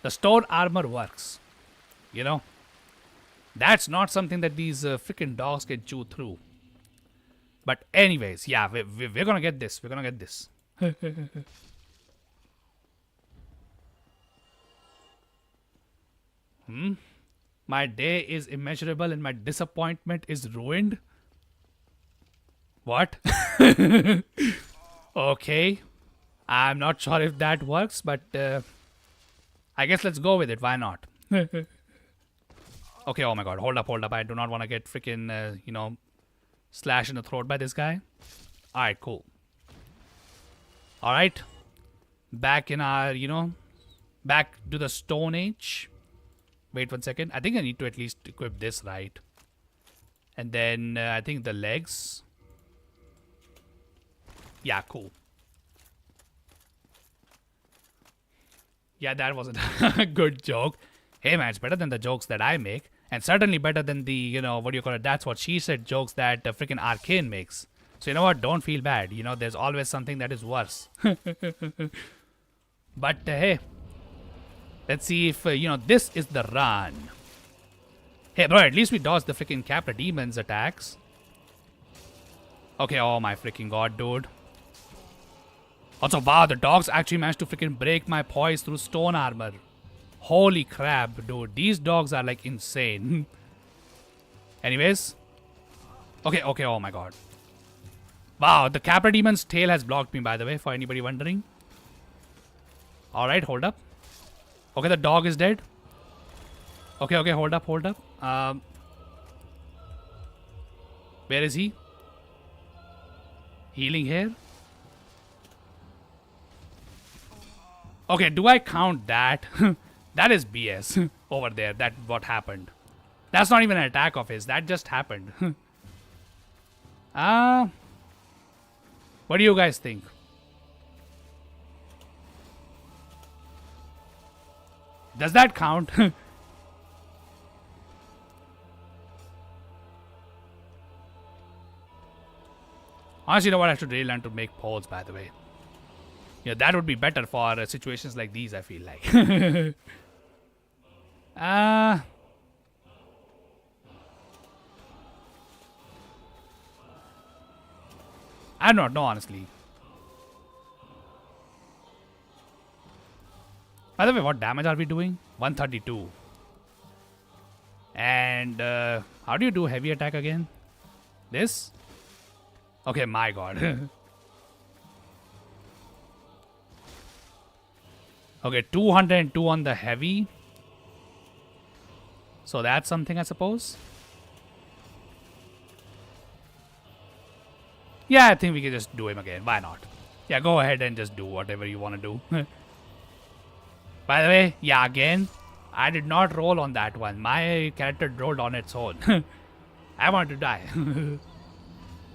The stone armor works, you know? That's not something that these freaking dogs can chew through. But anyways, yeah, we're gonna get this. We're gonna get this. My day is immeasurable and my disappointment is ruined. What? Okay. I'm not sure if that works, but I guess let's go with it. Why not? Okay, oh my god. Hold up, hold up. I do not want to get freaking, you know, slashed in the throat by this guy. Alright, cool. Alright. Back in our, you know, back to the Stone Age. Wait 1 second. I think I need to at least equip this, right? And then I think the legs. Yeah, cool. Yeah, that wasn't a good joke. Hey man, it's better than the jokes that I make. And certainly better than the, you know, what do you call it? That's what she said jokes that freaking Arcane makes. So you know what? Don't feel bad. You know, there's always something that is worse. But hey. Let's see if, you know, this is the run. Hey, bro, at least we dodged the freaking Capra Demon's attacks. Okay, oh my freaking god, dude. Also, wow, the dogs actually managed to freaking break my poise through stone armor. Holy crap, dude. These dogs are, like, insane. Anyways. Okay, okay, oh my god. Wow, the Capra Demon's tail has blocked me, by the way, for anybody wondering. Alright, hold up. Okay, the dog is dead. Okay, okay, hold up, hold up. Where is he? Healing here. Okay, do I count that? That is BS over there. That what happened. That's not even an attack of his. That just happened. What do you guys think? Does that count? Honestly, you know what? I should really learn to make polls, by the way. Yeah, that would be better for situations like these, I feel like. I don't know, honestly. By the way, what damage are we doing? 132. And how do you do heavy attack again? This? Okay, my god. Okay, 202 on the heavy. So that's something, I suppose. Yeah, I think we can just do him again. Why not? Yeah, go ahead and just do whatever you want to do. By the way, yeah, again, I did not roll on that one. My character rolled on its own. I wanted to die.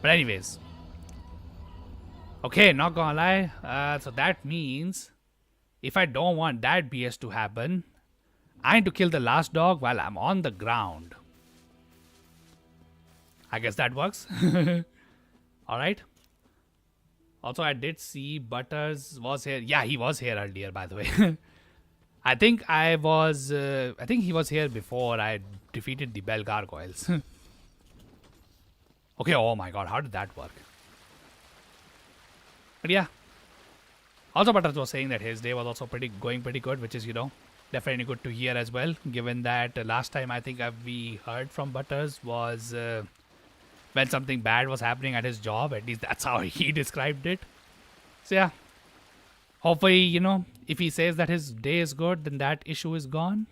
But anyways. Okay, not gonna lie. So that means if I don't want that BS to happen, I need to kill the last dog while I'm on the ground. I guess that works. Alright. Also, I did see Butters was here. Yeah, he was here earlier, by the way. I think he was here before I defeated the Bell Gargoyles. Okay, oh my god, how did that work? But yeah. Also, Butters was saying that his day was also going pretty good, which is, definitely good to hear as well. Given that last time I think we heard from Butters was when something bad was happening at his job. At least that's how he described it. So yeah. Hopefully, if he says that his day is good, then that issue is gone.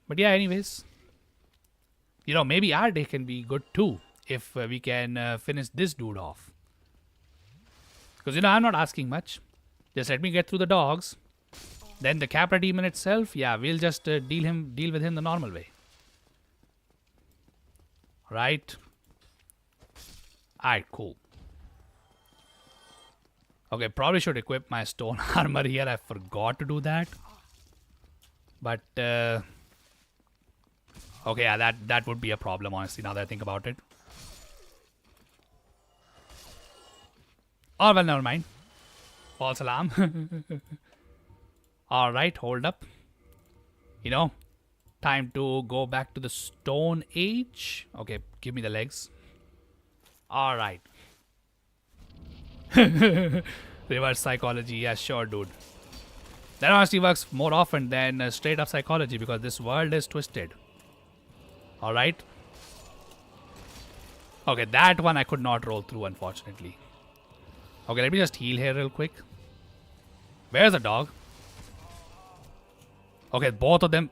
But yeah, anyways. Maybe our day can be good too if we can finish this dude off. Because, I'm not asking much. Just let me get through the dogs. Then the Capra demon itself, yeah, we'll just deal with him the normal way. Right. Alright, cool. Okay, probably should equip my stone armor here. I forgot to do that. But, okay, yeah, that would be a problem, honestly, now that I think about it. Oh, well, never mind. False alarm. Alright, hold up. Time to go back to the Stone Age. Okay, give me the legs. Alright. Reverse psychology, yeah, sure, dude. That honestly works more often than straight up psychology because this world is twisted. Alright. Okay, that one I could not roll through, unfortunately. Okay, let me just heal here real quick. Where's the dog? Okay, both of them.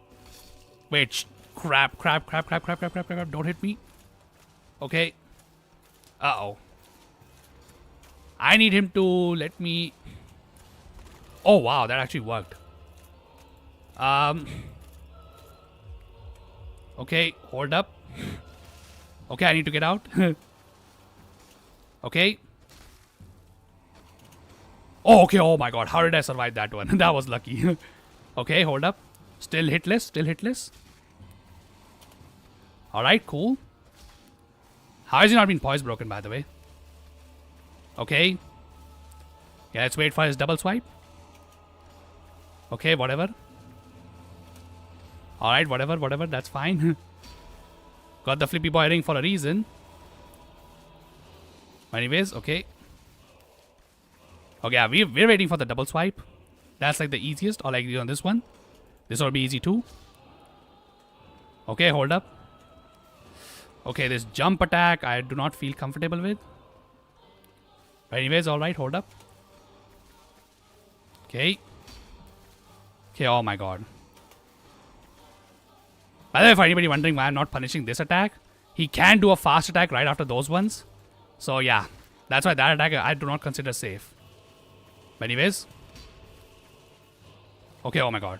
Wait, crap. Don't hit me. Okay. Uh-oh. I need him to let me... Oh, wow, that actually worked. Okay, hold up. Okay, I need to get out. Okay. Oh, okay, oh my god, how did I survive that one? That was lucky. Okay, hold up. Still hitless. Alright, cool. How has he not been poise broken, by the way? Okay. Yeah, let's wait for his double swipe. Okay, whatever. Alright, whatever, that's fine. Got the flippy boy ring for a reason. Anyways, okay. Okay, yeah, we're waiting for the double swipe. That's like the easiest, or like on this one. This will be easy too. Okay, hold up. Okay, this jump attack I do not feel comfortable with. But anyways, alright, hold up. Okay. Okay, oh my god. By the way, for anybody wondering why I'm not punishing this attack, he can do a fast attack right after those ones. So yeah, that's why that attack I do not consider safe. But anyways. Okay, oh my god.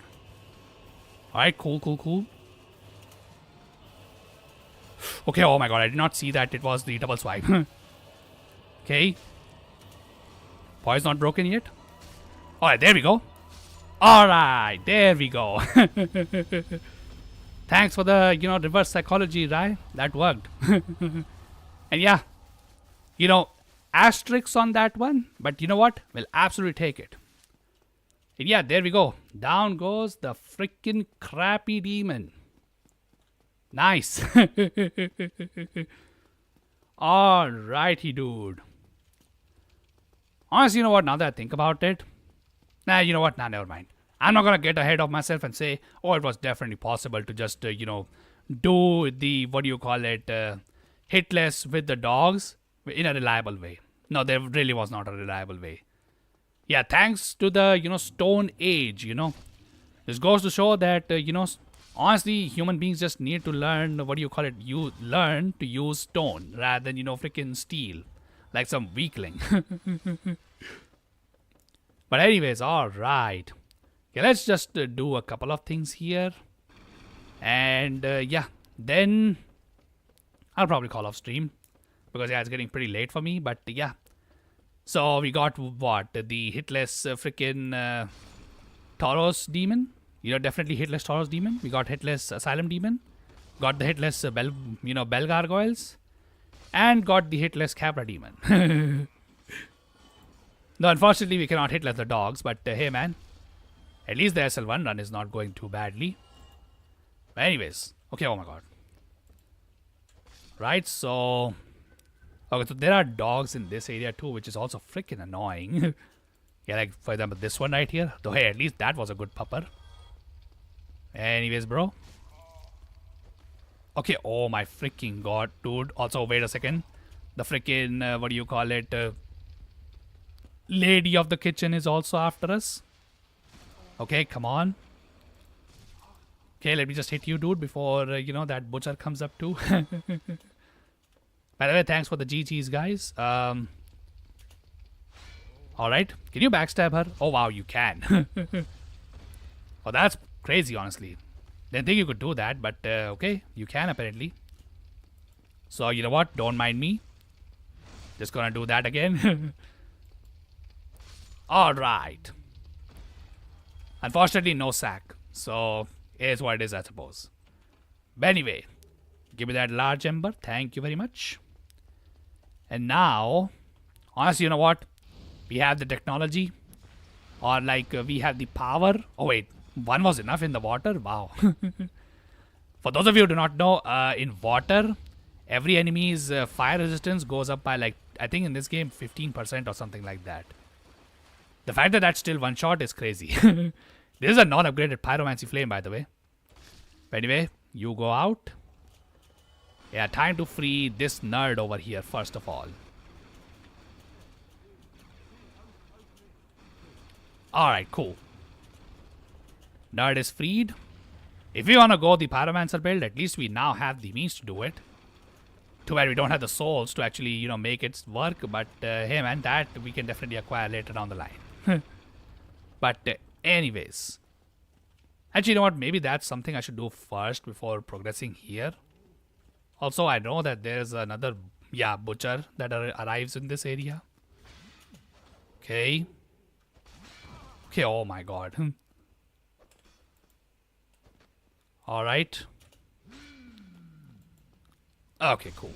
Alright, cool. Okay, oh my god, I did not see that it was the double swipe. Okay. Poise not broken yet. Alright, there we go. Alright, there we go. Thanks for the, reverse psychology, right? That worked. And yeah, asterisks on that one. But you know what? We'll absolutely take it. And yeah, there we go. Down goes the freaking crappy demon. Nice. Alrighty, dude. Honestly, you know what? Now that I think about it. Nah, you know what? Nah, never mind. I'm not gonna get ahead of myself and say, oh, it was definitely possible to just, do the, what do you call it, hitless with the dogs in a reliable way. No, there really was not a reliable way. Yeah, thanks to the, Stone Age, This goes to show that, honestly, human beings just need to learn, what do you call it, learn to use stone rather than, freaking steel. Like some weakling. But anyways, alright. Okay, let's just do a couple of things here. And yeah, then I'll probably call off stream. Because yeah, it's getting pretty late for me. But yeah, So we got what? The hitless freaking Tauros demon. Definitely hitless Tauros demon. We got hitless Asylum demon. Got the hitless Bell gargoyles. And got the hitless Capra demon. No, unfortunately we cannot hitless the dogs, but hey man. At least the SL1 run is not going too badly. But anyways. Okay, oh my god. Right, so... Okay, so there are dogs in this area too, which is also freaking annoying. Yeah, like for example this one right here. Though hey, at least that was a good pupper. Anyways, bro. Okay, oh my freaking god, dude. Also, wait a second. The freaking, what do you call it? Lady of the kitchen is also after us. Okay, come on. Okay, let me just hit you, dude, before, that butcher comes up too. By the way, thanks for the GGs, guys. Alright, can you backstab her? Oh, wow, you can. Oh, that's crazy, honestly. Didn't think you could do that, but okay, you can apparently. So, you know what? Don't mind me. Just gonna do that again. Alright. Unfortunately, no sack. So, it is what it is, I suppose. But anyway, give me that large ember. Thank you very much. And now, honestly, you know what? We have the technology. Or like, we have the power. Oh, wait. One was enough in the water? Wow. For those of you who do not know, in water, every enemy's fire resistance goes up by like, I think in this game, 15% or something like that. The fact that that's still one shot is crazy. This is a non-upgraded pyromancy flame, by the way. But anyway, you go out. Yeah, time to free this nerd over here, first of all. Alright, cool. Nerd is freed. If we want to go the pyromancer build, at least we now have the means to do it. Too bad we don't have the souls to actually, make it work. But hey man, that we can definitely acquire later down the line. But anyways. Actually, you know what? Maybe that's something I should do first before progressing here. Also, I know that there's another, butcher that arrives in this area. Okay. Okay, oh my god. Alright. Okay, cool.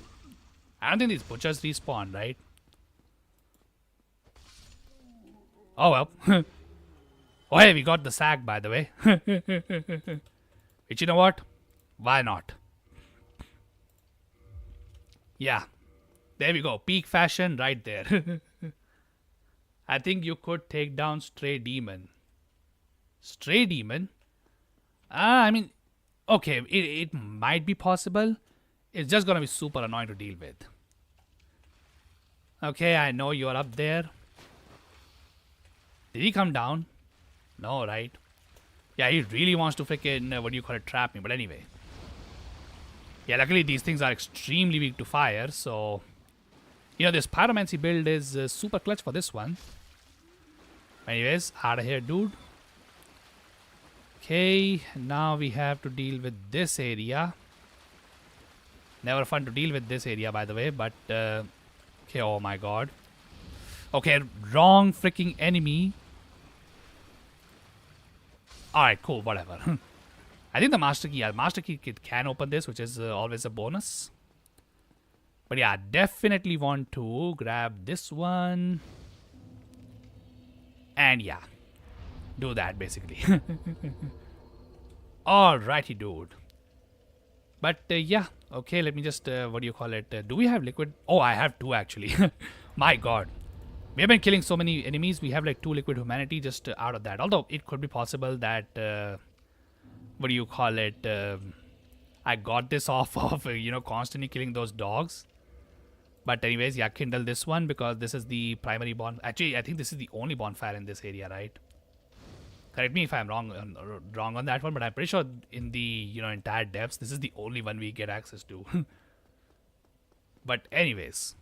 I don't think these butchers respawn, right? Oh well. Oh hey, we got the sack, by the way. Which, you know what? Why not? Yeah. There we go. Peak fashion right there. I think you could take down Stray Demon. Stray Demon? I mean, okay, it might be possible. It's just gonna be super annoying to deal with. Okay, I know you're up there. Did he come down? No, right? Yeah, he really wants to freaking, what do you call it, trap me. But anyway. Yeah, luckily these things are extremely weak to fire. So, this pyromancy build is super clutch for this one. Anyways, out of here, dude. Okay, now we have to deal with this area. Never fun to deal with this area, by the way. But, okay, oh my god. Okay, wrong freaking enemy. Alright, cool, whatever. I think the master key can open this, which is always a bonus. But yeah, definitely want to grab this one. And yeah, do that basically. Alrighty, dude. But yeah, okay, let me just, what do you call it? Do we have liquid? Oh, I have two actually. My god. We have been killing so many enemies. We have like 2 liquid humanity just out of that. Although it could be possible that, what do you call it? I got this off of, constantly killing those dogs. But anyways, yeah, kindle this one because this is the primary bonfire. Actually, I think this is the only bonfire in this area, right? Correct me if I'm wrong on that one, but I'm pretty sure in the, entire depths, this is the only one we get access to. But anyways.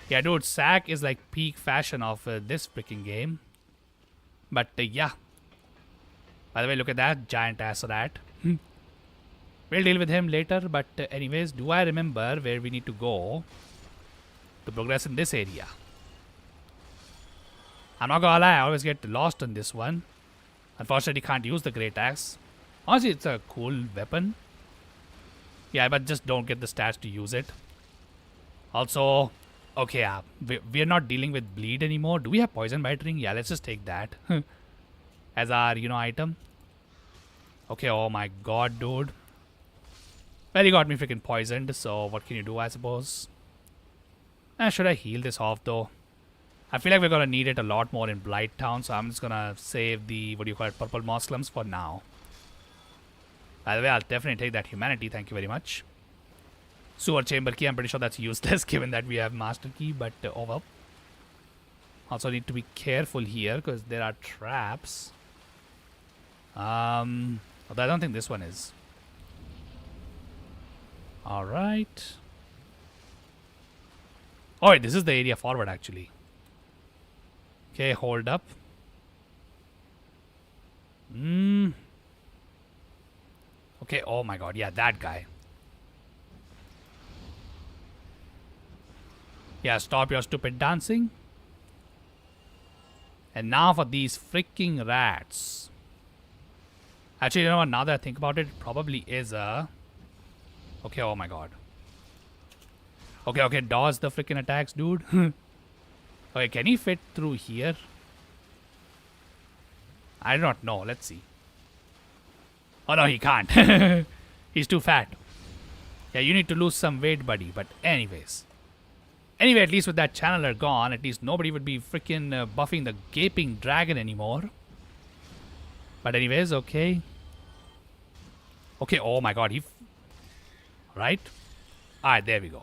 Yeah, dude, sack is like peak fashion of this freaking game. But yeah. By the way, look at that giant ass rat. We'll deal with him later, but anyways, do I remember where we need to go to progress in this area? I'm not gonna lie, I always get lost on this one. Unfortunately, can't use the Great Axe. Honestly, it's a cool weapon. Yeah, but just don't get the stats to use it. Also, okay, we're not dealing with bleed anymore. Do we have poison bite ring? Yeah, let's just take that as our, item. Okay, oh my god, dude. Well, he got me freaking poisoned, so what can you do, I suppose? Should I heal this off, though? I feel like we're gonna need it a lot more in Blight Town, so I'm just gonna save the, purple Moslems for now. By the way, I'll definitely take that humanity, thank you very much. Sewer chamber key, I'm pretty sure that's useless given that we have master key, but oh well. Also need to be careful here because there are traps. Although I don't think this one is. Alright. Oh wait, this is the area forward actually. Okay, hold up. Okay, oh my god, yeah, that guy. Yeah, stop your stupid dancing. And now for these freaking rats. Actually, you know what, now that I think about it, it probably is a... Okay, oh my god. Okay, dodge the freaking attacks, dude. Okay, can he fit through here? I do not know, let's see. Oh no, he can't. He's too fat. Yeah, you need to lose some weight, buddy. But anyways. Anyway, at least with that channeler gone, at least nobody would be freaking buffing the gaping dragon anymore. But anyways, okay. Okay, oh my god, right? Alright, there we go.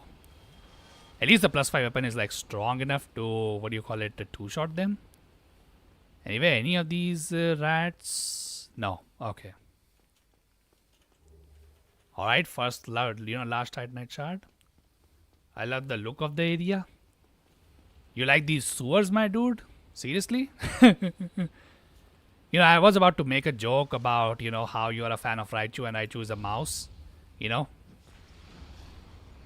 At least the +5 weapon is like strong enough to, to two-shot them. Anyway, any of these rats? No, okay. Alright, first, last Titanite shard. I love the look of the area. You like these sewers, my dude? Seriously? I was about to make a joke about, how you're a fan of Raichu and Raichu is a mouse. No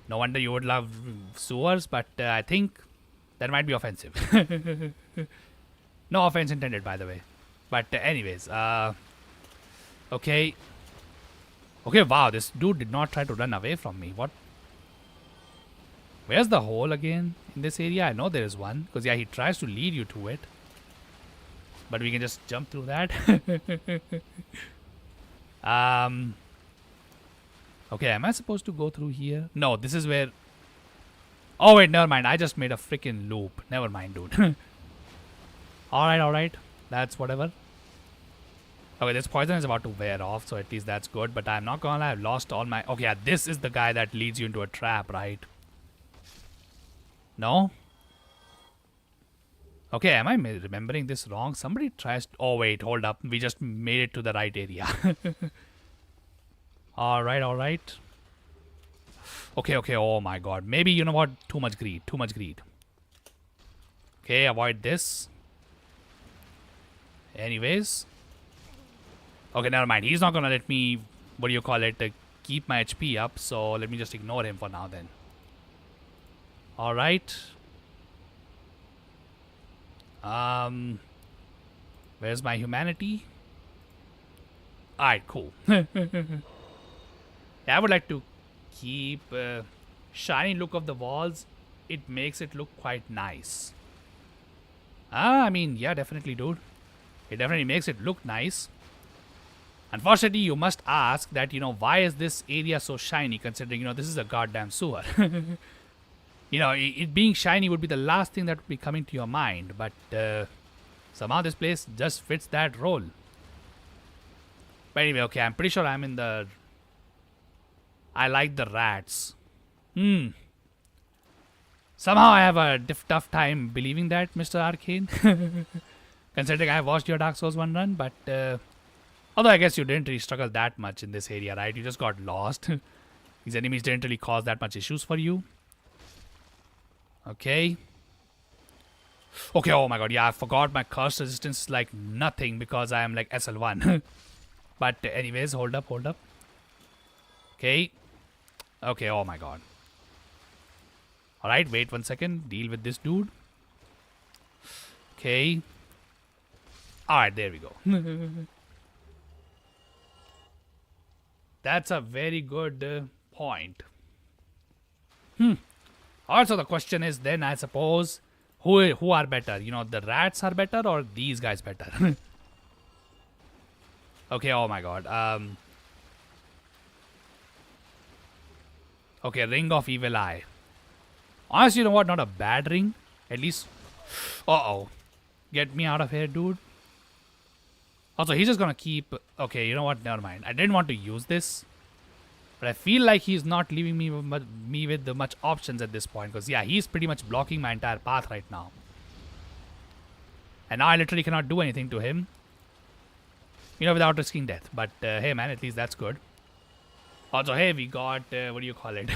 wonder you would love sewers, but I think that might be offensive. No offense intended, by the way. But anyways, okay. Okay, wow, this dude did not try to run away from me. What? Where's the hole again in this area? I know there is one. Because, yeah, he tries to lead you to it. But we can just jump through that. Okay, am I supposed to go through here? No, this is where... Oh, wait, never mind. I just made a freaking loop. Never mind, dude. Alright. That's whatever. Okay, this poison is about to wear off, so at least that's good. But I'm not gonna lie, I've lost all my... Okay, yeah, this is the guy that leads you into a trap, right? No? Okay, am I remembering this wrong? Somebody tries... Oh, wait, hold up. We just made it to the right area. Alright. Okay, oh my god. Maybe, you know what? Too much greed. Okay, avoid this. Anyways. Okay, never mind. He's not gonna let me, keep my HP up. So let me just ignore him for now then. Alright. Where's my humanity? Alright, cool. Yeah, I would like to keep shiny look of the walls. It makes it look quite nice. I mean, yeah, definitely, dude. It definitely makes it look nice. Unfortunately, you must ask that, why is this area so shiny considering, this is a goddamn sewer. It being shiny would be the last thing that would be coming to your mind. But somehow this place just fits that role. But anyway, okay, I'm pretty sure I'm in the... I like the rats. Somehow I have a tough time believing that, Mr. Arcane. Considering I watched your Dark Souls 1 run, but... although I guess you didn't really struggle that much in this area, right? You just got lost. These enemies didn't really cause that much issues for you. Okay. Okay, oh my god, yeah, I forgot my curse resistance is like nothing because I am like SL1. But anyways, hold up. Okay. Okay, oh my god. Alright, wait 1 second. Deal with this dude. Okay. Alright, there we go. That's a very good point. Also, the question is then, I suppose, who are better? You know, the rats are better or these guys better? Okay, oh my god. Okay, Ring of Evil Eye. Honestly, you know what? Not a bad ring. At least... Uh-oh. Get me out of here, dude. Also, he's just gonna keep... Okay, you know what? Never mind. I didn't want to use this. But I feel like he's not leaving me with the much options at this point. Because, yeah, he's pretty much blocking my entire path right now. And now I literally cannot do anything to him. You know, without risking death. But, hey, man, at least that's good. Also, hey, we got... what do you call it?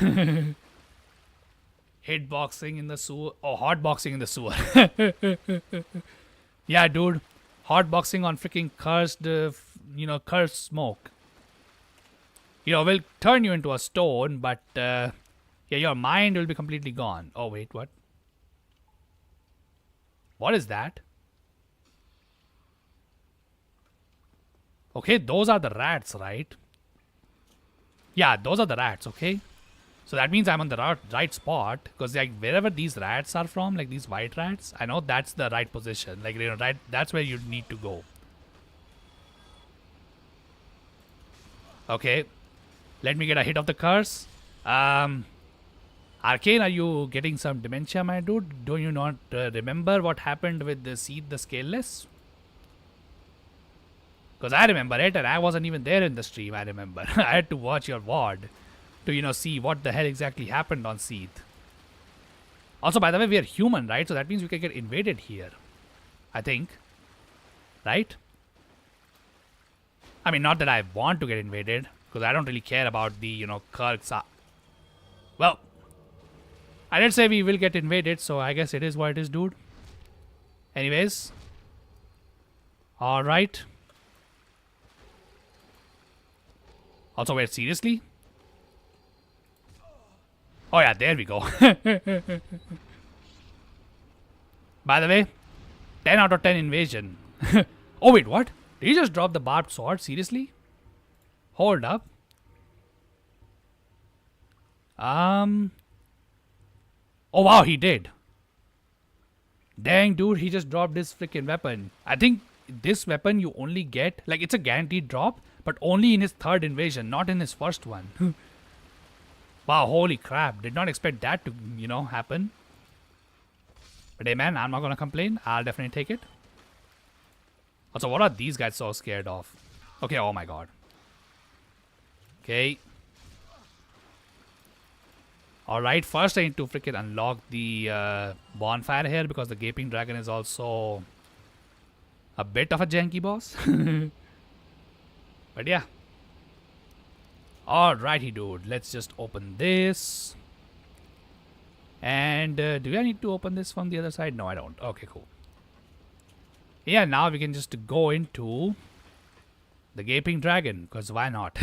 Hitboxing in the sewer. Oh, hotboxing in the sewer. Yeah, dude. Hotboxing on freaking cursed, cursed smoke. You know, will turn you into a stone, but, yeah, your mind will be completely gone. Oh, wait, what? What is that? Okay, those are the rats, right? Yeah, those are the rats, okay? So that means I'm on the right spot, because like wherever these rats are from, like these white rats, I know that's the right position. Like, you know, right, that's where you need to go. Okay. Let me get a hit of the curse. Arcane, are you getting some dementia, my dude? Do you not remember what happened with the Seed the Scaleless? Because I remember it, and I wasn't even there in the stream, I remember. I had to watch your VOD to, you know, see what the hell exactly happened on Seed. Also, by the way, we are human, right? So that means we can get invaded here. I think. Right? I mean, not that I want to get invaded. Because I don't really care about the, you know, Kirks. Well, I did say we will get invaded, so I guess it is what it is, dude. Anyways. Alright. Also, wait, seriously? Oh yeah, there we go. By the way, 10 out of 10 invasion. Oh wait, what? Did he just drop the barbed sword? Seriously? Hold up. Oh wow, he did. Dang, dude, he just dropped this freaking weapon. I think this weapon you only get, like, it's a guaranteed drop, but only in his third invasion, not in his first one. Wow, holy crap. Did not expect that to, you know, happen. But hey, man, I'm not gonna complain. I'll definitely take it. Also, what are these guys so scared of? Okay, oh my god. Okay. Alright, first I need to freaking unlock the bonfire here because the Gaping Dragon is also a bit of a janky boss. But yeah. Alrighty, dude. Let's just open this. And do I need to open this from the other side? No, I don't. Okay, cool. Yeah, now we can just go into the Gaping Dragon, because why not?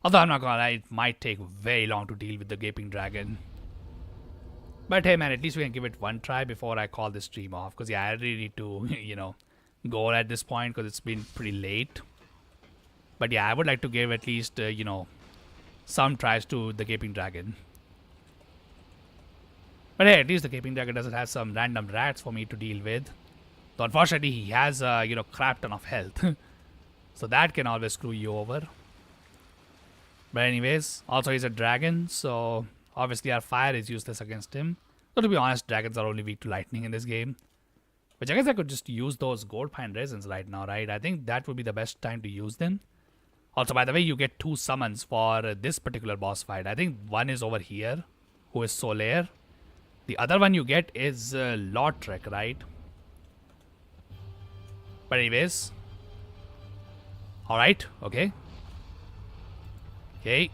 Although I'm not gonna lie, it might take very long to deal with the Gaping Dragon. But hey man, at least we can give it one try before I call this stream off. Because yeah, I really need to, you know, go at this point because it's been pretty late. But yeah, I would like to give at least, you know, some tries to the Gaping Dragon. But hey, at least the Gaping Dragon doesn't have some random rats for me to deal with. So unfortunately, he has, you know, crap ton of health. So that can always screw you over. But anyways, also he's a dragon, so obviously our fire is useless against him. So to be honest, dragons are only weak to lightning in this game. Which I guess I could just use those gold pine resins right now, right? I think that would be the best time to use them. Also, by the way, you get 2 summons for this particular boss fight. I think one is over here, who is Solaire. The other one you get is Lordran, right? But anyways. Alright, okay. Okay.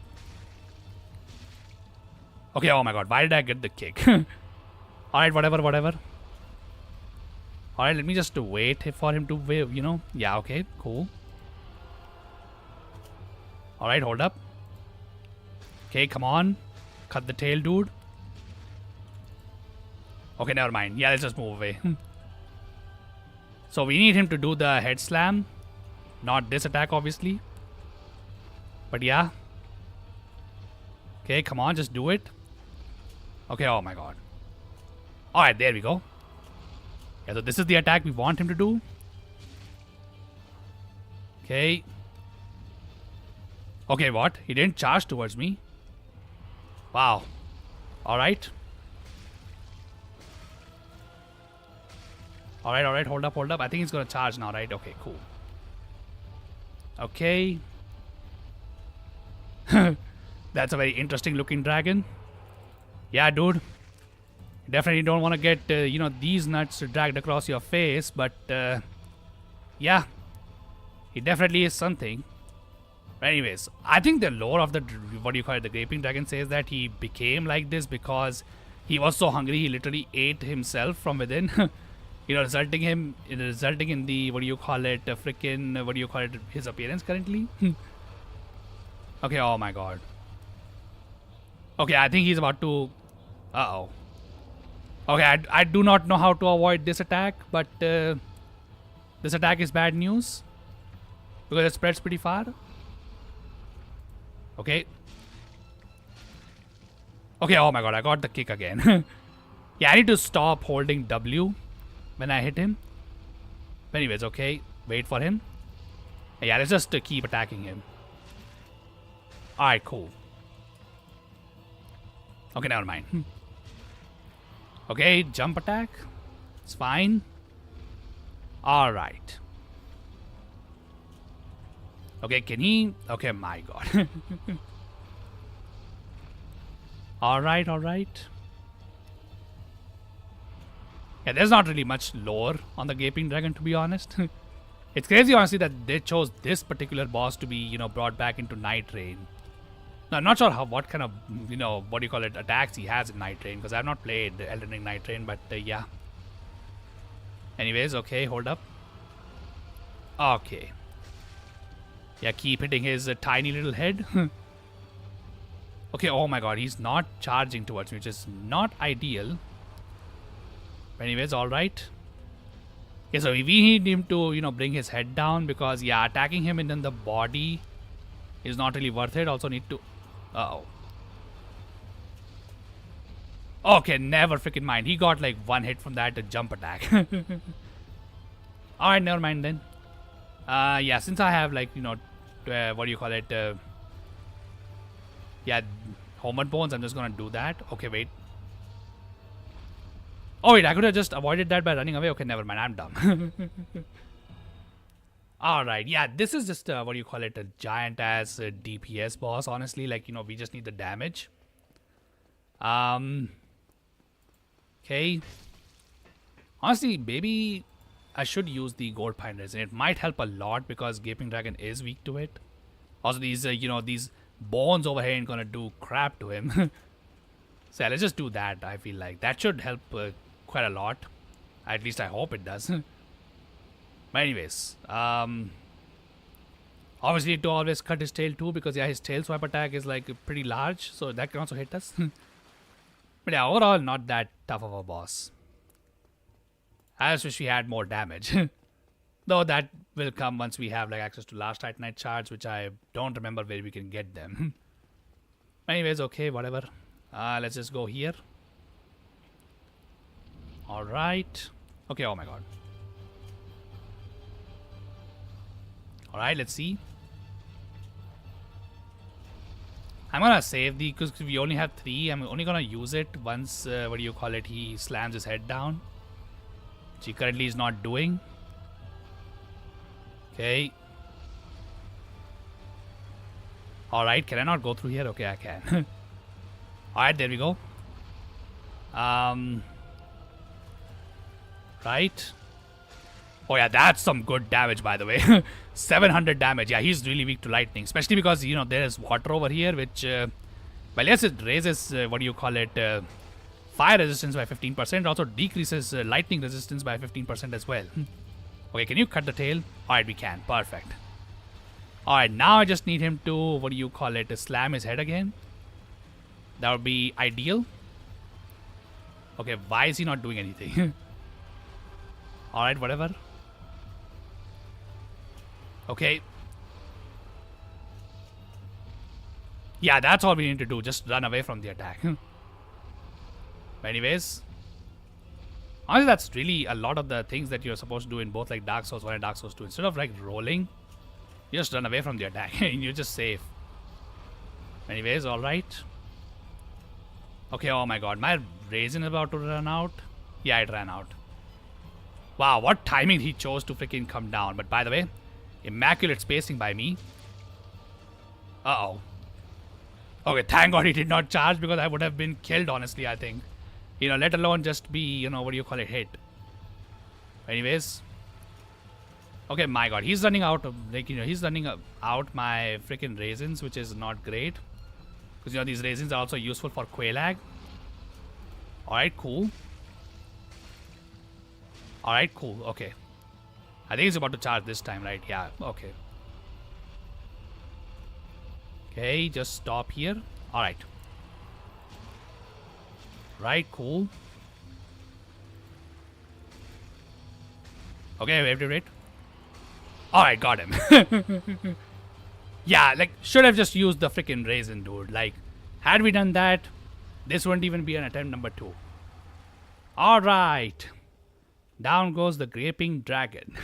Okay, oh my god, why did I get the kick? Alright, whatever. Alright, let me just wait for him to wave, you know. Yeah, okay, cool. Alright, hold up. Okay, come on. Cut the tail, dude. Okay, never mind. Yeah, let's just move away. So we need him to do the head slam. Not this attack, obviously. But yeah. Okay, come on, just do it. Okay, oh my god. Alright, there we go. Yeah, so this is the attack we want him to do. Okay. Okay, what? He didn't charge towards me. Wow. Alright. Alright, hold up. I think he's gonna charge now, right? Okay, cool. Okay. That's a very interesting looking dragon. Yeah, dude. You definitely don't want to get, these nuts dragged across your face, but, yeah. He definitely is something. Anyways, I think the lore of the, the Gaping Dragon says that he became like this because he was so hungry he literally ate himself from within. Resulting in the, his appearance currently. Okay, oh my god. Okay, I think he's about to, uh-oh. Okay, I do not know how to avoid this attack, but this attack is bad news because it spreads pretty far. Okay. Okay, oh my god, I got the kick again. Yeah, I need to stop holding W when I hit him. But anyways, okay, wait for him. Yeah, let's just keep attacking him. Alright, cool. Okay, never mind. Okay, jump attack. It's fine. Alright. Okay, can he? Okay, my god. Alright. Yeah, there's not really much lore on the Gaping Dragon, to be honest. It's crazy, honestly, that they chose this particular boss to be, brought back into Night Rain. Now, I'm not sure what kind of, attacks he has in Night Rain, because I've not played Elden Ring Night Rain, but yeah. Anyways, okay, hold up. Okay. Yeah, keep hitting his tiny little head. Okay, oh my god, he's not charging towards me, which is not ideal. Anyways, alright. Okay, so we need him to, bring his head down because, yeah, attacking him in the body is not really worth it. Also need to... Uh-oh. Okay, never freaking mind. He got like one hit from that jump attack. Alright, never mind then. Yeah, since I have like, yeah, homeward bones, I'm just gonna do that. Okay, wait. Oh wait, I could have just avoided that by running away. Okay, never mind, I'm dumb. Alright, yeah, this is just, a giant ass DPS boss, honestly. Like, we just need the damage. Okay. Honestly, maybe I should use the gold pine resin. It might help a lot because Gaping Dragon is weak to it. Also, these, these bones over here ain't gonna do crap to him. So yeah, let's just do that. I feel like that should help quite a lot. At least I hope it does. But anyways, obviously need to always cut his tail too because yeah, his tail swipe attack is like pretty large, so that can also hit us. But yeah, overall not that tough of a boss. I just wish we had more damage. Though that will come once we have like access to last Titanite shards, which I don't remember where we can get them. Anyways, okay, whatever. Let's just go here. Alright. Okay, oh my god. Alright, let's see. I'm gonna save the, because we only have 3. I'm only gonna use it once, he slams his head down. Which he currently is not doing. Okay. Alright, can I not go through here? Okay, I can. Alright, there we go. Right. Oh yeah, that's some good damage, by the way. 700 damage. Yeah, he's really weak to lightning. Especially because, there is water over here, which... well, yes, it raises, fire resistance by 15%. Also decreases lightning resistance by 15% as well. Okay, can you cut the tail? Alright, we can. Perfect. Alright, now I just need him to, slam his head again. That would be ideal. Okay, why is he not doing anything? Alright, whatever. Okay. Yeah, that's all we need to do. Just run away from the attack. But anyways, honestly, that's really a lot of the things that you're supposed to do in both like Dark Souls 1 and Dark Souls 2. Instead of like rolling, you just run away from the attack and you're just safe. Anyways, alright. Okay, oh my god, my raisin is about to run out. Yeah, it ran out. Wow, what timing he chose to freaking come down. But by the way, immaculate spacing by me. Uh-oh. Okay, thank god he did not charge because I would have been killed, honestly, I think. You know, let alone just be, you know, what do you call it, hit. Anyways. Okay, my god, he's running out of, like, you know, he's running out my freaking raisins, which is not great. Because, you know, these raisins are also useful for Quelaag. Alright, cool. Alright, cool, okay. I think he's about to charge this time, right? Yeah, okay. Okay, just stop here. Alright. Right, cool. Okay, wait. Alright, got him. Yeah, like, should have just used the freaking raisin, dude. Like, had we done that, this wouldn't even be an attempt number 2. Alright. Down goes the Gaping Dragon.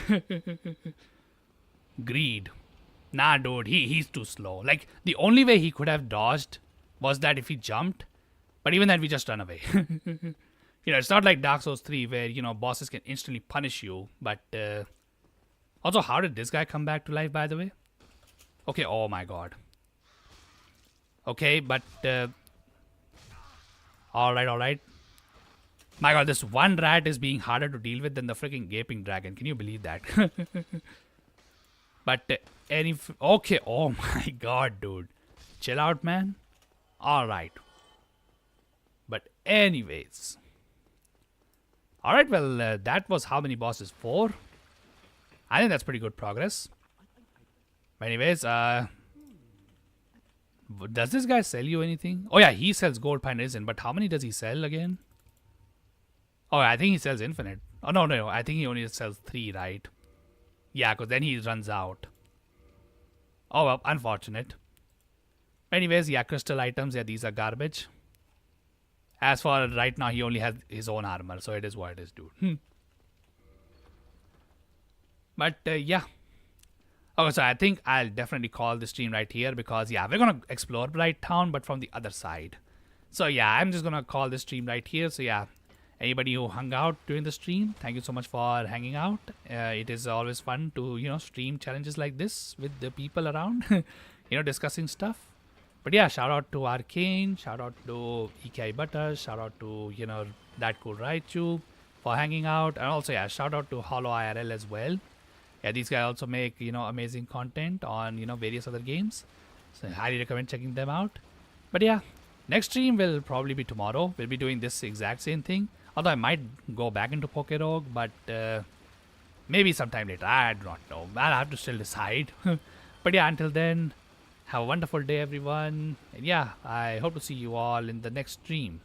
Greed. Nah, dude, he's too slow. Like, the only way he could have dodged was that if he jumped. But even then, we just run away. You know, it's not like Dark Souls 3 where, you know, bosses can instantly punish you. But, also, how did this guy come back to life, by the way? Okay, oh my god. Okay, but, alright. My god, this one rat is being harder to deal with than the freaking Gaping Dragon. Can you believe that? But, okay, oh my god, dude. Chill out, man. Alright. But anyways. Alright, well, that was how many bosses? 4? I think that's pretty good progress. But anyways, does this guy sell you anything? Oh yeah, he sells gold pine resin, but how many does he sell again? Oh, I think he sells infinite. Oh, no, I think he only sells 3, right? Yeah, because then he runs out. Oh, well, unfortunate. Anyways, yeah, crystal items, yeah, these are garbage. As for right now, he only has his own armor, so it is what it is, dude. But, yeah. Okay, so I think I'll definitely call this stream right here because, yeah, we're going to explore Bright Town, but from the other side. So, yeah, I'm just going to call this stream right here. So, yeah, anybody who hung out during the stream, thank you so much for hanging out. It is always fun to, you know, stream challenges like this with the people around, you know, discussing stuff. But yeah, shout out to Arcane, shout out to EKI Butters, shout out to, you know, That Cool Raichu for hanging out. And also, yeah, shout out to Hollow IRL as well. Yeah, these guys also make, you know, amazing content on, you know, various other games. So I highly recommend checking them out. But yeah, next stream will probably be tomorrow. We'll be doing this exact same thing. Although I might go back into Poké Rogue, but maybe sometime later. I do not know. I'll have to still decide. But yeah, until then, have a wonderful day, everyone. And yeah, I hope to see you all in the next stream.